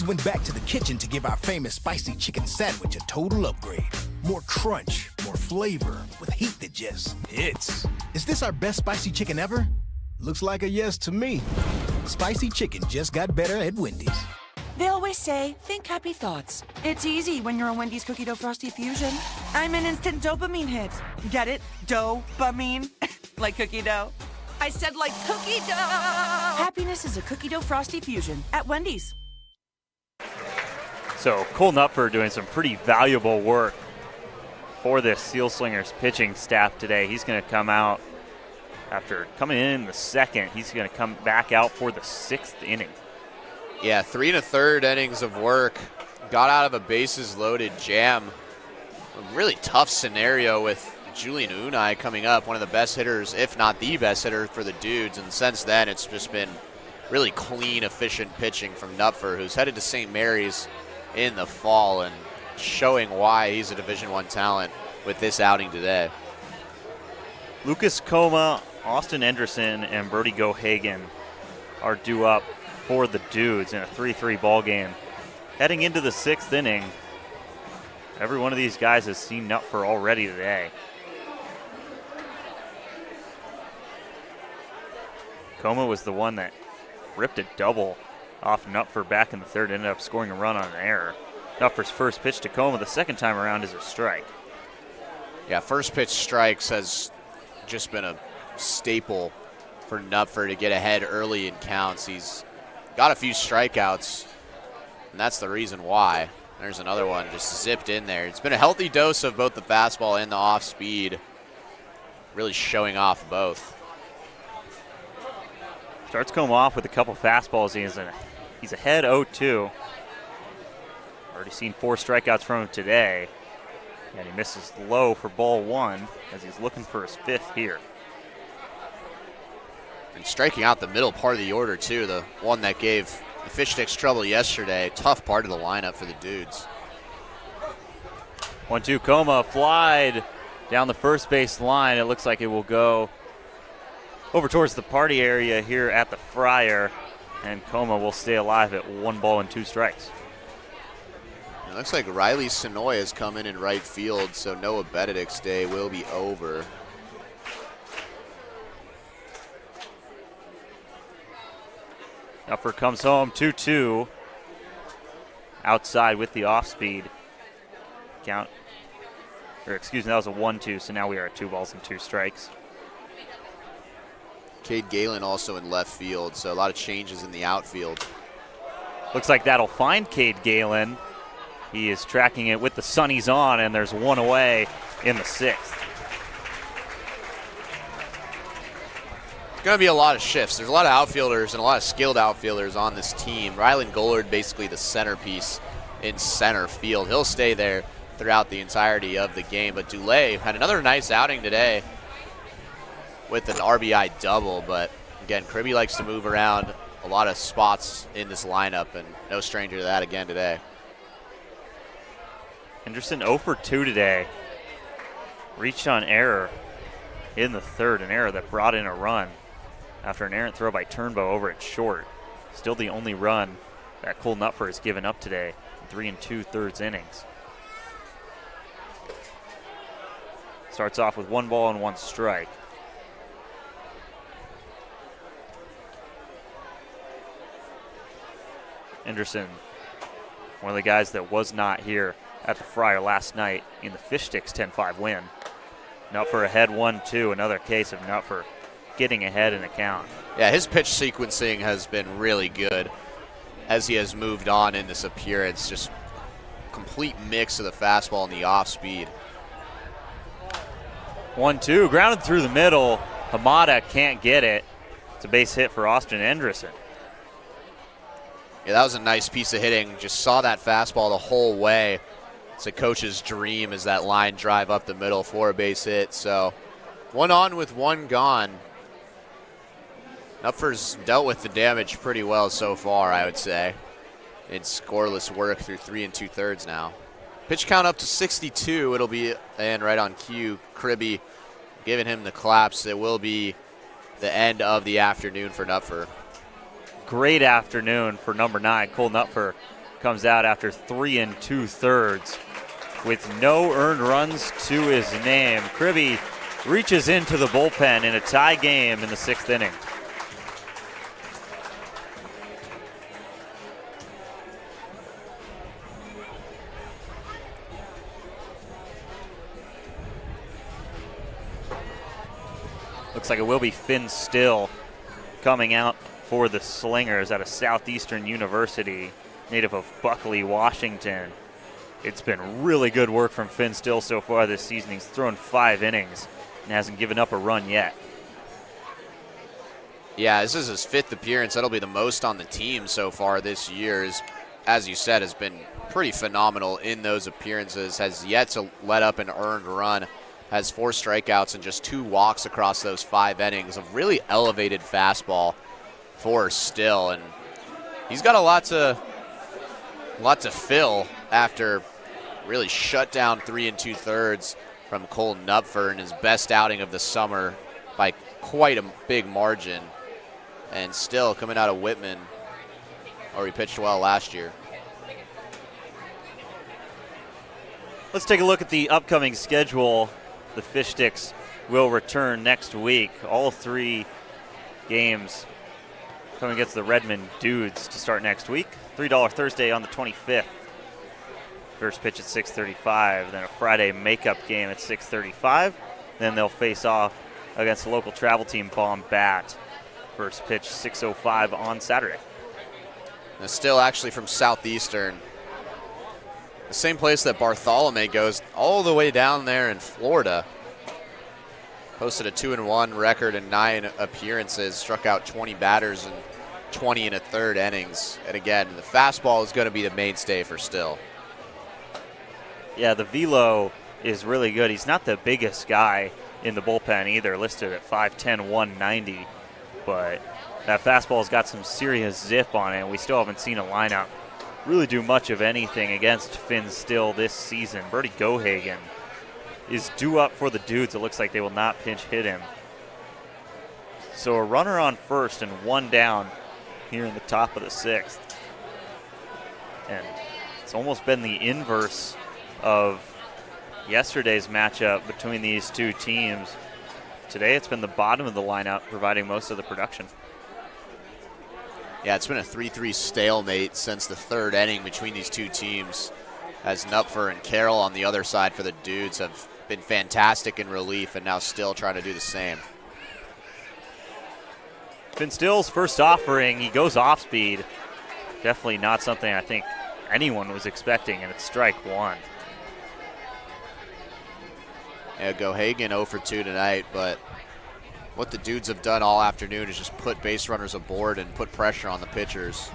went back to the kitchen to give our famous spicy chicken sandwich a total upgrade. More crunch, more flavor, with heat that just hits. Is this our best spicy chicken ever? Looks like a yes to me. Spicy chicken just got better at Wendy's. They always say, think happy thoughts. It's easy when you're a Wendy's cookie dough frosty fusion. I'm an instant dopamine hit. Get it? Dope-amine? Like cookie dough. I said like cookie dough! Happiness is a cookie dough frosty fusion at Wendy's. So Cole Nupfer doing some pretty valuable work for this Sealslingers pitching staff today. He's going to come out after coming in the second. He's going to come back out for the 6th inning. Yeah, 3 1/3 innings of work. Got out of a bases-loaded jam. A really tough scenario with Julian Unai coming up, one of the best hitters, if not the best hitter for the Dudes. And since then, it's just been really clean, efficient pitching from Nupfer, who's headed to St. Mary's in the fall and showing why he's a Division I talent with this outing today. Lucas Coma, Austin Enderson, and Brody Gohagen are due up for the Dudes in a 3-3 ball game. Heading into the 6th inning, every one of these guys has seen Nupfer already today. Coma was the one that ripped a double off Nupfer back in the 3rd, ended up scoring a run on an error. Nupfer's first pitch to Coma the second time around is a strike. Yeah, first pitch strikes has just been a staple for Nupfer to get ahead early in counts. He's got a few strikeouts, and that's the reason why. There's another one just zipped in there. It's been a healthy dose of both the fastball and the off speed, really showing off both. Starts Coma off with a couple fastballs. He's ahead 0-2. Already seen 4 strikeouts from him today. And he misses low for ball 1 as he's looking for his 5th here. And striking out the middle part of the order, too, the one that gave the Fish Sticks trouble yesterday. Tough part of the lineup for the Dudes. 1-2 Coma, flied down the first base line. It looks like it will go over towards the party area here at the Friar, and Coma will stay alive at 1 ball and 2 strikes. It looks like Riley Sonoy has come in right field, so Noah Benedict's day will be over. Nupfer comes home 2-2. Outside with the off speed. That was a 1-2, so now we are at 2 balls and 2 strikes. Cade Galen also in left field, so a lot of changes in the outfield. Looks like that'll find Cade Galen. He is tracking it with the sunnies on, and there's 1 away in the 6th. Going to be a lot of shifts. There's a lot of outfielders and a lot of skilled outfielders on this team. Rylan Gollard basically the centerpiece in center field. He'll stay there throughout the entirety of the game. But Dulé had another nice outing today with an RBI double. But again, Kribbe likes to move around a lot of spots in this lineup, and no stranger to that again today. Henderson 0 for 2 today. Reached on error in the 3rd, an error that brought in a run after an errant throw by Turnbow over at short. Still the only run that Cole Nupfer has given up today in 3 2/3 innings. Starts off with 1 ball and 1 strike. Henderson, one of the guys that was not here at the Friar last night in the Fish Sticks 10-5 win. Nupfer ahead 1-2, another case of Nupfer getting ahead in the count. Yeah, his pitch sequencing has been really good as he has moved on in this appearance. Just complete mix of the fastball and the off speed. 1-2, grounded through the middle. Hamada can't get it. It's a base hit for Austin Enderson. Yeah, that was a nice piece of hitting. Just saw that fastball the whole way. It's a coach's dream as that line drive up the middle for a base hit. So 1 on with 1 gone. Nupfer's dealt with the damage pretty well so far, I would say. In scoreless work through 3 2/3 now. Pitch count up to 62. It'll be, and right on cue, Kribbe giving him the claps. It will be the end of the afternoon for Nupfer. Great afternoon for number 9, Cole Nupfer. comes out after 3 2/3 with no earned runs to his name. Kribbe reaches into the bullpen in a tie game in the 6th inning. Looks like it will be Finn Still coming out for the Slingers out of Southeastern University, native of Buckley, Washington. It's been really good work from Finn Still so far this season. He's thrown 5 innings and hasn't given up a run yet. Yeah, this is his 5th appearance. That'll be the most on the team so far this year. As you said, has been pretty phenomenal in those appearances. Has yet to let up an earned run. Has 4 strikeouts and just 2 walks across those 5 innings. A really elevated fastball for Still, and he's got a lot to fill after really shut down 3 2/3 from Cole Knupfer in his best outing of the summer by quite a big margin. And Still coming out of Whitman, or he pitched well last year. Let's take a look at the upcoming schedule. The Fish Sticks will return next week. All 3 games coming against the Redmond Dudes to start next week. $3 Thursday on the 25th. First pitch at 6:35. Then a Friday makeup game at 6:35. Then they'll face off against the local travel team Bombat. First pitch 6:05 on Saturday. Now Still actually from Southeastern. The same place that Bartholomew goes, all the way down there in Florida. Posted a 2-1 record in 9 appearances, struck out 20 batters in 20 1/3 innings. And again, the fastball is going to be the mainstay for Still. Yeah, the velo is really good. He's not the biggest guy in the bullpen either, listed at 5'10", 190. But that fastball's got some serious zip on it, and we still haven't seen a lineup really do much of anything against Finn Still this season. Bertie Gohagen is due up for the Dudes. It looks like they will not pinch hit him. So a runner on first and 1 down here in the top of the 6th. And it's almost been the inverse of yesterday's matchup between these 2 teams. Today it's been the bottom of the lineup providing most of the production. Yeah, it's been a 3-3 stalemate since the 3rd inning between these 2 teams, as Knupfer and Carroll on the other side for the Dudes have been fantastic in relief and now Still trying to do the same. Finn Still's first offering, he goes off speed. Definitely not something I think anyone was expecting, and it's strike 1. Yeah, Gohagen 0 for 2 tonight, but what the Dudes have done all afternoon is just put base runners aboard and put pressure on the pitchers.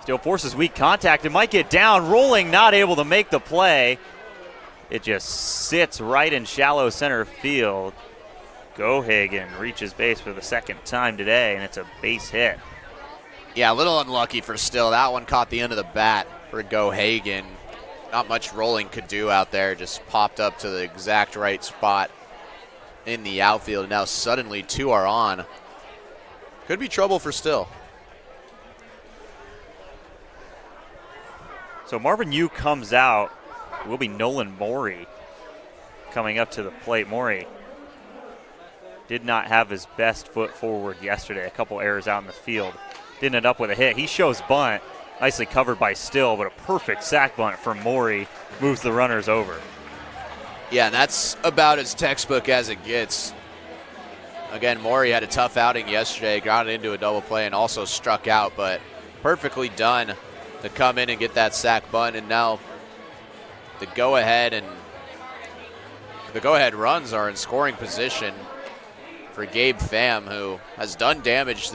Still forces weak contact. It might get down. Rolling, not able to make the play. It just sits right in shallow center field. Gohagen reaches base for the 2nd time today, and it's a base hit. Yeah, a little unlucky for Still. That one caught the end of the bat for Gohagen. Not much rolling could do out there. Just popped up to the exact right spot in the outfield. Now suddenly 2 are on. Could be trouble for Still. So Marvin Yu comes out. It will be Nolan Morey coming up to the plate. Morey did not have his best foot forward yesterday. A couple errors out in the field. Didn't end up with a hit. He shows bunt. Nicely covered by Still, but a perfect sack bunt from Morey moves the runners over. Yeah, and that's about as textbook as it gets. Again, Morey had a tough outing yesterday, got into a double play and also struck out, but perfectly done to come in and get that sack bunt. And now the go-ahead runs are in scoring position for Gabe Pham, who has done damage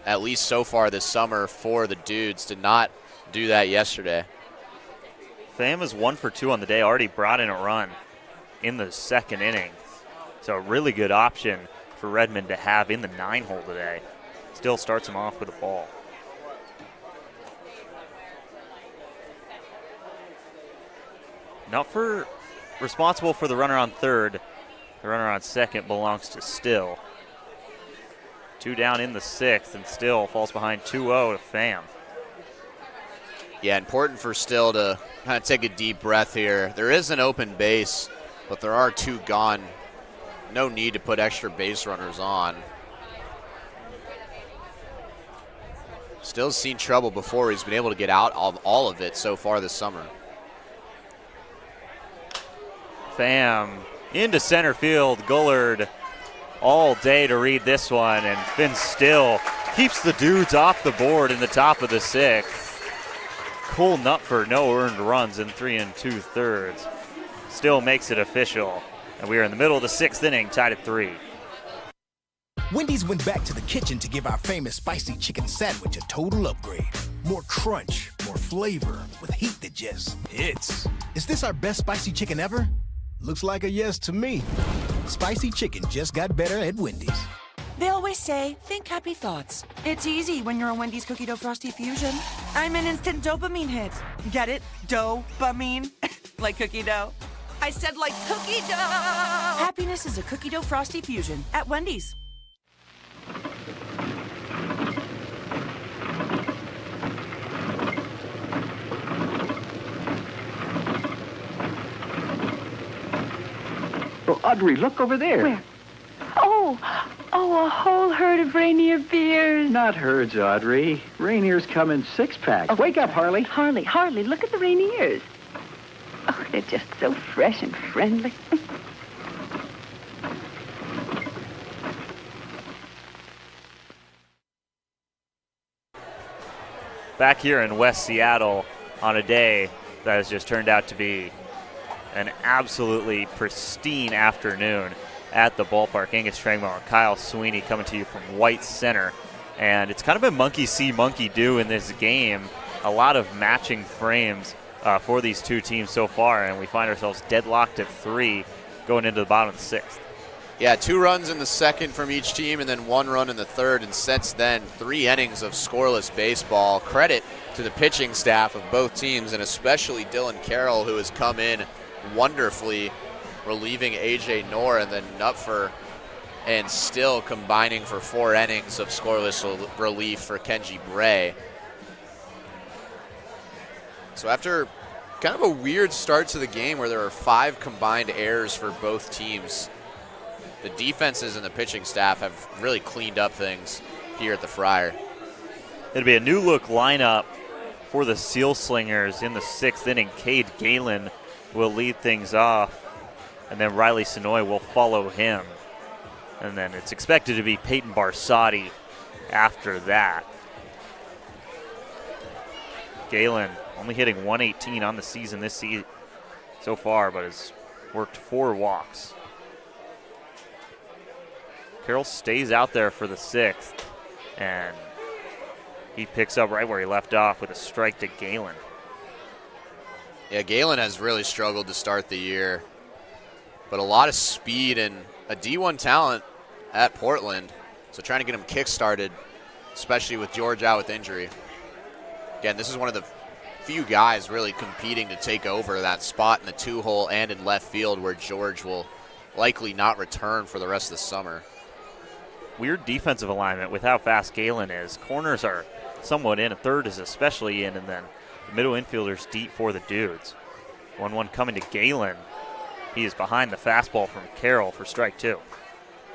at least so far this summer for the Dudes. Did not do that yesterday. Pham is 1 for 2 on the day, already brought in a run in the 2nd inning. So a really good option for Redmond to have in the 9-hole today. Still starts him off with a ball. Knupfer responsible for the runner on 3rd. The runner on 2nd belongs to Still. 2 down in the 6th, and Still falls behind 2-0 to Pham. Yeah, important for Still to kind of take a deep breath here. There is an open base, but there are 2 gone. No need to put extra base runners on. Still's seen trouble before. He's been able to get out of all of it so far this summer. Pham into center field. Gullard all day to read this one, and Finn Still keeps the Dudes off the board in the top of the 6th. Cole Nutford, no earned runs in 3 2/3. Still makes it official, and we are in the middle of the 6th inning, tied at 3. Wendy's went back to the kitchen to give our famous spicy chicken sandwich a total upgrade. More crunch, more flavor, with heat that just hits. Is this our best spicy chicken ever? Looks like a yes to me. Spicy chicken just got better at Wendy's. They always say, think happy thoughts. It's easy when you're a Wendy's cookie dough frosty fusion. I'm an instant dopamine hit. Get it? Dope-amine? Like cookie dough. I said like cookie dough! Happiness is a cookie dough frosty fusion at Wendy's. Oh, Audrey, look over there. Where? Oh, a whole herd of reindeer beers. Not herds, Audrey. Reindeers come in 6-packs. Oh, Wake up, Harley. Harley, look at the reindeers. Oh, they're just so fresh and friendly. Back here in West Seattle on a day that has just turned out to be an absolutely pristine afternoon at the ballpark. Angus Trangmore, Kyle Sweeney coming to you from White Center. And it's kind of been monkey see, monkey do in this game. A lot of matching frames for these 2 teams so far, and we find ourselves deadlocked at 3 going into the bottom of the 6th. Yeah, 2 runs in the 2nd from each team and then 1 run in the 3rd. And since then, 3 innings of scoreless baseball. Credit to the pitching staff of both teams, and especially Dylan Carroll, who has come in wonderfully, relieving A.J. Knorr, and then Nupfer and Still combining for 4 innings of scoreless relief for Kenji Bray. So after kind of a weird start to the game where there were 5 combined errors for both teams, the defenses and the pitching staff have really cleaned up things here at the Friar. It'll be a new look lineup for the Seal Slingers in the 6th inning. Cade Galen will lead things off, and then Riley Sonoy will follow him. And then it's expected to be Peyton Barsotti after that. Galen only hitting .118 on the season this season so far, but has worked 4 walks. Carroll stays out there for the 6th, and he picks up right where he left off with a strike to Galen. Yeah, Galen has really struggled to start the year, but a lot of speed and a D1 talent at Portland, so trying to get him kick-started, especially with George out with injury. Again, this is one of the few guys really competing to take over that spot in the 2-hole and in left field, where George will likely not return for the rest of the summer. Weird defensive alignment with how fast Galen is. Corners are somewhat in, a third is especially in, and then the middle infielders deep for the Dudes. 1-1 coming to Galen. He is behind the fastball from Carroll for strike 2.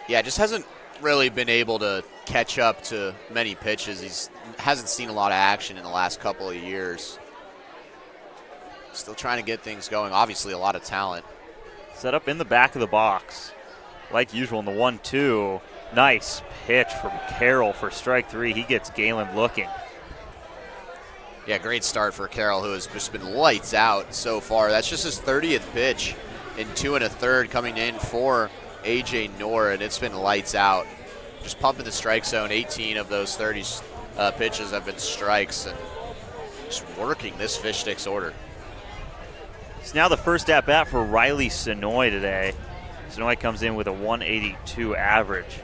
Yeah, just hasn't really been able to catch up to many pitches. He hasn't seen a lot of action in the last couple of years. Still trying to get things going. Obviously a lot of talent. Set up in the back of the box. Like usual in the 1-2. Nice pitch from Carroll for strike 3. He gets Galen looking. Yeah, great start for Carroll, who has just been lights out so far. That's just his 30th pitch in 2 1/3 coming in for A.J. Knorr, and it's been lights out. Just pumping the strike zone. 18 of those 30 pitches have been strikes, and just working this fish sticks order. It's now the first at-bat for Riley Sonoy today. Sonoy comes in with a 182 average.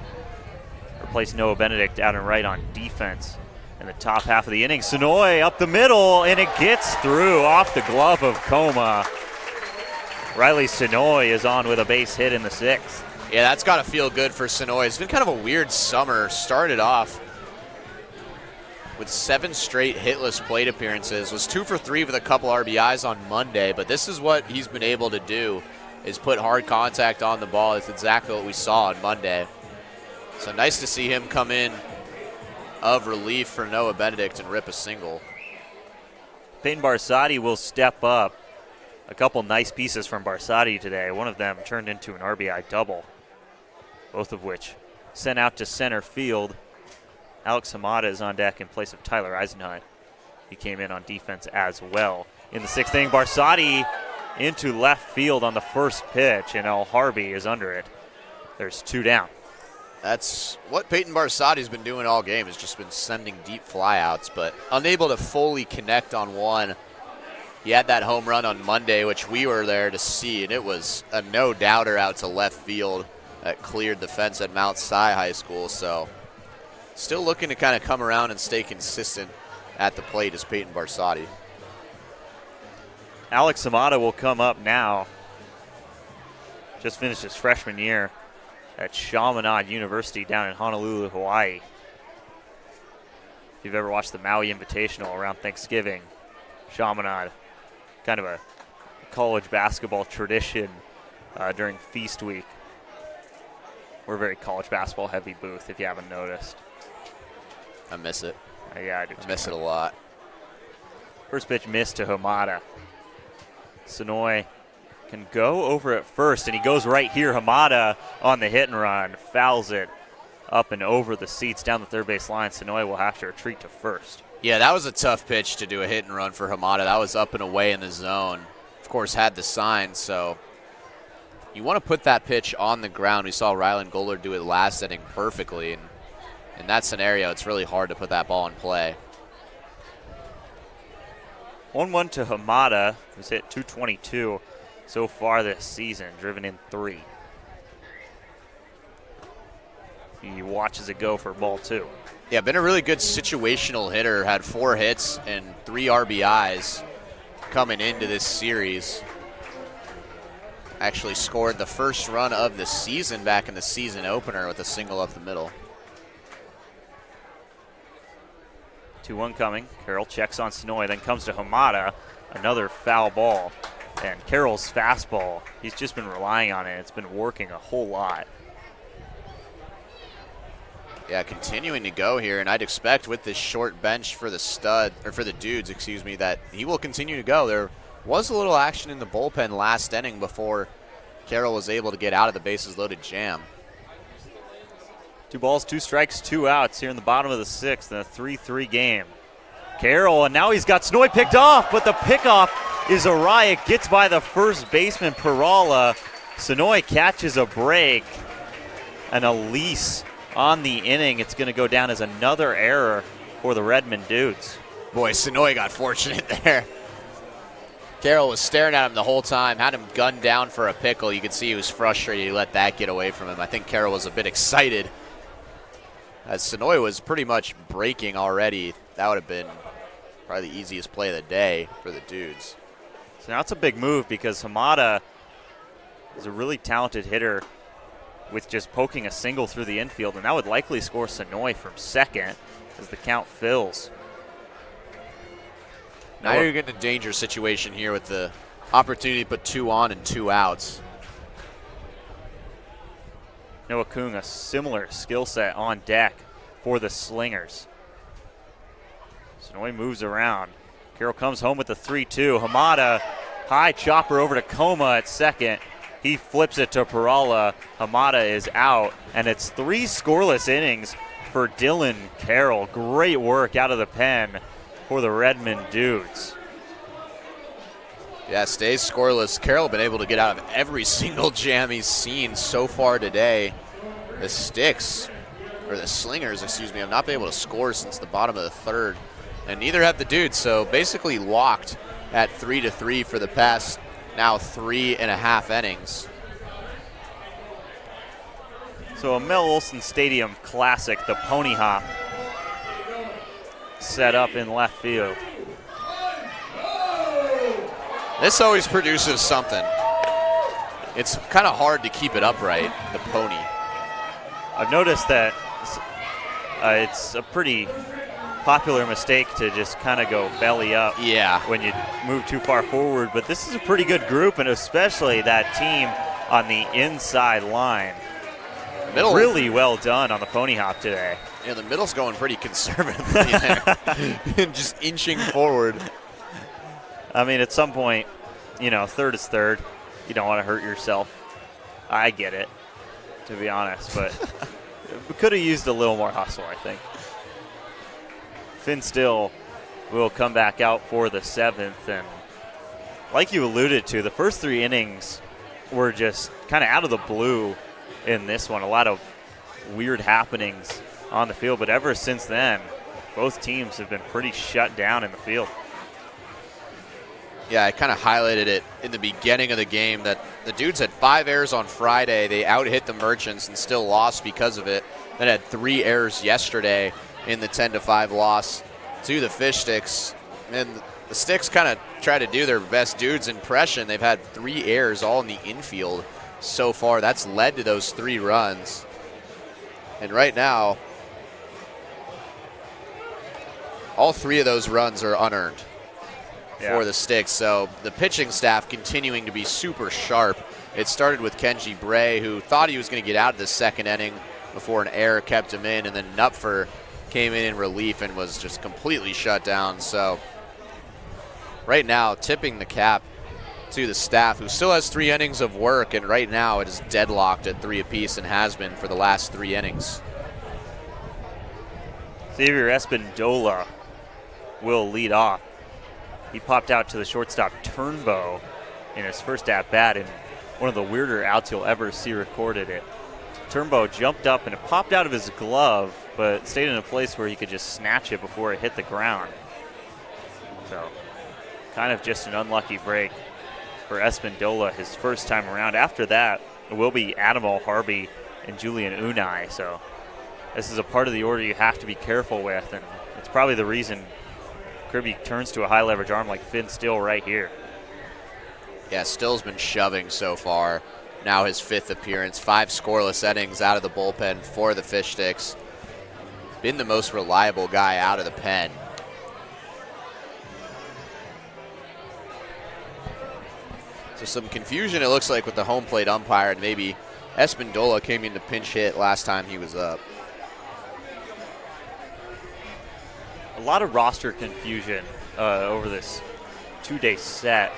Replace Noah Benedict out and right on defense in the top half of the inning. Sonoy up the middle, and it gets through off the glove of Coma. Riley Sonoy is on with a base hit in the 6th. Yeah, that's got to feel good for Sonoy. It's been kind of a weird summer. Started off with 7 straight hitless plate appearances, was 2 for 3 with a couple RBIs on Monday, but this is what he's been able to do, is put hard contact on the ball. It's exactly what we saw on Monday. So nice to see him come in of relief for Noah Benedict and rip a single. Peyton Barsotti will step up. A couple nice pieces from Barsotti today. One of them turned into an RBI double, both of which sent out to center field. Alex Hamada is on deck in place of Tyler Eisenhut. He came in on defense as well. In the 6th inning, Barsotti into left field on the first pitch, and El Harvey is under it. There's 2 down. That's what Peyton Barsotti's been doing all game, has just been sending deep flyouts, but unable to fully connect on one. He had that home run on Monday, which we were there to see, and it was a no-doubter out to left field that cleared the fence at Mount Si High School. So still looking to kind of come around and stay consistent at the plate is Peyton Barsotti. Alex Hamada will come up now. Just finished his freshman year at Chaminade University down in Honolulu, Hawaii. If you've ever watched the Maui Invitational around Thanksgiving, Chaminade, kind of a college basketball tradition during Feast Week. We're a very college basketball heavy booth, if you haven't noticed. I miss it. Yeah, I do too. I miss it a lot. First pitch missed to Hamada. Sonoy can go over at first, and he goes right here. Hamada on the hit and run, fouls it up and over the seats down the third base line. Sonoy will have to retreat to first. Yeah, that was a tough pitch to do a hit and run for Hamada. That was up and away in the zone. Of course, had the sign, so you want to put that pitch on the ground. We saw Rylan Goller do it last inning perfectly, and in that scenario, it's really hard to put that ball in play. 1-1 to Hamada, who's hit .222 so far this season, driven in 3. He watches it go for ball 2. Yeah, been a really good situational hitter. Had 4 hits and 3 RBIs coming into this series. Actually scored the first run of the season back in the season opener with a single up the middle. 2-1 coming. Carroll checks on Sonoy, then comes to Hamada. Another foul ball. And Carroll's fastball, he's just been relying on it. It's been working a whole lot. Yeah, continuing to go here, and I'd expect with this short bench for the Dudes, excuse me, that he will continue to go. There was a little action in the bullpen last inning before Carroll was able to get out of the bases loaded jam. 2 balls, 2 strikes, 2 outs here in the bottom of the 6th in a 3-3 game. Carroll, and now he's got Sonoy picked off, but the pickoff is awry. It gets by the first baseman, Perala. Sonoy catches a break, and a lease on the inning. It's going to go down as another error for the Redmond Dudes. Boy, Sonoy got fortunate there. Carroll was staring at him the whole time, had him gunned down for a pickle. You could see he was frustrated. He let that get away from him. I think Carroll was a bit excited, as Sonoy was pretty much breaking already. That would have been probably the easiest play of the day for the Dudes. So now it's a big move because Hamada is a really talented hitter with just poking a single through the infield, and that would likely score Sonoy from second as the count fills. Now you're getting a dangerous situation here with the opportunity to put 2 on and 2 outs. Noah Kung, a similar skill set on deck for the Slingers. Sonoy moves around. Carroll comes home with the 3-2. Hamada, high chopper over to Coma at second. He flips it to Perala. Hamada is out, and it's 3 scoreless innings for Dylan Carroll. Great work out of the pen for the Redmond Dudes. Yeah, stays scoreless. Carroll been able to get out of every single jam he's seen so far today. The Slingers, excuse me, have not been able to score since the bottom of the 3rd, and neither have the Dudes, so basically locked at 3-3 for the past now 3.5 innings. So a Mel Olson Stadium classic, the pony hop, set up in left field. This always produces something. It's kind of hard to keep it upright, the pony. I've noticed that it's a pretty popular mistake to just kind of go belly up when you move too far forward. But this is a pretty good group, and especially that team on the inside line. Middle, really well done on the pony hop today. Yeah, the middle's going pretty conservatively there. Just inching forward. I mean, at some point, you know, third is third. You don't want to hurt yourself. I get it, to be honest, but we could have used a little more hustle, I think. Finn Still will come back out for the 7th, and like you alluded to, the first 3 innings were just kind of out of the blue in this one. A lot of weird happenings on the field, but ever since then, both teams have been pretty shut down in the field. Yeah, I kind of highlighted it in the beginning of the game that the Dudes had 5 errors on Friday. They out-hit the Merchants and still lost because of it. Then had 3 errors yesterday in the 10-5 loss to the Fish Sticks. And the Sticks kind of try to do their best Dudes impression. They've had 3 errors all in the infield so far. That's led to those 3 runs. And right now, all 3 of those runs are unearned for the Sticks. So the pitching staff continuing to be super sharp. It started with Kenji Bray, who thought he was going to get out of the 2nd inning before an error kept him in, and then Knupfer came in relief and was just completely shut down. So right now, tipping the cap to the staff, who still has 3 innings of work, and right now it is deadlocked at 3 apiece and has been for the last 3 innings. Xavier Espindola will lead off. He popped out to the shortstop Turnbow in his first at-bat, and one of the weirder outs you'll ever see recorded. It. Turnbow jumped up and it popped out of his glove, but stayed in a place where he could just snatch it before it hit the ground. So, kind of just an unlucky break for Espindola his first time around. After that, it will be Adamo Harvey and Julian Unai. So, this is a part of the order you have to be careful with, and it's probably the reason Kirby turns to a high leverage arm like Finn Still right here. Yeah, Still's been shoving so far. Now his 5th appearance, 5 scoreless innings out of the bullpen for the Fish Sticks. Been the most reliable guy out of the pen. So some confusion, it looks like, with the home plate umpire, and maybe Espindola came in to pinch hit last time he was up. A lot of roster confusion over this 2-day set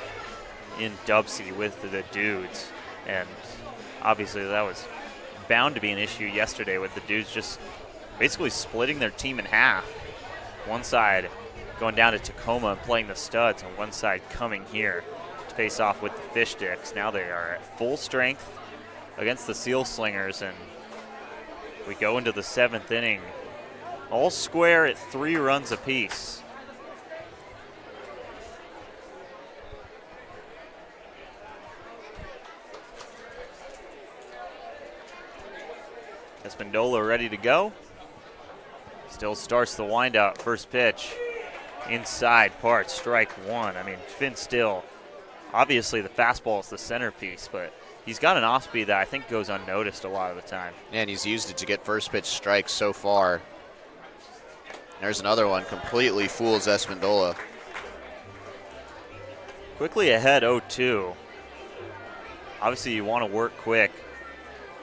in DubSea with the Dudes, and obviously that was bound to be an issue yesterday with the Dudes just basically splitting their team in half. One side going down to Tacoma and playing the Studs, and one side coming here to face off with the Fish Sticks. Now they are at full strength against the Sealslingers, and we go into the 7th inning. All square at 3 runs apiece. Espindola ready to go. Still starts the windup. First pitch. Inside part, strike 1. I mean, Finn Still, obviously the fastball is the centerpiece, but he's got an off-speed that I think goes unnoticed a lot of the time. And he's used it to get first pitch strikes so far. There's another one, completely fools Espindola. Quickly ahead 0-2. Obviously you want to work quick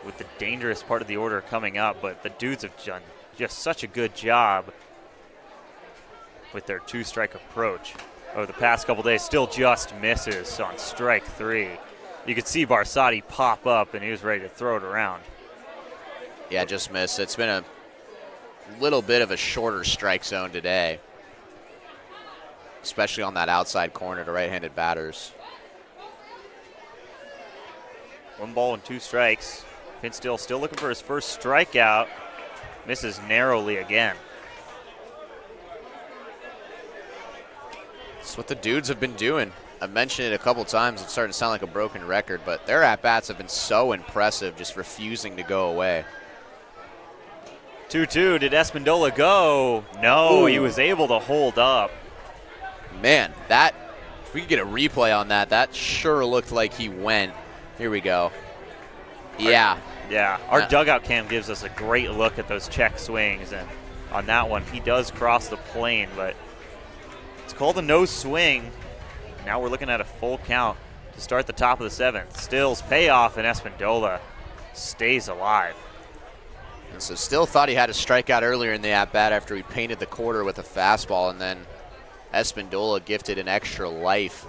with the dangerous part of the order coming up, but the Dudes have done just such a good job with their 2-strike approach over the past couple days. Still just misses on strike 3. You could see Barsotti pop up, and he was ready to throw it around. Yeah, just missed. It's been a little bit of a shorter strike zone today, especially on that outside corner to right-handed batters. 1 ball and 2 strikes. Finn Still looking for his first strikeout. Misses narrowly again. That's what the Dudes have been doing. I've mentioned it a couple times. It's starting to sound like a broken record, but their at-bats have been so impressive, just refusing to go away. 2-2. Did Espindola go? No, He was able to hold up. Man, that, if we could get a replay on that, that sure looked like he went. Here we go. Yeah. Our dugout cam gives us a great look at those check swings, and on that one, he does cross the plane, but it's called a no swing. Now we're looking at a full count to start the top of the 7th. Stills payoff, and Espindola stays alive. And so Still thought he had a strikeout earlier in the at-bat after he painted the quarter with a fastball, and then Espindola gifted an extra life.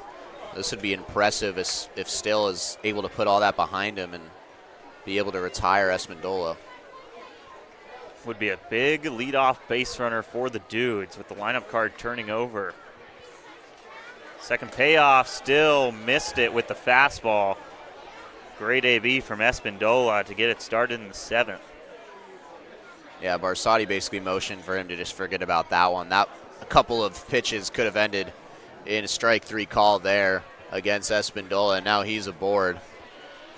This would be impressive if Still is able to put all that behind him and be able to retire Espindola. Would be a big leadoff base runner for the Dudes with the lineup card turning over. Second payoff, Still missed it with the fastball. Great AB from Espindola to get it started in the 7th. Yeah, Barsotti basically motioned for him to just forget about that one. A couple of pitches could have ended in a strike 3 call there against Espindola, and now he's aboard.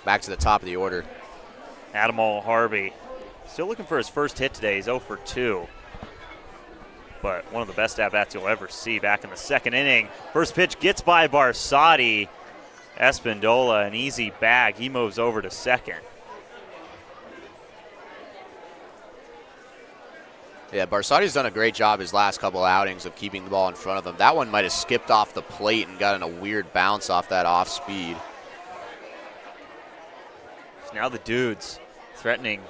Back to the top of the order. Adamo Harvey still looking for his first hit today. He's 0 for 2. But one of the best at-bats you'll ever see back in the 2nd inning. First pitch gets by Barsotti. Espindola, an easy bag. He moves over to second. Yeah, Barsotti's done a great job his last couple outings of keeping the ball in front of him. That one might have skipped off the plate and gotten a weird bounce off that off speed. So now the Dudes threatening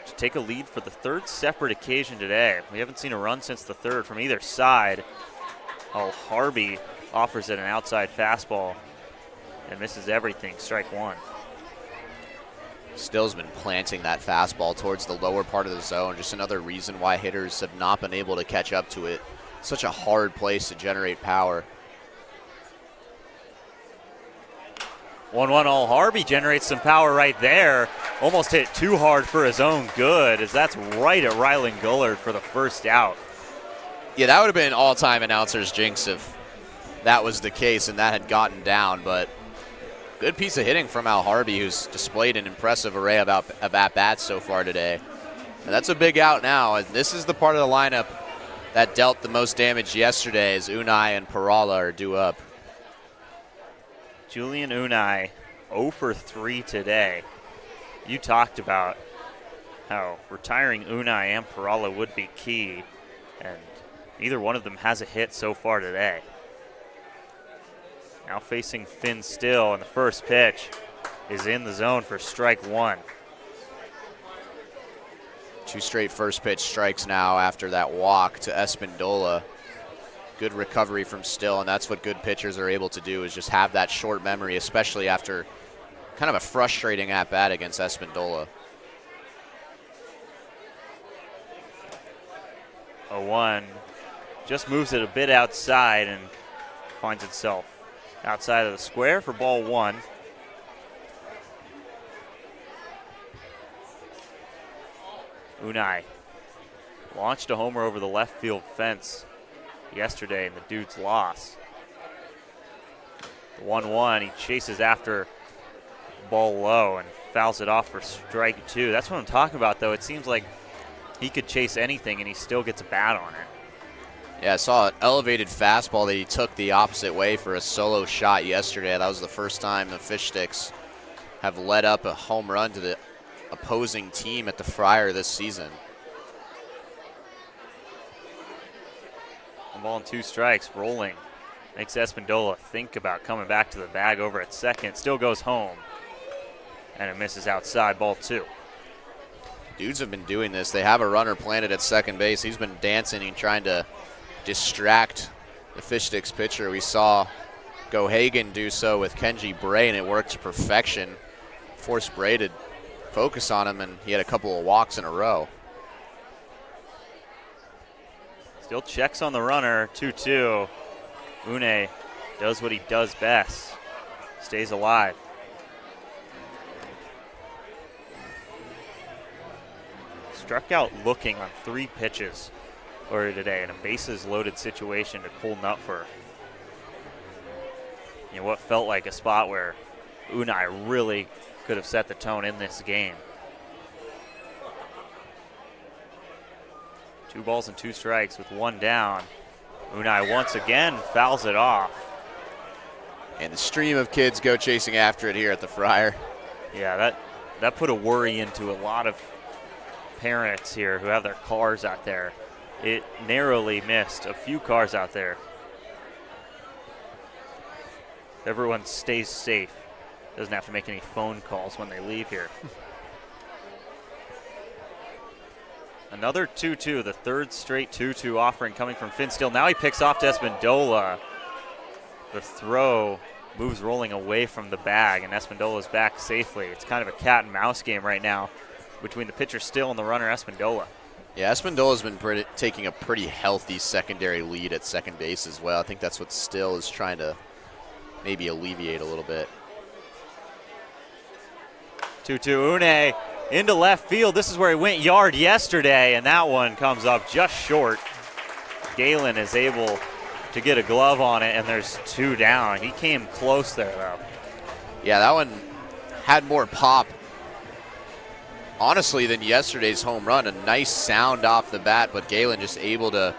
to take a lead for the 3rd separate occasion today. We haven't seen a run since the 3rd from either side. Oh, Harvey offers it an outside fastball and misses everything, strike 1. Still's been planting that fastball towards the lower part of the zone. Just another reason why hitters have not been able to catch up to it. Such a hard place to generate power. 1-1 all. Harvey generates some power right there. Almost hit too hard for his own good, as that's right at Rylan Gullard for the first out. Yeah, that would have been all-time announcer's jinx if that was the case and that had gotten down, but good piece of hitting from Al Harvey, who's displayed an impressive array of at-bats so far today. And that's a big out now, and this is the part of the lineup that dealt the most damage yesterday, as Unai and Perala are due up. Julian Unai, 0 for 3 today. You talked about how retiring Unai and Perala would be key, and neither one of them has a hit so far today. Now facing Finn Still, and the first pitch is in the zone for strike 1. 2 straight first pitch strikes now after that walk to Espindola. Good recovery from Still, and that's what good pitchers are able to do, is just have that short memory, especially after kind of a frustrating at-bat against Espindola. 0-1, just moves it a bit outside and finds itself outside of the square for ball 1. Unai launched a homer over the left field fence yesterday in the Dudes' loss. The 1-1, he chases after ball low and fouls it off for strike 2. That's what I'm talking about, though. It seems like he could chase anything and he still gets a bat on it. Yeah, I saw an elevated fastball that he took the opposite way for a solo shot yesterday. That was the first time the Fish Sticks have led up a home run to the opposing team at the Friar this season. 1 ball and 2 strikes, rolling. Makes Espindola think about coming back to the bag over at second. Still goes home, and it misses outside, ball 2. Dudes have been doing this. They have a runner planted at second base. He's been dancing and trying to distract the Fish Sticks pitcher. We saw Gohagan do so with Kenji Bray, and it worked to perfection. Forced Bray to focus on him, and he had a couple of walks in a row. Still checks on the runner, 2-2. Une does what he does best, stays alive. Struck out looking on 3 pitches earlier today in a bases loaded situation to Cole Nutfer. You know, what felt like a spot where Unai really could have set the tone in this game. 2 balls and 2 strikes with 1 down. Unai once again fouls it off. And the stream of kids go chasing after it here at the Friar. Yeah, that put a worry into a lot of parents here who have their cars out there. it narrowly missed. A few cars out there. Everyone stays safe. Doesn't have to make any phone calls when they leave here. Another 2-2, the third straight 2-2 offering coming from Finn Still. Now he picks off to Espindola. The throw moves rolling away from the bag, and Espindola's back safely. It's kind of a cat and mouse game right now between the pitcher Still and the runner Espindola. Yeah, Espindola's been taking a pretty healthy secondary lead at second base as well. I think that's what Still is trying to maybe alleviate a little bit. 2-2, Une into left field. This is where he went yard yesterday, and that one comes up just short. Galen is able to get a glove on it, and there's 2 down. He came close there, though. Yeah, that one had more pop, honestly, than yesterday's home run. A nice sound off the bat, but Galen just able to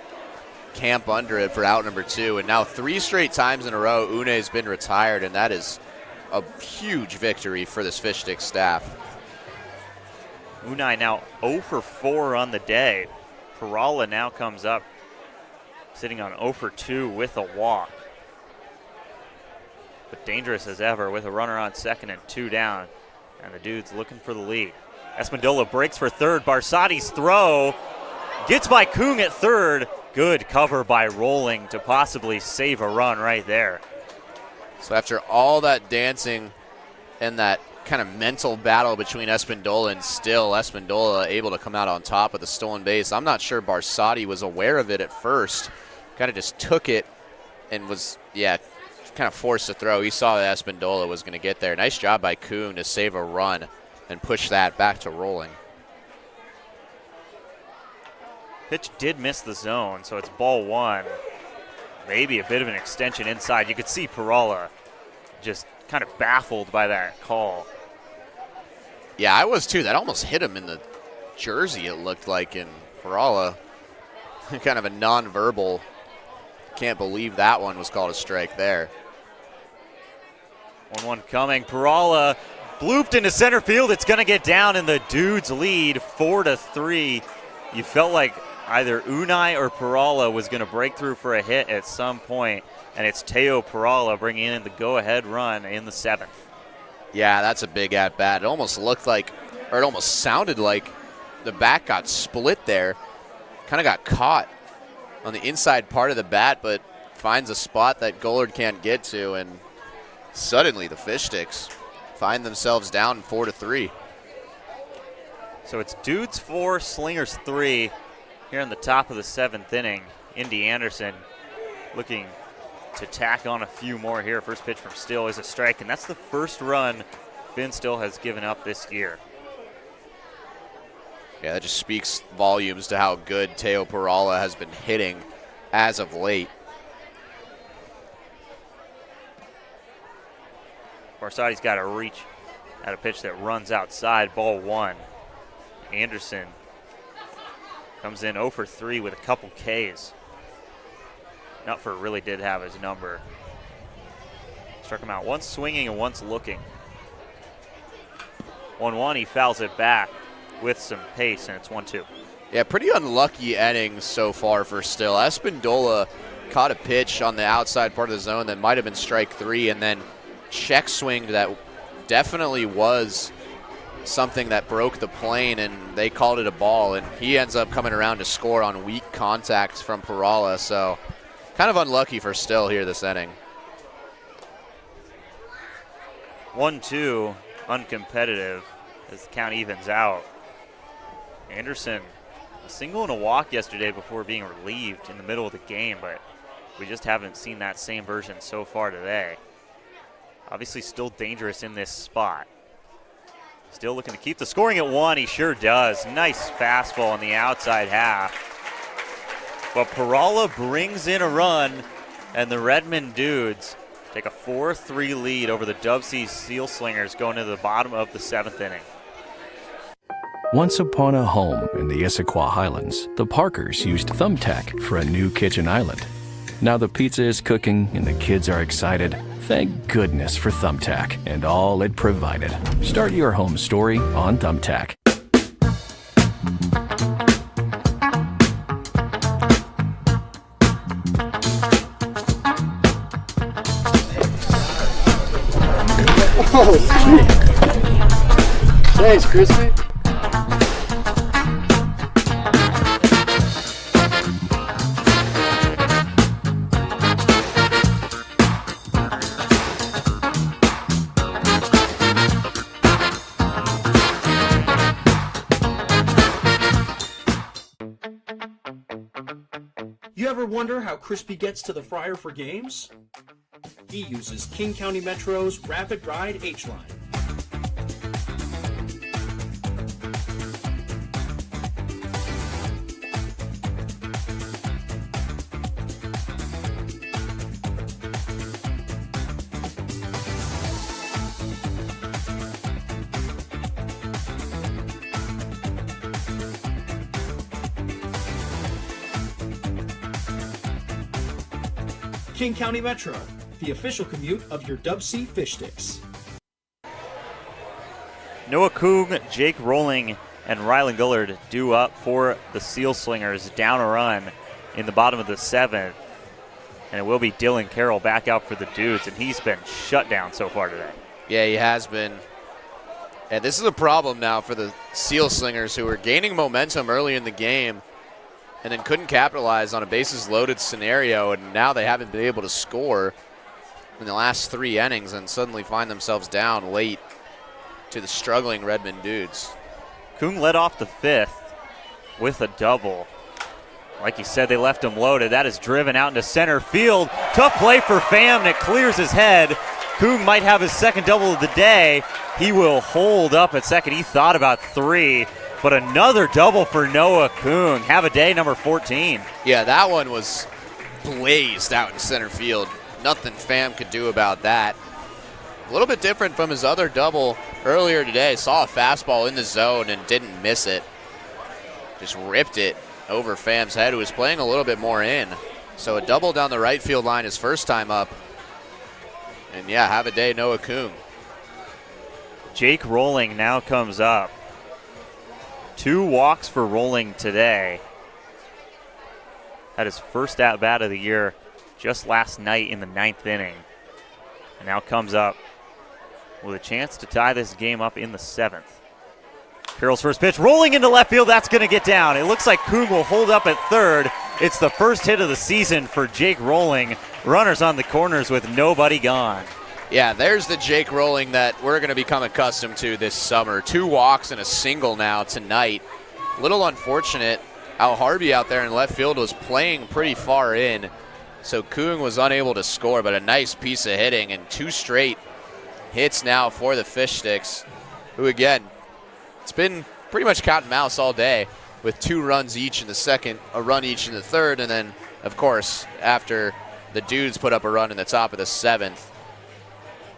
camp under it for out number 2. And now 3 straight times in a row, Une has been retired, and that is a huge victory for this Fish Stick staff. Unai now 0 for 4 on the day. Perala now comes up, sitting on 0 for 2 with a walk. But dangerous as ever with a runner on second and 2 down. And the Dudes looking for the lead. Espindola breaks for third. Barsati's throw gets by Kung at third. Good cover by Rolling to possibly save a run right there. So after all that dancing and that kind of mental battle between Espindola and Still, Espindola able to come out on top of the stolen base. I'm not sure Barsati was aware of it at first. Kind of just took it and was, kind of forced to throw. He saw that Espindola was going to get there. Nice job by Kuhn to save a run and push that back to Rolling. Pitch did miss the zone, so it's ball 1. Maybe a bit of an extension inside. You could see Perala just kind of baffled by that call. Yeah, I was too. That almost hit him in the jersey, it looked like, and Perala, kind of a non-verbal. Can't believe that one was called a strike there. 1-1 coming. Perala blooped into center field. It's going to get down, and the Dudes lead 4-3. You felt like either Unai or Perala was going to break through for a hit at some point, and it's Teo Perala bringing in the go-ahead run in the 7th. Yeah, that's a big at-bat. It almost looked like, or it almost sounded like the bat got split there. Kind of got caught on the inside part of the bat, but finds a spot that Gollard can't get to, and suddenly the Fish Sticks find themselves down 4-3. So it's Dudes 4, Slingers 3 here in the top of the 7th inning. Indy Anderson looking to tack on a few more here. First pitch from Still is a strike, and that's the first run Finn Still has given up this year. Yeah, that just speaks volumes to how good Teo Perala has been hitting as of late. Barsati's got to reach at a pitch that runs outside, ball 1. Anderson comes in 0 for 3 with a couple Ks. Nutford really did have his number. Struck him out once swinging and once looking. 1-1, he fouls it back with some pace, and it's 1-2. Yeah, pretty unlucky innings so far for Still. Espindola caught a pitch on the outside part of the zone that might have been strike 3, and then check swinged that definitely was something that broke the plane, and they called it a ball, and he ends up coming around to score on weak contacts from Perala, so kind of unlucky for Still here this inning. 1-2, uncompetitive as the count evens out. Anderson, a single and a walk yesterday before being relieved in the middle of the game, but we just haven't seen that same version so far today. Obviously still dangerous in this spot. Still looking to keep the scoring at 1. He sure does. Nice fastball on the outside half. But Perala brings in a run, and the Redmond Dudes take a 4-3 lead over the DubSea Sealslingers going into the bottom of the 7th inning. Once upon a home in the Issaquah Highlands, the Parkers used Thumbtack for a new kitchen island. Now the pizza is cooking and the kids are excited. Thank goodness for Thumbtack and all it provided. Start your home story on Thumbtack. Thanks, Crispy. You ever wonder how Crispy gets to the fryer for games? He uses King County Metro's Rapid Ride H-Line. King County Metro, the official commute of your DubSea fish sticks. Noah Coog, Jake Rolling, and Rylan Gullard due up for the Seal Slingers, down a run in the bottom of the 7th. And it will be Dylan Carroll back out for the Dudes, and he's been shut down so far today. Yeah, he has been. And this is a problem now for the Seal Slingers, who were gaining momentum early in the game and then couldn't capitalize on a bases-loaded scenario, and now they haven't been able to score in the last 3 innings and suddenly find themselves down late to the struggling Redmond Dudes. Coon led off the 5th with a double. Like you said, they left him loaded. That is driven out into center field. Tough play for Pham, and it clears his head. Coon might have his second double of the day. He will hold up at second. He thought about 3. But another double for Noah Coon. Have a day, number 14. Yeah, that one was blazed out in center field. Nothing Pham could do about that. A little bit different from his other double earlier today. Saw a fastball in the zone and didn't miss it. Just ripped it over Pham's head, who was playing a little bit more in. So a double down the right field line his first time up. And yeah, have a day, Noah Coon. Jake Rolling now comes up. 2 walks for Rolling today. Had his first at-bat of the year just last night in the 9th inning. And now comes up with a chance to tie this game up in the 7th. Carroll's first pitch, rolling into left field. That's going to get down. It looks like Coon will hold up at third. It's the first hit of the season for Jake Rolling. Runners on the corners with nobody gone. Yeah, there's the Jake Rolling that we're going to become accustomed to this summer. 2 walks and a single now tonight. A little unfortunate. Al Harvey out there in left field was playing pretty far in, so Coon was unable to score, but a nice piece of hitting and 2 straight hits now for the Fish Sticks, who again, it's been pretty much cat and mouse all day with 2 runs each in the second, a run each in the third, and then, of course, after the Dudes put up a run in the top of the 7th,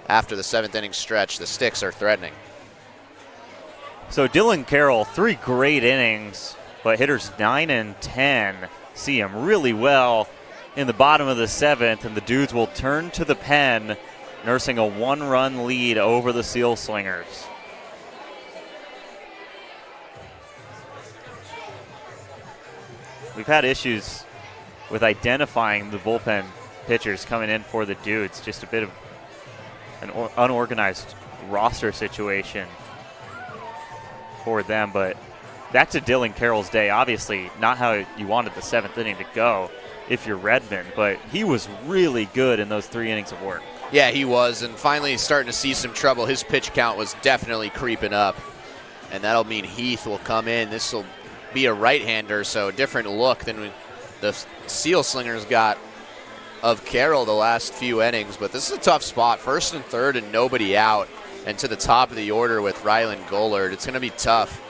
after the 7th inning stretch, the Sticks are threatening. So Dylan Carroll, 3 great innings, but hitters 9 and 10 see him really well in the bottom of the 7th, and the Dudes will turn to the pen, nursing a 1-run lead over the Seal Slingers. We've had issues with identifying the bullpen pitchers coming in for the Dudes, just a bit of an unorganized roster situation for them. But back to Dylan Carroll's day, obviously not how you wanted the 7th inning to go if you're Redmond, but he was really good in those 3 innings of work. Yeah, he was, and finally starting to see some trouble. His pitch count was definitely creeping up, and that'll mean Heath will come in. This will be a right-hander, so a different look than the Seal Slingers got of Carroll the last few innings, but this is a tough spot. 1st and 3rd and nobody out, and to the top of the order with Rylan Gullard. It's going to be tough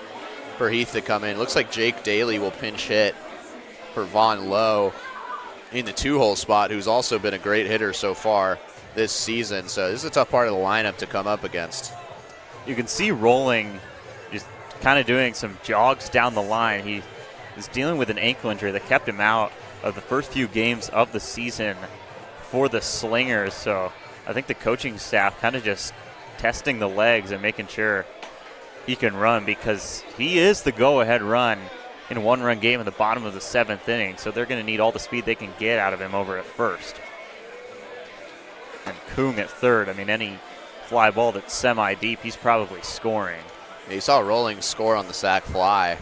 for Heath to come in. Looks like Jake Daly will pinch hit for Vaughn Lowe in the 2-hole spot, who's also been a great hitter so far this season. So this is a tough part of the lineup to come up against. You can see Rolling just kind of doing some jogs down the line. He is dealing with an ankle injury that kept him out of the first few games of the season for the Slingers. So I think the coaching staff kind of just testing the legs and making sure he can run, because he is the go-ahead run in a 1-run game in the bottom of the 7th inning. So they're going to need all the speed they can get out of him over at first. And Coon at third. I mean, any fly ball that's semi-deep, he's probably scoring. You saw Rolling score on the sac fly.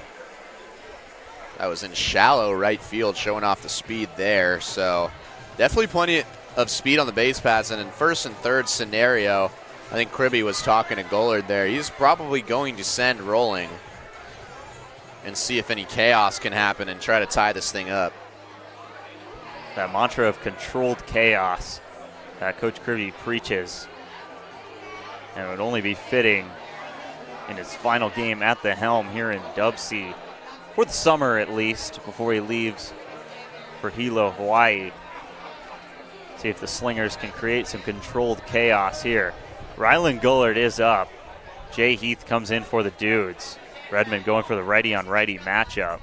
That was in shallow right field, showing off the speed there. So definitely plenty of speed on the base paths. And in first and third scenario, I think Kribbe was talking to Gullard there. He's probably going to send Rolling and see if any chaos can happen and try to tie this thing up. That mantra of controlled chaos that Coach Kribbe preaches. And it would only be fitting in his final game at the helm here in DubSea, for the summer at least, before he leaves for Hilo, Hawaii. See if the Slingers can create some controlled chaos here. Rylan Gullard is up. Jay Heath comes in for the Dudes. Redmond going for the righty-on-righty matchup.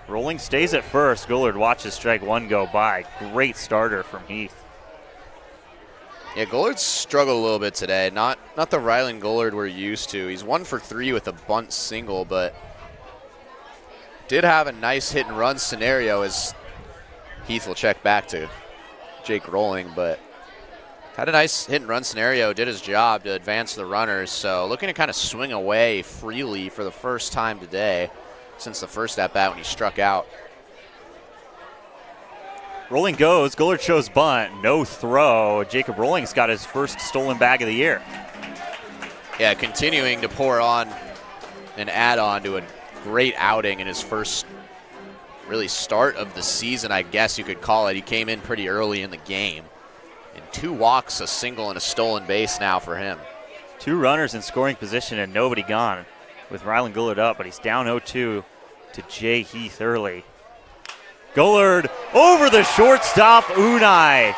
Rolling stays at first. Gullard watches strike one go by. Great starter from Heath. Yeah, Gullard struggled a little bit today. Not the Rylan Gullard we're used to. He's 1 for 3 with a bunt single, but did have a nice hit and run scenario, as Heath will check back to Jake Rolling, but had a nice hit and run scenario, did his job to advance the runners. So looking to kind of swing away freely for the first time today since the first at bat when he struck out. Rolling goes. Gullard shows bunt. No throw. Jacob Rolling's got his first stolen bag of the year. Yeah, continuing to pour on an add-on to a great outing in his first really start of the season, I guess you could call it. He came in pretty early in the game. And 2 walks, a single, and a stolen base now for him. 2 runners in scoring position and nobody gone with Rylan Gullard up, but he's down 0-2 to Jay Heath early. Gullard over the shortstop, Unai.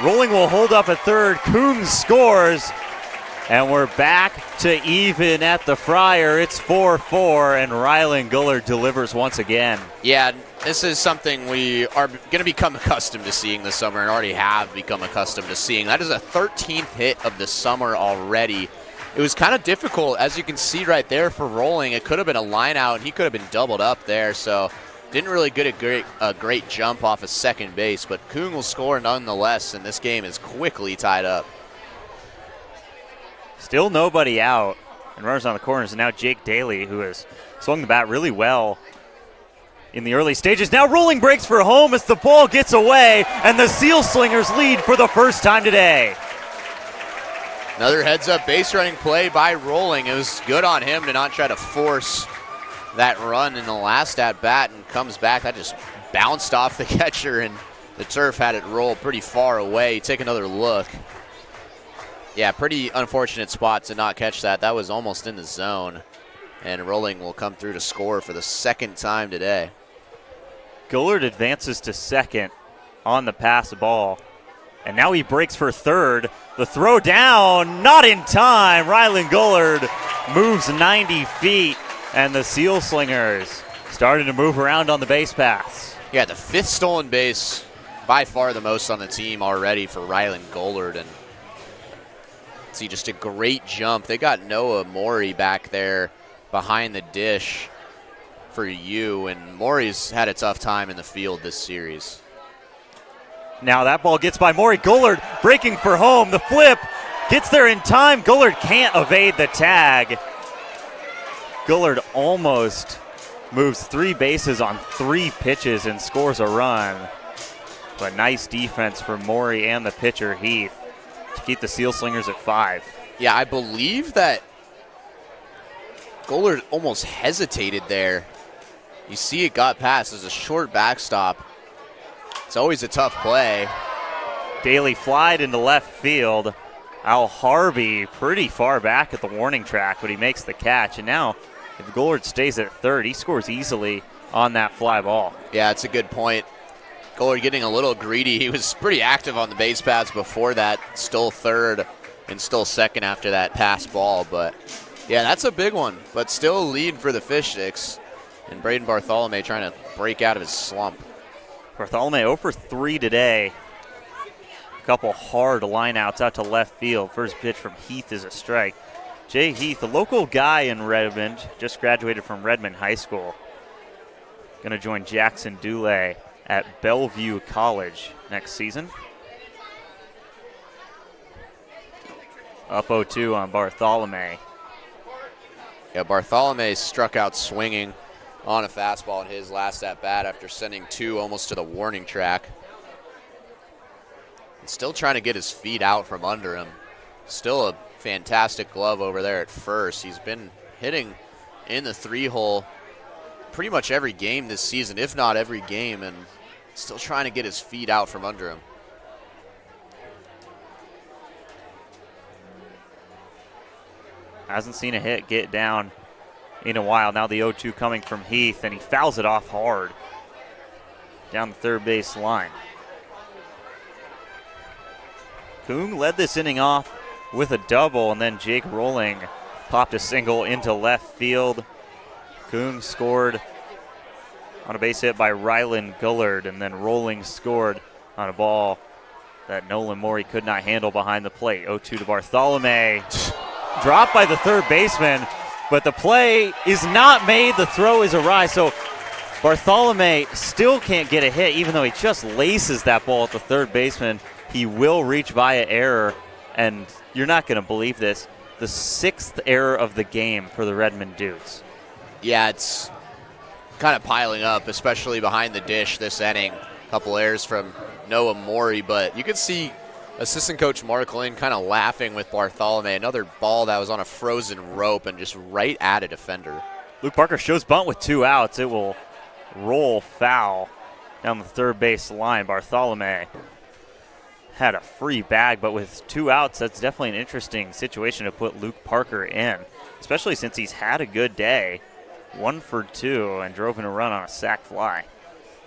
Rolling will hold up at third. Coombs scores. And we're back to even at the Friar. It's 4-4, and Rylan Gullard delivers once again. Yeah, this is something we are going to become accustomed to seeing this summer, and already have become accustomed to seeing. That is a 13th hit of the summer already. It was kind of difficult, as you can see right there, for Rolling. It could have been a line out, and he could have been doubled up there, so didn't really get a great jump off of second base, but Kuhn will score nonetheless, and this game is quickly tied up. Still nobody out, and runners on the corners, and now Jake Daly, who has swung the bat really well in the early stages. Now Rolling breaks for home as the ball gets away, and the Sealslingers lead for the first time today. Another heads-up base running play by Rolling. It was good on him to not try to force that run in the last at-bat, and comes back. That just bounced off the catcher, and the turf had it roll pretty far away. Take another look. Yeah, pretty unfortunate spot to not catch that. That was almost in the zone, and Rolling will come through to score for the second time today. Gullard advances to second on the pass ball, and now he breaks for third. The throw down, not in time. Rylan Gullard moves 90 feet, and the Sealslingers starting to move around on the base paths. Yeah, the 5th stolen base, by far the most on the team already for Rylan Gullard, and see just a great jump. They got Noah Maury back there behind the dish for you, and Maury's had a tough time in the field this series. Now that ball gets by Maury. Gullard breaking for home. The flip gets there in time. Gullard can't evade the tag. Gullard almost moves 3 bases on 3 pitches and scores a run. But nice defense for Maury and the pitcher Heath to keep the Sealslingers at 5. Yeah, I believe that Gullard almost hesitated there. You see it got past. There's a short backstop. It's always a tough play. Daly flied into left field. Al Harvey pretty far back at the warning track, but he makes the catch. And now, if Gullard stays at third, he scores easily on that fly ball. Yeah, it's a good point. Gullard getting a little greedy. He was pretty active on the base paths before that. Stole third and stole second after that pass ball. But, yeah, that's a big one. But still a lead for the Fish Sticks. And Braden Bartholomew trying to break out of his slump. Bartholomew 0 for 3 today. A couple hard lineouts out to left field. First pitch from Heath is a strike. Jay Heath, a local guy in Redmond, just graduated from Redmond High School. Going to join Jackson Dule at Bellevue College next season. Up 0-2 on Bartholomew. Yeah, Bartholomew struck out swinging on a fastball in his last at-bat after sending 2 almost to the warning track. And still trying to get his feet out from under him. Still a fantastic glove over there at first. He's been hitting in the 3-hole pretty much every game this season, if not every game, and still trying to get his feet out from under him. Hasn't seen a hit get down in a while. Now the 0-2 coming from Heath, and he fouls it off hard down the third base line. Kung led this inning off with a double, and then Jake Rolling popped a single into left field. Kung scored on a base hit by Rylan Gullard, and then Rolling scored on a ball that Nolan Morey could not handle behind the plate. 0-2 to Bartholomew. Dropped by the third baseman, but the play is not made. The throw is awry, so Bartholomew still can't get a hit, even though he just laces that ball at the third baseman. He will reach via error, and you're not going to believe this, the 6th error of the game for the Redmond Dudes. Yeah, it's kind of piling up, especially behind the dish this inning. A couple errors from Noah Morey, but you could see assistant coach Mark Lynn kind of laughing with Bartholomew. Another ball that was on a frozen rope and just right at a defender. Luke Parker shows bunt with 2 outs. It will roll foul down the third base line. Bartholomew had a free bag, but with 2 outs, that's definitely an interesting situation to put Luke Parker in, especially since he's had a good day. 1 for 2 and drove in a run on a sac fly.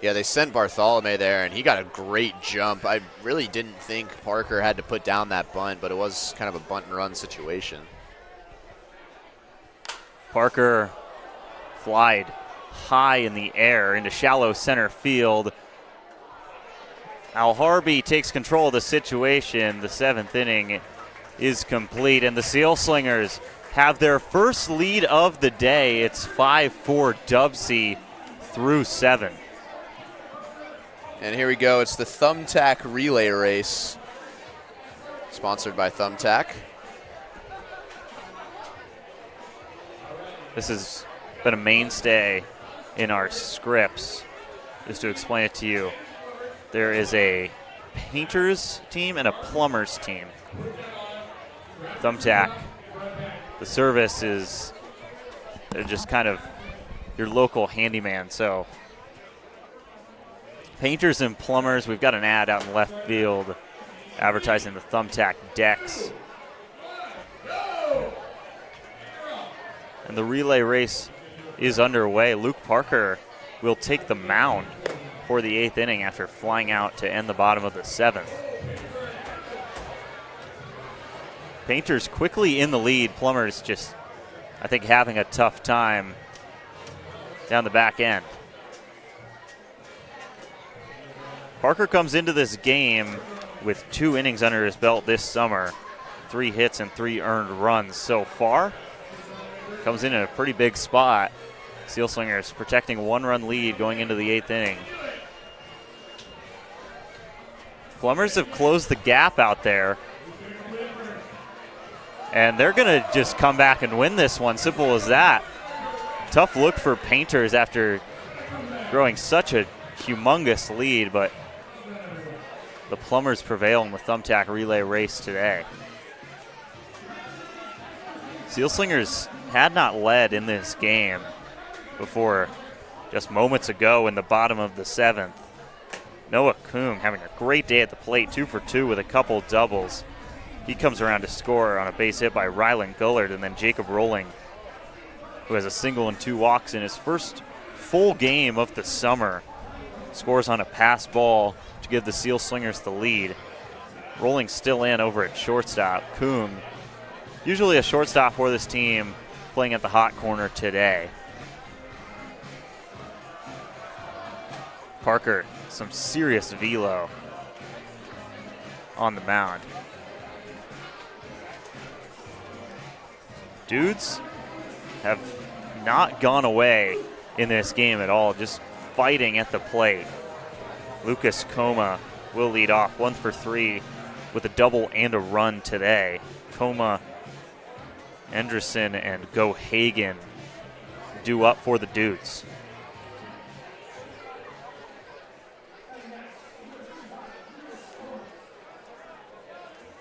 Yeah, they sent Bartholomew there, and he got a great jump. I really didn't think Parker had to put down that bunt, but it was kind of a bunt and run situation. Parker flied high in the air into shallow center field. Al Harvey takes control of the situation. The 7th inning is complete, and the Sealslingers have their first lead of the day. It's 5-4 DubSea through 7. And here we go. It's the Thumbtack Relay Race, sponsored by Thumbtack. This has been a mainstay in our scripts. Just to explain it to you, there is a painter's team and a plumber's team. Thumbtack, the service is, they're just kind of your local handyman. So painters and plumbers, we've got an ad out in left field advertising the Thumbtack decks. And the relay race is underway. Luke Parker will take the mound for the 8th inning after flying out to end the bottom of the 7th. Painters quickly in the lead. Plumbers just, I think, having a tough time down the back end. Parker comes into this game with 2 innings under his belt this summer. 3 hits and 3 earned runs so far. Comes in a pretty big spot. Sealslingers protecting a 1-run lead going into the 8th inning. Plumbers have closed the gap out there. And they're going to just come back and win this one. Simple as that. Tough look for Painters after growing such a humongous lead, but the Plumbers prevail in the Thumbtack relay race today. Sealslingers had not led in this game before just moments ago in the bottom of the 7th. Noah Kung having a great day at the plate, 2 for 2 with a couple doubles. He comes around to score on a base hit by Rylan Gullard, and then Jacob Rolling, who has a single and 2 walks in his first full game of the summer, scores on a pass ball to give the Sealslingers the lead. Rolling still in over at shortstop. Kung, usually a shortstop for this team, playing at the hot corner today. Parker, some serious velo on the mound. Dudes have not gone away in this game at all, just fighting at the plate. Lucas Coma will lead off, 1 for 3 with a double and a run today. Coma, Anderson, and Gohagen due up for the Dudes.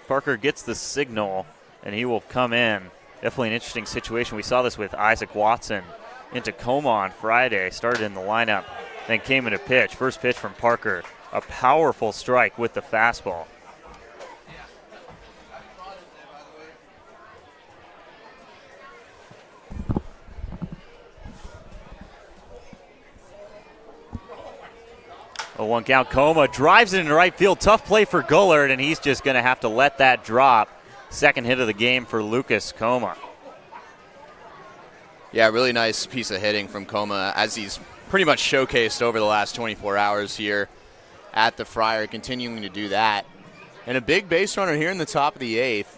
Parker gets the signal, and he will come in. Definitely an interesting situation. We saw this with Isaac Watson in Tacoma on Friday. Started in the lineup, then came into pitch. First pitch from Parker, a powerful strike with the fastball. A 1 count. Coma drives it into right field. Tough play for Gullard, and he's just going to have to let that drop. Second hit of the game for Lucas Coma. Yeah, really nice piece of hitting from Coma, as he's pretty much showcased over the last 24 hours here at the Friar, continuing to do that. And a big base runner here in the top of the 8th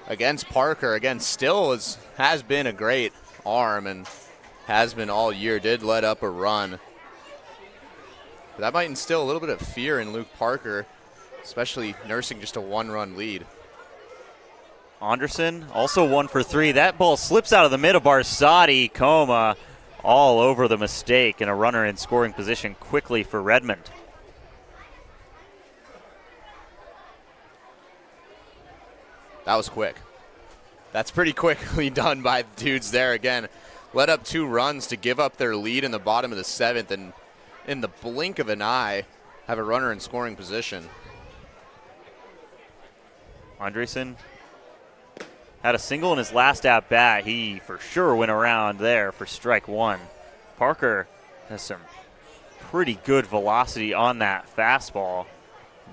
against Parker. Again, still has been a great arm and has been all year. Did let up a run. But that might instill a little bit of fear in Luke Parker, especially nursing just a 1-run lead. Anderson also 1 for 3. That ball slips out of the mid of Barsati. Coma all over the mistake, and a runner in scoring position quickly for Redmond. That was quick. That's pretty quickly done by the Dudes there. Again, let up 2 runs to give up their lead in the bottom of the 7th, and in the blink of an eye, have a runner in scoring position. Andresen had a single in his last at-bat. He for sure went around there for strike 1. Parker has some pretty good velocity on that fastball,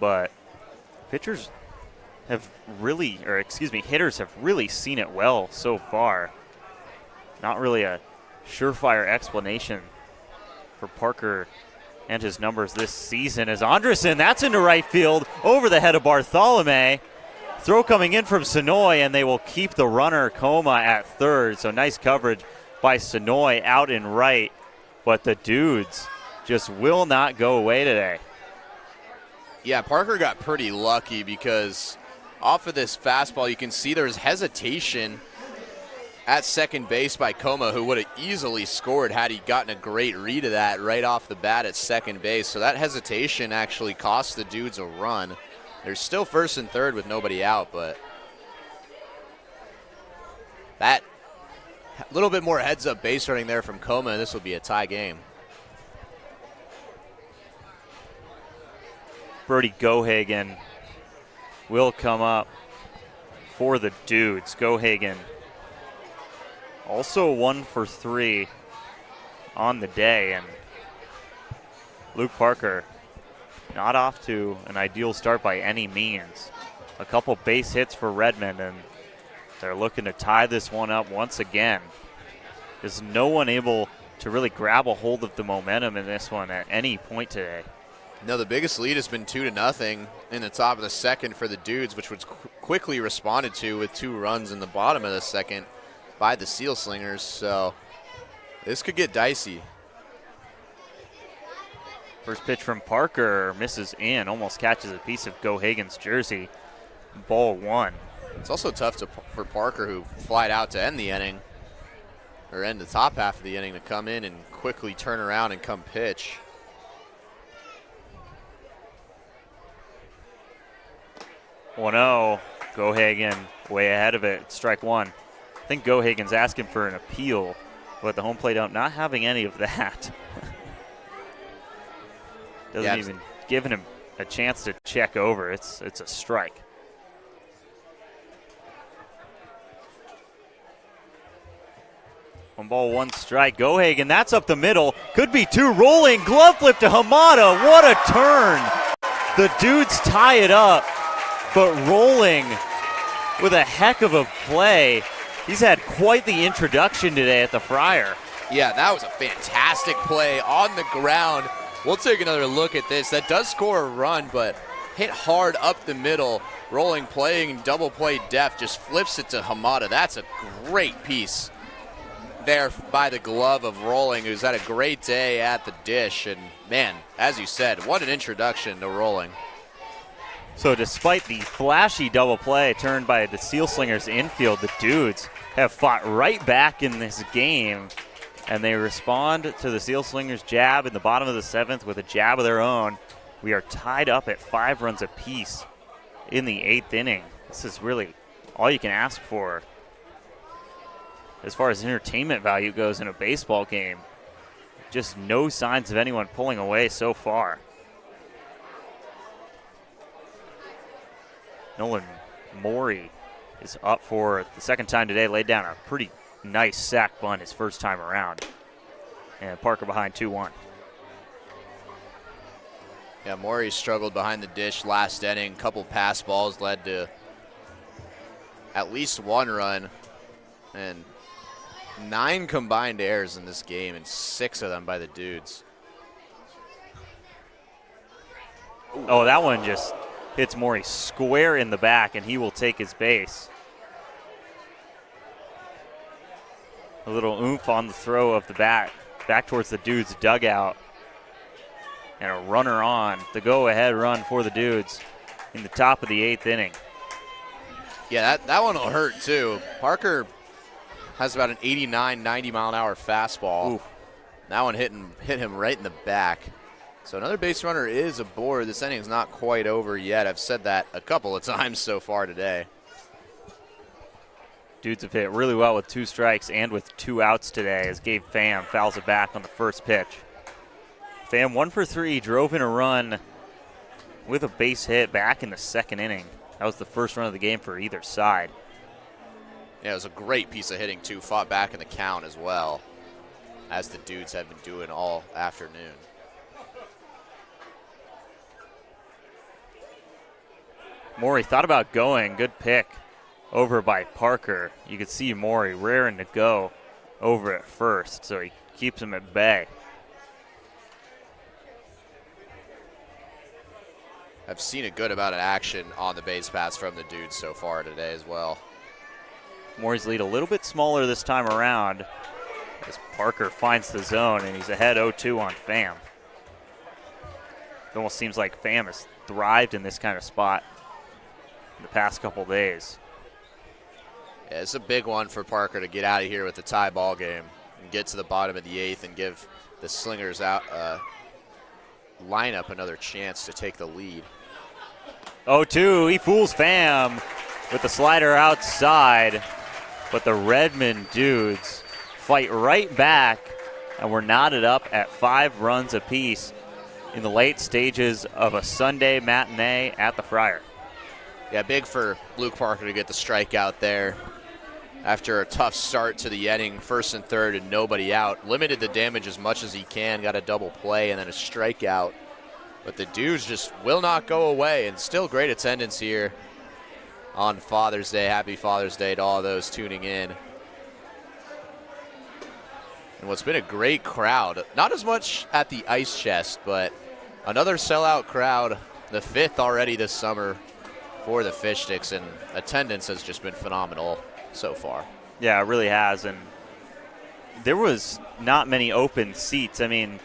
but hitters have really seen it well so far. Not really a surefire explanation for Parker and his numbers this season. As Andresen, that's into right field over the head of Bartholomew. Throw coming in from Sonoy, and they will keep the runner Coma at third. So nice coverage by Sonoy out in right, but the Dudes just will not go away today. Yeah, Parker got pretty lucky because off of this fastball, you can see there's hesitation at second base by Coma, who would have easily scored had he gotten a great read of that right off the bat at second base. So that hesitation actually cost the Dudes a run. They're still first and third with nobody out, but that a little bit more heads-up base running there from Coma, and this will be a tie game. Brody Gohagen will come up for the Dudes. Gohagen also 1 for 3 on the day, and Luke Parker not off to an ideal start by any means. A couple base hits for Redmond, and they're looking to tie this one up once again. There's no one able to really grab a hold of the momentum in this one at any point today. No, the biggest lead has been 2-0 in the top of the second for the Dudes, which was quickly responded to with 2 runs in the bottom of the second by the Sealslingers. So this could get dicey. First pitch from Parker misses in, almost catches a piece of Gohagen's jersey. Ball 1. It's also tough for Parker, who flied out to end the inning, or end the top half of the inning, to come in and quickly turn around and come pitch. Oh, Gohagen way ahead of it. Strike 1. I think Gohagen's asking for an appeal, but the home plate ump not having any of that. Doesn't even giving him a chance to check over. It's a strike. One ball, 1 strike. Gohagen, that's up the middle. Could be 2. Rolling glove flip to Hamada. What a turn. The Dudes tie it up, but Rolling with a heck of a play. He's had quite the introduction today at the Friar. Yeah, that was a fantastic play on the ground. We'll take another look at this. That does score a run, but hit hard up the middle. Rolling, playing double play depth, just flips it to Hamada. That's a great piece there by the glove of Rolling, who's had a great day at the dish. And man, as you said, what an introduction to Rolling. So despite the flashy double play turned by the Sealslingers infield, the Dudes have fought right back in this game, and they respond to the Sealslingers jab in the bottom of the 7th with a jab of their own. We are tied up at 5 runs apiece in the 8th inning. This is really all you can ask for as far as entertainment value goes in a baseball game. Just no signs of anyone pulling away so far. Nolan Morey is up for the second time today, laid down a pretty nice sac bunt his first time around. And Parker behind 2-1. Yeah, Morey struggled behind the dish last inning. Couple pass balls led to at least 1 run. And 9 combined errors in this game, and 6 of them by the Dudes. Ooh. Oh, that one just hits Morey square in the back, and he will take his base. A little oomph on the throw of the bat back towards the Dudes' dugout. And a runner on, the go-ahead run for the Dudes in the top of the 8th inning. Yeah, that one will hurt too. Parker has about an 89, 90-mile-an-hour fastball. Oof. That one hit him right in the back. So another base runner is aboard. This inning's not quite over yet. I've said that a couple of times so far today. Dudes have hit really well with 2 strikes and with 2 outs today as Gabe Pham fouls it back on the first pitch. Pham 1 for 3, drove in a run with a base hit back in the 2nd inning. That was the first run of the game for either side. Yeah, it was a great piece of hitting, too. Fought back in the count as well, as the Dudes have been doing all afternoon. Morey thought about going. Good pick over by Parker. You could see Morey raring to go over at first, so he keeps him at bay. I've seen a good amount of action on the base paths from the Dudes so far today as well. Morey's lead a little bit smaller this time around as Parker finds the zone, and he's ahead 0-2 on Pham. It almost seems like Pham has thrived in this kind of spot in the past couple days. Yeah, it's a big one for Parker to get out of here with the tie ball game and get to the bottom of the 8th and give the Slingers out lineup another chance to take the lead. 0-2, he fools Pham with the slider outside, but the Redmond Dudes fight right back, and we're knotted up at 5 runs apiece in the late stages of a Sunday matinee at the Friar. Yeah, big for Luke Parker to get the strikeout there after a tough start to the inning, 1st and 3rd and nobody out. Limited the damage as much as he can, got a double play and then a strikeout. But the Dudes just will not go away, and still great attendance here on Father's Day. Happy Father's Day to all those tuning in. And what's been a great crowd, not as much at the Ice Chest, but another sellout crowd, the 5th already this summer for the Fish Sticks, and attendance has just been phenomenal so far. Yeah, it really has, and there was not many open seats. I mean,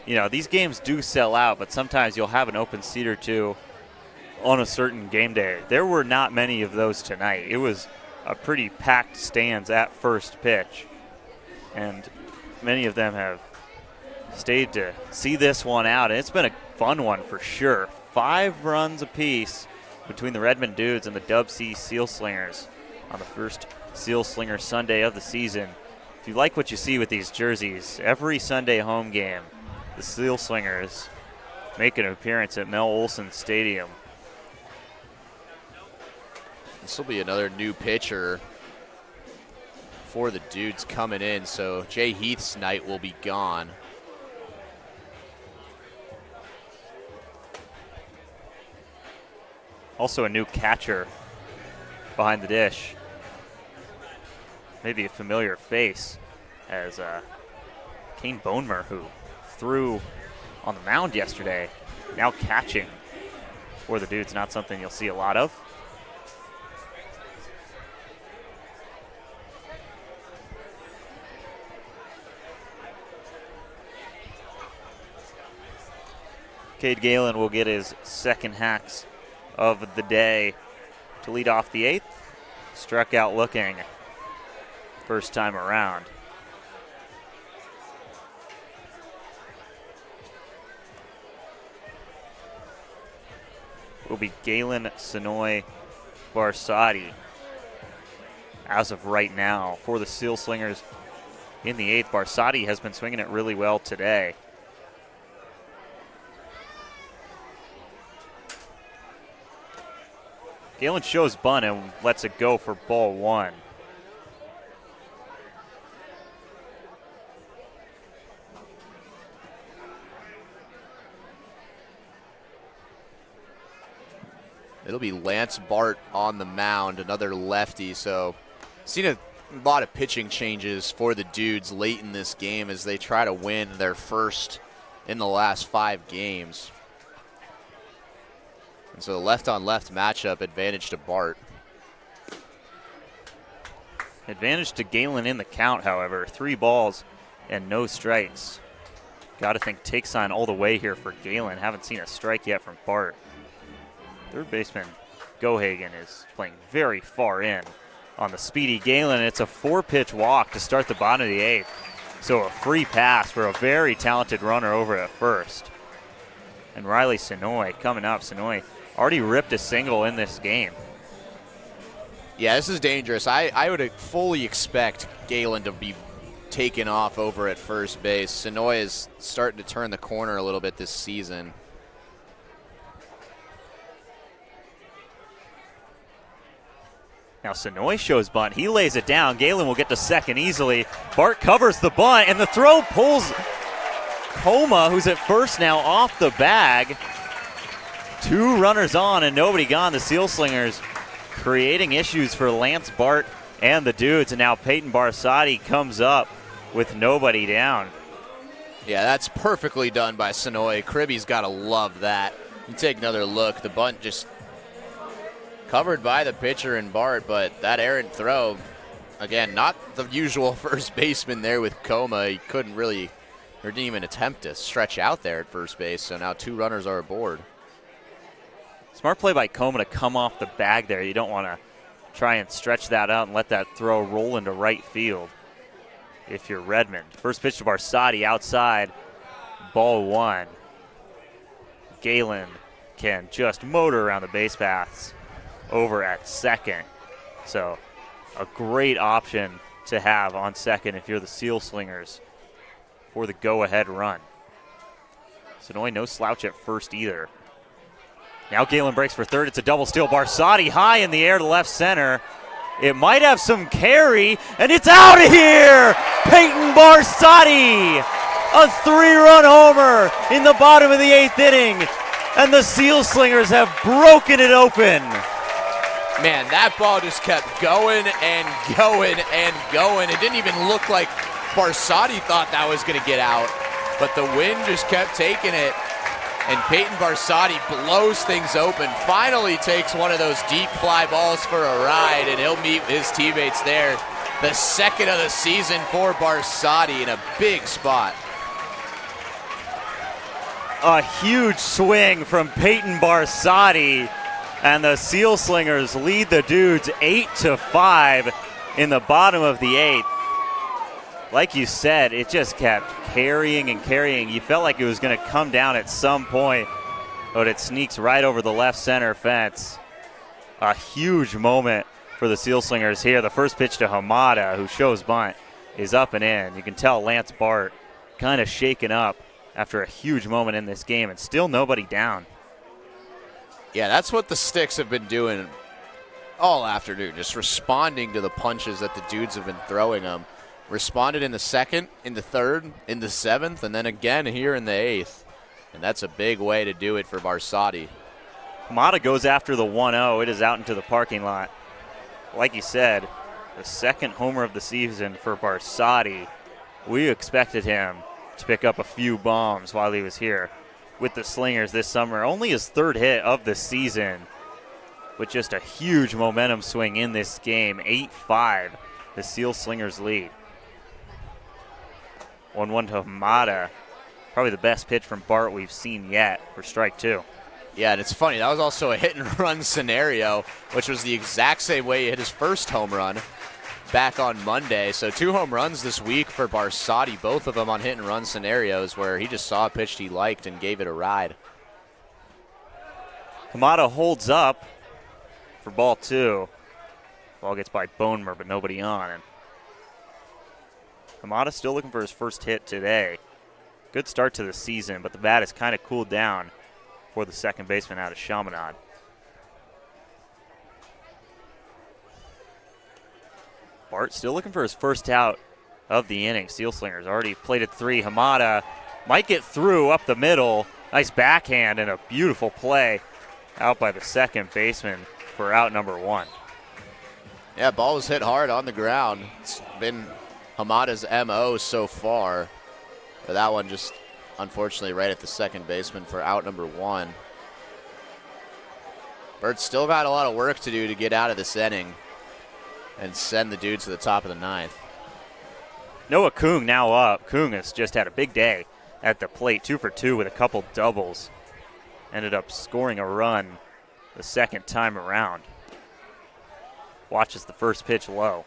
you know, these games do sell out, but sometimes you'll have an open seat or two on a certain game day. There were not many of those tonight. It was a pretty packed stands at first pitch, and many of them have stayed to see this one out, and it's been a fun one for sure. 5 runs apiece between the Redmond Dudes and the DubSea Sealslingers on the first Sealslinger Sunday of the season. If you like what you see with these jerseys, every Sunday home game, the Sealslingers make an appearance at Mel Olson Stadium. This will be another new pitcher for the Dudes coming in, so Jay Heath's night will be gone. Also a new catcher behind the dish. Maybe a familiar face as Kane Bonemer, who threw on the mound yesterday, now catching for the Dudes. Not something you'll see a lot of. Cade Galen will get his second hacks of the day to lead off the 8th. Struck out looking first time around. Will be Galen Sonoy Barsati as of right now for the Sealslingers in the 8th. Barsati has been swinging it really well today. Galen shows bunt and lets it go for ball 1. It'll be Lance Bart on the mound, another lefty. So, seen a lot of pitching changes for the Dudes late in this game as they try to win their first in the last 5 games. And so, the left-on-left matchup, advantage to Bart. Advantage to Galen in the count, however. 3 balls and no strikes. Got to think take sign all the way here for Galen. Haven't seen a strike yet from Bart. Third baseman Gohagen is playing very far in on the speedy Galen. It's a 4-pitch walk to start the bottom of the 8th. So a free pass for a very talented runner over at first. And Riley Sonoy coming up. Sonoy already ripped a single in this game. Yeah, this is dangerous. I would fully expect Galen to be taken off over at first base. Sonoy is starting to turn the corner a little bit this season. Now Sonoy shows bunt. He lays it down. Galen will get to second easily. Bart covers the bunt, and the throw pulls Coma, who's at first now, off the bag. 2 runners on and nobody gone. The Sealslingers creating issues for Lance Bart and the Dudes, and now Peyton Barsati comes up with nobody down. Yeah, that's perfectly done by Sonoy. Kribbe's got to love that. You take another look. The bunt just covered by the pitcher and Bart, but that errant throw, again, not the usual first baseman there with Coma. He couldn't really, or didn't even attempt to stretch out there at first base, so now 2 runners are aboard. Smart play by Coma to come off the bag there. You don't want to try and stretch that out and let that throw roll into right field if you're Redmond. First pitch to Barsati outside, ball 1. Galen can just motor around the base paths over at second. So a great option to have on second if you're the Sealslingers for the go-ahead run. Sonoy no slouch at first either. Now Galen breaks for third. It's a double steal. Barsati high in the air to left center. It might have some carry, and it's out of here! Peyton Barsati! A 3-run homer in the bottom of the 8th inning, and the Sealslingers have broken it open. Man, that ball just kept going and going and going. It didn't even look like Barsati thought that was going to get out, but the wind just kept taking it, and Peyton Barsati blows things open, finally takes one of those deep fly balls for a ride, and he'll meet his teammates there. The second of the season for Barsati in a big spot. A huge swing from Peyton Barsati, and the Sealslingers lead the Dudes 8-5 in the bottom of the 8th. Like you said, it just kept carrying and carrying. You felt like it was going to come down at some point, but it sneaks right over the left center fence. A huge moment for the Sealslingers here. The first pitch to Hamada, who shows bunt, is up and in. You can tell Lance Bart kind of shaken up after a huge moment in this game, and still nobody down. Yeah, that's what the Sticks have been doing all afternoon, just responding to the punches that the Dudes have been throwing them. Responded in the 2nd, in the 3rd, in the 7th, and then again here in the 8th. And that's a big way to do it for Barsati. Hamada goes after the 1-0. It is out into the parking lot. Like you said, the 2nd homer of the season for Barsati. We expected him to pick up a few bombs while he was here with the Slingers this summer. Only his 3rd hit of the season, with just a huge momentum swing in this game. 8-5, the Sealslingers lead. 1-1 to Hamada. Probably the best pitch from Bart we've seen yet for strike 2. Yeah, and it's funny, that was also a hit-and-run scenario, which was the exact same way he hit his first home run back on Monday. So 2 home runs this week for Barsotti, both of them on hit-and-run scenarios where he just saw a pitch he liked and gave it a ride. Hamada holds up for ball 2. Ball gets by Bonemer, but nobody on. And Hamada still looking for his first hit today. Good start to the season, but the bat has kind of cooled down for the second baseman out of Chaminade. Bart still looking for his first out of the inning. Sealslingers already plated 3. Hamada might get through up the middle. Nice backhand and a beautiful play out by the second baseman for out number 1. Yeah, ball was hit hard on the ground. It's been Hamada's MO so far. But that one just unfortunately right at the second baseman for out number 1. Bert's still got a lot of work to do to get out of this inning and send the Dudes to the top of the 9th. Noah Kung now up. Kung has just had a big day at the plate, 2 for 2 with a couple doubles. Ended up scoring a run the second time around. Watches the first pitch low.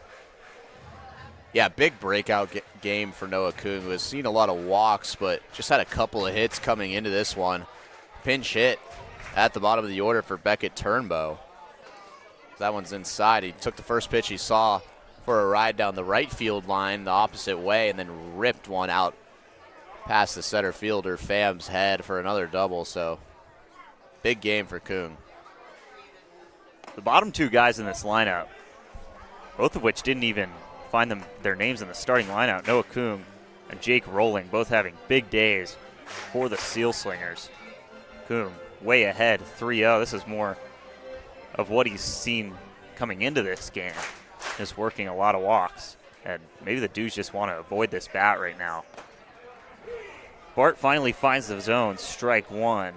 Yeah, big breakout game for Noah Kung, who has seen a lot of walks, but just had a couple of hits coming into this one. Pinch hit at the bottom of the order for Beckett Turnbow. That one's inside. He took the first pitch he saw for a ride down the right field line the opposite way and then ripped one out past the center fielder Pham's head for another double. So big game for Kung. The bottom 2 guys in this lineup, both of which didn't even find their names in the starting lineup, Noah Kung and Jake Rolling, both having big days for the Sealslingers. Kung way ahead, 3-0. This is more of what he's seen coming into this game, just working a lot of walks. And maybe the Dudes just want to avoid this bat right now. Bart finally finds the zone, strike 1.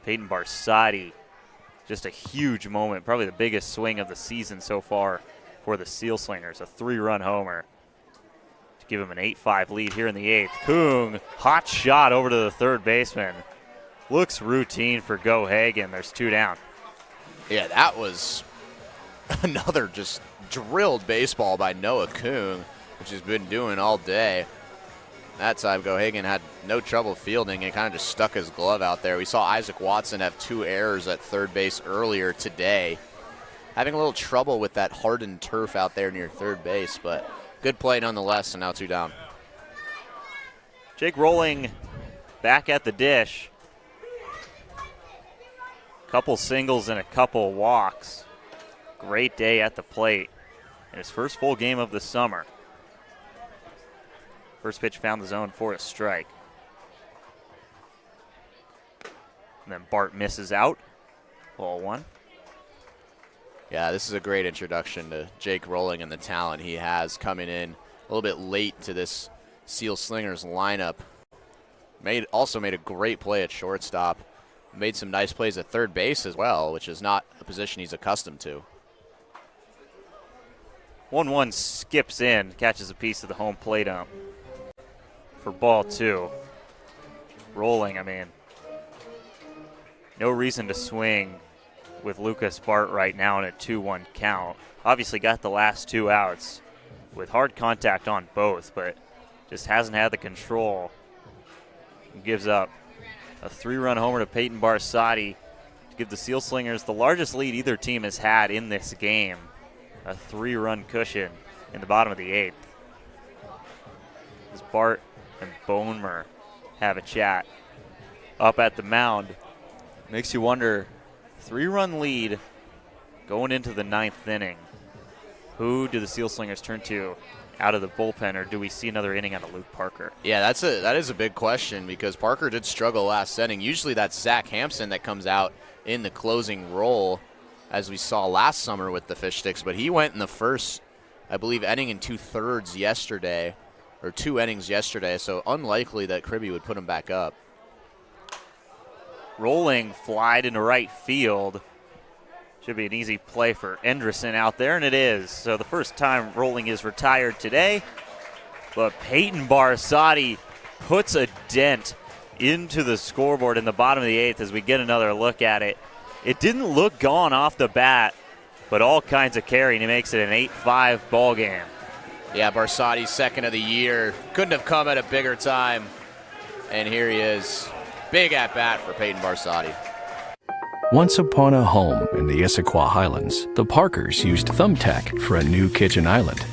Peyton Barsotti, just a huge moment, probably the biggest swing of the season so far for the Sealslingers. A 3-run homer to give him an 8-5 lead here in the 8th. Kung, hot shot over to the third baseman. Looks routine for Go Hagen. There's 2 down. Yeah, that was another just drilled baseball by Noah Kung, which he's been doing all day. That time, Go Hagen had no trouble fielding and kind of just stuck his glove out there. We saw Isaac Watson have 2 errors at third base earlier today. Having a little trouble with that hardened turf out there near third base, but good play nonetheless, and now 2 down. Jake Rolling back at the dish. Couple singles and a couple walks. Great day at the plate. And his first full game of the summer. First pitch found the zone for a strike. And then Bart misses out. Ball 1. Yeah, this is a great introduction to Jake Rolling and the talent he has coming in a little bit late to this Sealslingers lineup. Also made a great play at shortstop. Made some nice plays at third base as well, which is not a position he's accustomed to. 1-1 skips in, catches a piece of the home plate ump for ball 2. Rolling, I mean, no reason to swing with Lucas Bart right now in a 2-1 count. Obviously got the last 2 outs with hard contact on both, but just hasn't had the control. Gives up a 3-run homer to Peyton Barsotti to give the Sealslingers the largest lead either team has had in this game. A 3-run cushion in the bottom of the 8th. As Bart and Bonemer have a chat up at the mound. Makes you wonder, 3-run lead going into the 9th inning. Who do the Sealslingers turn to out of the bullpen, or do we see another inning out of Luke Parker? Yeah, that is a big question because Parker did struggle last inning. Usually that's Zach Hampson that comes out in the closing role, as we saw last summer with the Fish Sticks, but he went in the first, I believe, inning and 2/3 yesterday, or 2 innings yesterday, so unlikely that Kribbe would put him back up. Rolling flied into right field. Should be an easy play for Enderson out there, and it is. So the first time Rolling is retired today, but Peyton Barsotti puts a dent into the scoreboard in the bottom of the 8th as we get another look at it. It didn't look gone off the bat, but all kinds of carrying. He makes it an 8-5 ball game. Yeah, Barsati's second of the year. Couldn't have come at a bigger time. And here he is. Big at-bat for Peyton Barsati. Once upon a home in the Issaquah Highlands, the Parkers used Thumbtack for a new kitchen island.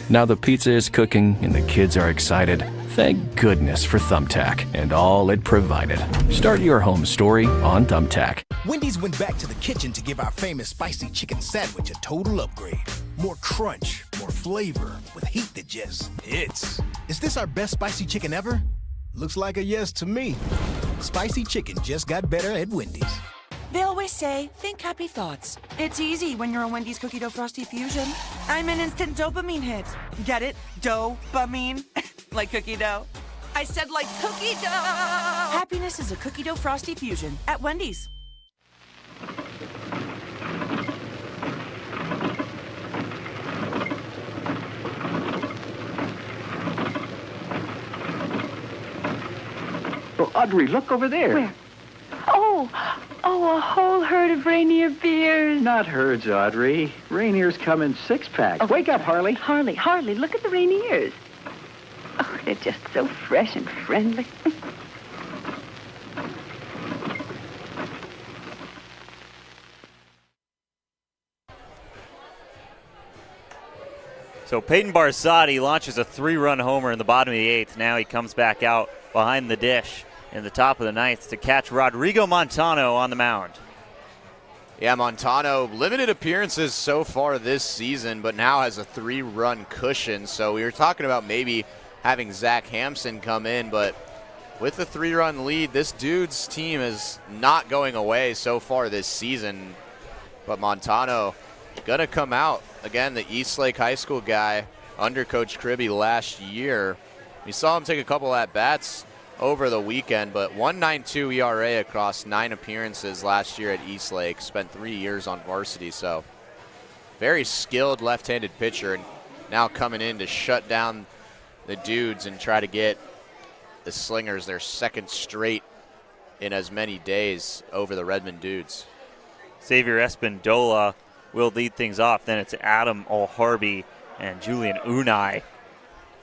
Now the pizza is cooking and the kids are excited. Thank goodness for Thumbtack and all it provided. Start your home story on Thumbtack. Wendy's went back to the kitchen to give our famous spicy chicken sandwich a total upgrade. More crunch, more flavor, with heat that just hits. Is this our best spicy chicken ever? Looks like a yes to me. Spicy chicken just got better at Wendy's. They always say, think happy thoughts. It's easy when you're a Wendy's cookie dough frosty fusion. I'm an instant dopamine hit. Get it? Dopamine? Like cookie dough. I said like cookie dough. Happiness is a cookie dough frosty fusion at Wendy's. Oh, Audrey, look over there. Where? Oh, a whole herd of reindeer beers. Not herds, Audrey. Rainier's come in 6-packs. Oh, Wake up, Harley. Harley, look at the reindeers. Oh, they're just so fresh and friendly. So Peyton Barsati launches a 3-run homer in the bottom of the 8th. Now he comes back out behind the dish in the top of the 9th to catch Rodrigo Montano on the mound. Yeah, Montano, limited appearances so far this season, but now has a 3-run cushion. So we were talking about maybe having Zach Hampson come in, but with the 3-run lead, this Dudes team is not going away so far this season. But Montano gonna come out. Again, the Eastlake High School guy under Coach Kribbe last year. We saw him take a couple at-bats over the weekend, but 1.92 ERA across 9 appearances last year at Eastlake. Spent 3 years on varsity, so very skilled left-handed pitcher, and now coming in to shut down the Dudes and try to get the Slingers their second straight in as many days over the Redmond Dudes. Xavier Espindola will lead things off. Then it's Adam O'Harby and Julian Unai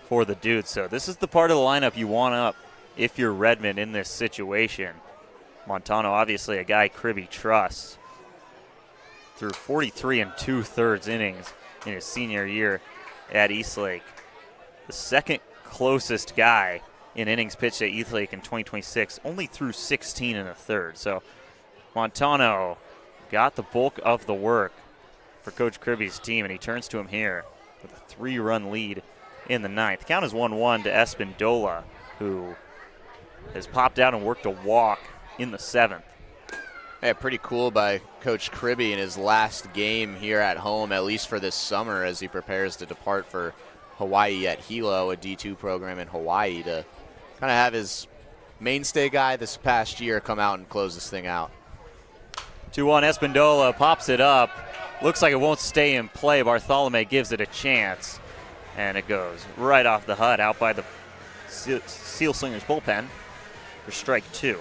for the Dudes. So this is the part of the lineup you want up if you're Redmond in this situation. Montano, obviously a guy Kribbe trusts. Through 43 2/3 innings in his senior year at Eastlake. The second closest guy in innings pitched at Eastlake in 2026, only threw 16 1/3. So Montano got the bulk of the work for Coach Kribbe's team, and he turns to him here with a 3-run lead in the 9th. The count is 1-1 to Espindola, who has popped out and worked a walk in the 7th. Yeah, pretty cool by Coach Kribbe in his last game here at home, at least for this summer, as he prepares to depart for Hawaii at Hilo, a D2 program in Hawaii, to kind of have his mainstay guy this past year come out and close this thing out. 2-1, Espindola pops it up. Looks like it won't stay in play. Bartholomew gives it a chance, and it goes right off the hut out by the Sealslingers bullpen for strike 2.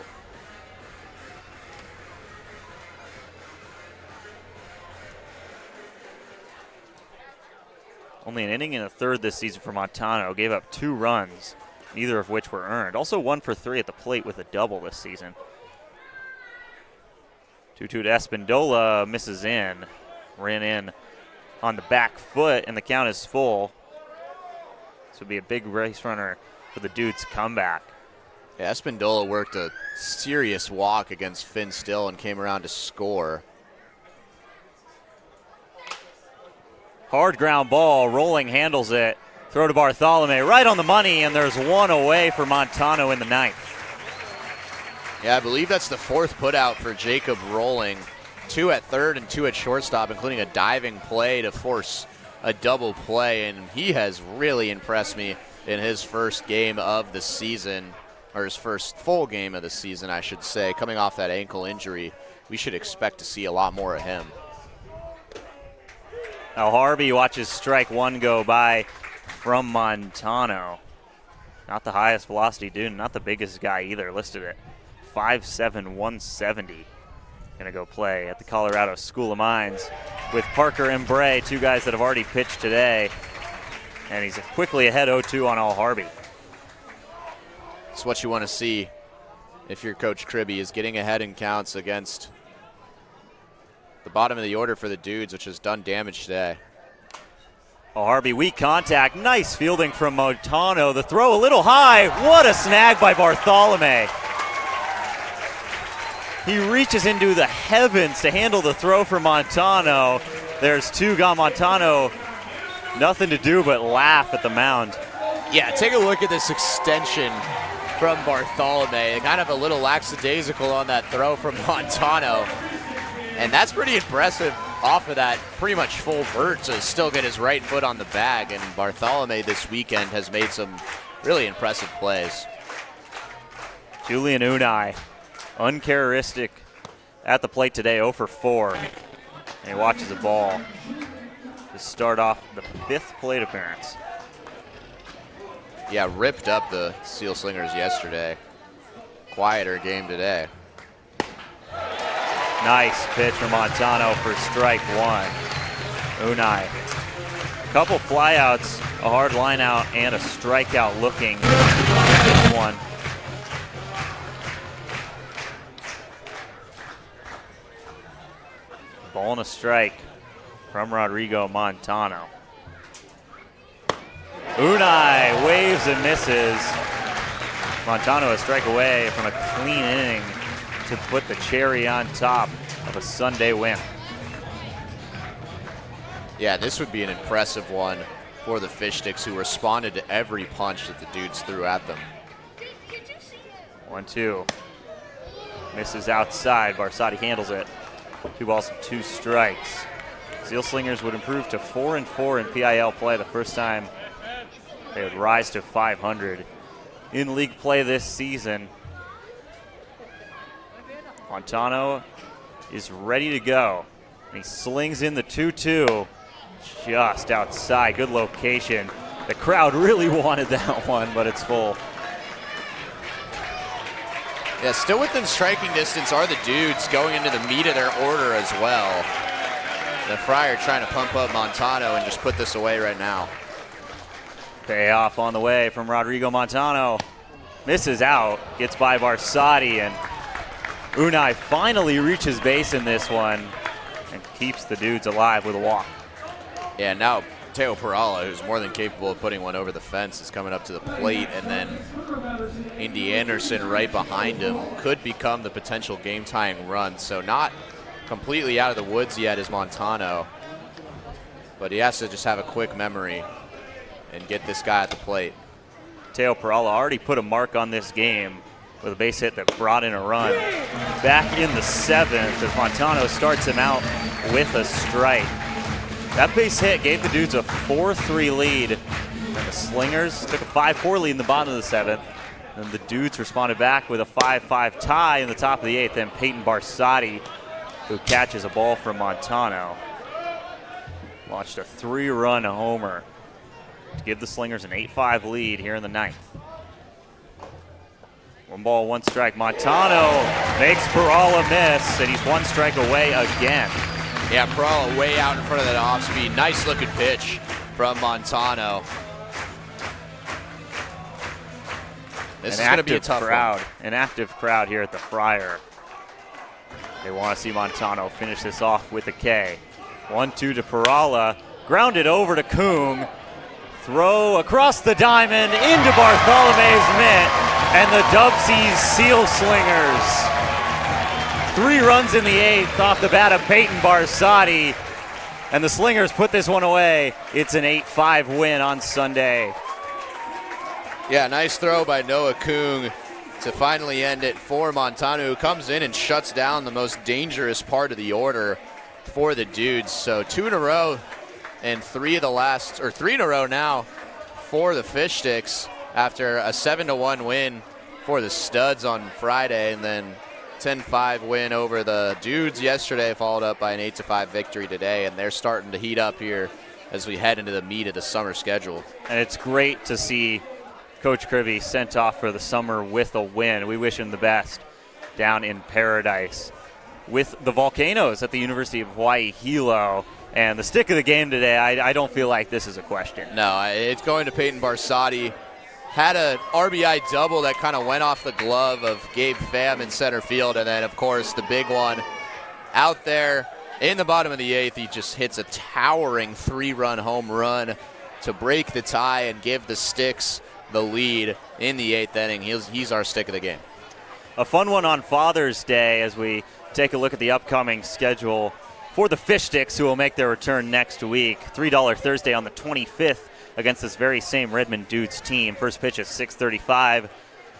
Only an inning and a third this season for Montano. Gave up 2 runs, neither of which were earned. Also 1 for 3 at the plate with a double this season. 2-2 to Espindola, misses in. Ran in on the back foot, and the count is full. This would be a big race runner for the Dudes' comeback. Yeah, Espindola worked a serious walk against Finn Still and came around to score. Hard ground ball, rolling handles it. Throw to Bartholomew, right on the money, and there's 1 away for Montano in the 9th. Yeah, I believe that's the 4th putout for Jacob Rolling. 2 at third and 2 at shortstop, including a diving play to force a double play, and he has really impressed me in his first game of the season, or his first full game of the season, I should say. Coming off that ankle injury, we should expect to see a lot more of him. Now Harvey watches strike 1 go by from Montano. Not the highest velocity dude, not the biggest guy either, listed at 5'7", 170. Going to go play at the Colorado School of Mines with Parker and Bray, two guys that have already pitched today. And he's quickly ahead 0-2 on Al Harvey. It's what you want to see if you're Coach Kribbe, is getting ahead in counts against the bottom of the order for the Dudes, which has done damage today. Al Harvey, weak contact. Nice fielding from Montano. The throw a little high. What a snag by Bartholome. He reaches into the heavens to handle the throw for Montano. There's two gone. Montano, nothing to do but laugh at the mound. Yeah, take a look at this extension from Bartholome. Kind of a little lackadaisical on that throw from Montano. And that's pretty impressive off of that pretty much full vert to still get his right foot on the bag. And Bartholome this weekend has made some really impressive plays. Julian Unai, uncharacteristic at the plate today, 0 for 4. And he watches the ball to start off the 5th plate appearance. Yeah, ripped up the Seal Slingers yesterday. Quieter game today. Nice pitch from Montano for strike 1. Unai. A couple flyouts, a hard line out, and a strikeout looking one. Ball and a strike from Rodrigo Montano. Unai waves and misses. Montano a strike away from a clean inning to put the cherry on top of a Sunday win. Yeah, this would be an impressive one for the Fish Sticks, who responded to every punch that the Dudes threw at them. 1-2. Misses outside. Barsati handles it. 2 balls and 2 strikes. Seal Slingers would improve to 4-4 in PIL play, the first time they would rise to 500 in league play this season. Montano is ready to go. He slings in the 2-2 just outside. Good location. The crowd really wanted that one, but it's full. Yeah, still within striking distance are the Dudes going into the meat of their order as well. The Friar trying to pump up Montano and just put this away right now. Payoff on the way from Rodrigo Montano. Misses out, gets by Barsati, and Unai finally reaches base in this one and keeps the Dudes alive with a walk. Yeah, now Teo Perala, who's more than capable of putting one over the fence, is coming up to the plate, and then Indy Anderson right behind him could become the potential game-tying run. So not completely out of the woods yet is Montano, but he has to just have a quick memory and get this guy at the plate. Teo Perala already put a mark on this game with a base hit that brought in a run. Back in the 7th as Montano starts him out with a strike. That base hit gave the Dudes a 4-3 lead, and the Slingers took a 5-4 lead in the bottom of the 7th. And the Dudes responded back with a 5-5 tie in the top of the 8th. Then Peyton Barsati, who catches a ball from Montano, launched a 3-run homer to give the Slingers an 8-5 lead here in the 9th. 1 ball, 1 strike. Montano makes Perala miss, and he's 1 strike away again. Yeah, Perala way out in front of that off-speed. Nice looking pitch from Montano. This is going to be a tough crowd. one. An active crowd here at the Friar. They want to see Montano finish this off with a K. 1-2 to Perala. Grounded over to Kung. Throw across the diamond into Bartholome's mitt. And the DubSea Sealslingers. 3 runs in the 8th off the bat of Peyton Barsati. And the Slingers put this one away. It's an 8-5 win on Sunday. Yeah, nice throw by Noah Kung to finally end it for Montano, who comes in and shuts down the most dangerous part of the order for the Dudes. So 2 in a row and 3 in a row now for the Fish Sticks after a 7-1 win for the Studs on Friday, and then 10-5 win over the Dudes yesterday, followed up by an 8-5 victory today, and they're starting to heat up here as we head into the meat of the summer schedule. And it's great to see Coach Kirby sent off for the summer with a win. We wish him the best down in paradise. With the Volcanoes at the University of Hawaii Hilo. And the stick of the game today, I don't feel like this is a question. No, it's going to Peyton Barsati. Had a RBI double that kind of went off the glove of Gabe Pham in center field. And then, of course, the big one out there in the bottom of the 8th. He just hits a towering 3-run home run to break the tie and give the Sticks the lead in the 8th inning. He's our stick of the game. A fun one on Father's Day as we take a look at the upcoming schedule for the Fish Sticks, who will make their return next week. $3 Thursday on the 25th against this very same Redmond Dudes team. First pitch at 6:35.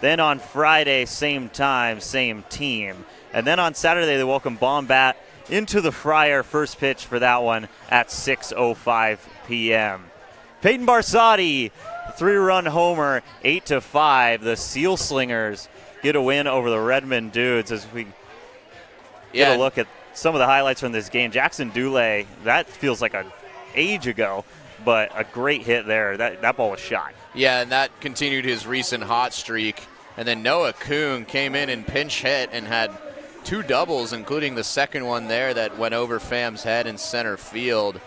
Then on Friday, same time, same team. And then on Saturday, they welcome Bombat into the Friar. First pitch for that one at 6:05 p.m. Peyton Barsati, 3-run homer, 8-5. The Sealslingers get a win over the Redmond Dudes as we get a look at some of the highlights from this game. Jackson Dule, that feels like an age ago, but a great hit there. That ball was shot. Yeah, and that continued his recent hot streak. And then Noah Kuhn came in and pinch hit and had 2 doubles, including the second one there that went over Pham's head in center field.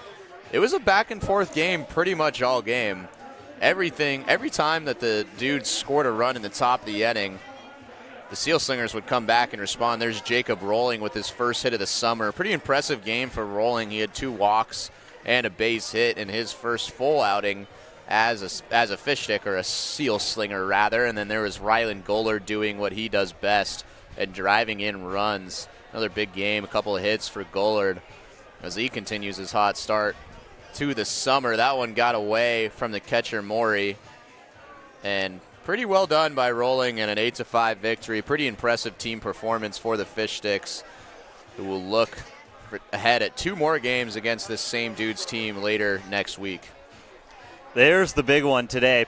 It was a back-and-forth game pretty much all game. Every time that the Dudes scored a run in the top of the inning, the Sealslingers would come back and respond. There's Jacob Rolling with his first hit of the summer. Pretty impressive game for Rolling. He had 2 walks and a base hit in his first full outing as a fish stick, or a seal slinger rather. And then there was Rylan Gollard doing what he does best and driving in runs. Another big game, a couple of hits for Gollard as he continues his hot start to the summer. That one got away from the catcher Maury, and pretty well done by Rolling, and an 8-5 victory. Pretty impressive team performance for the Fish Sticks, who will look ahead at 2 more games against this same Dudes team later next week. There's the big one today.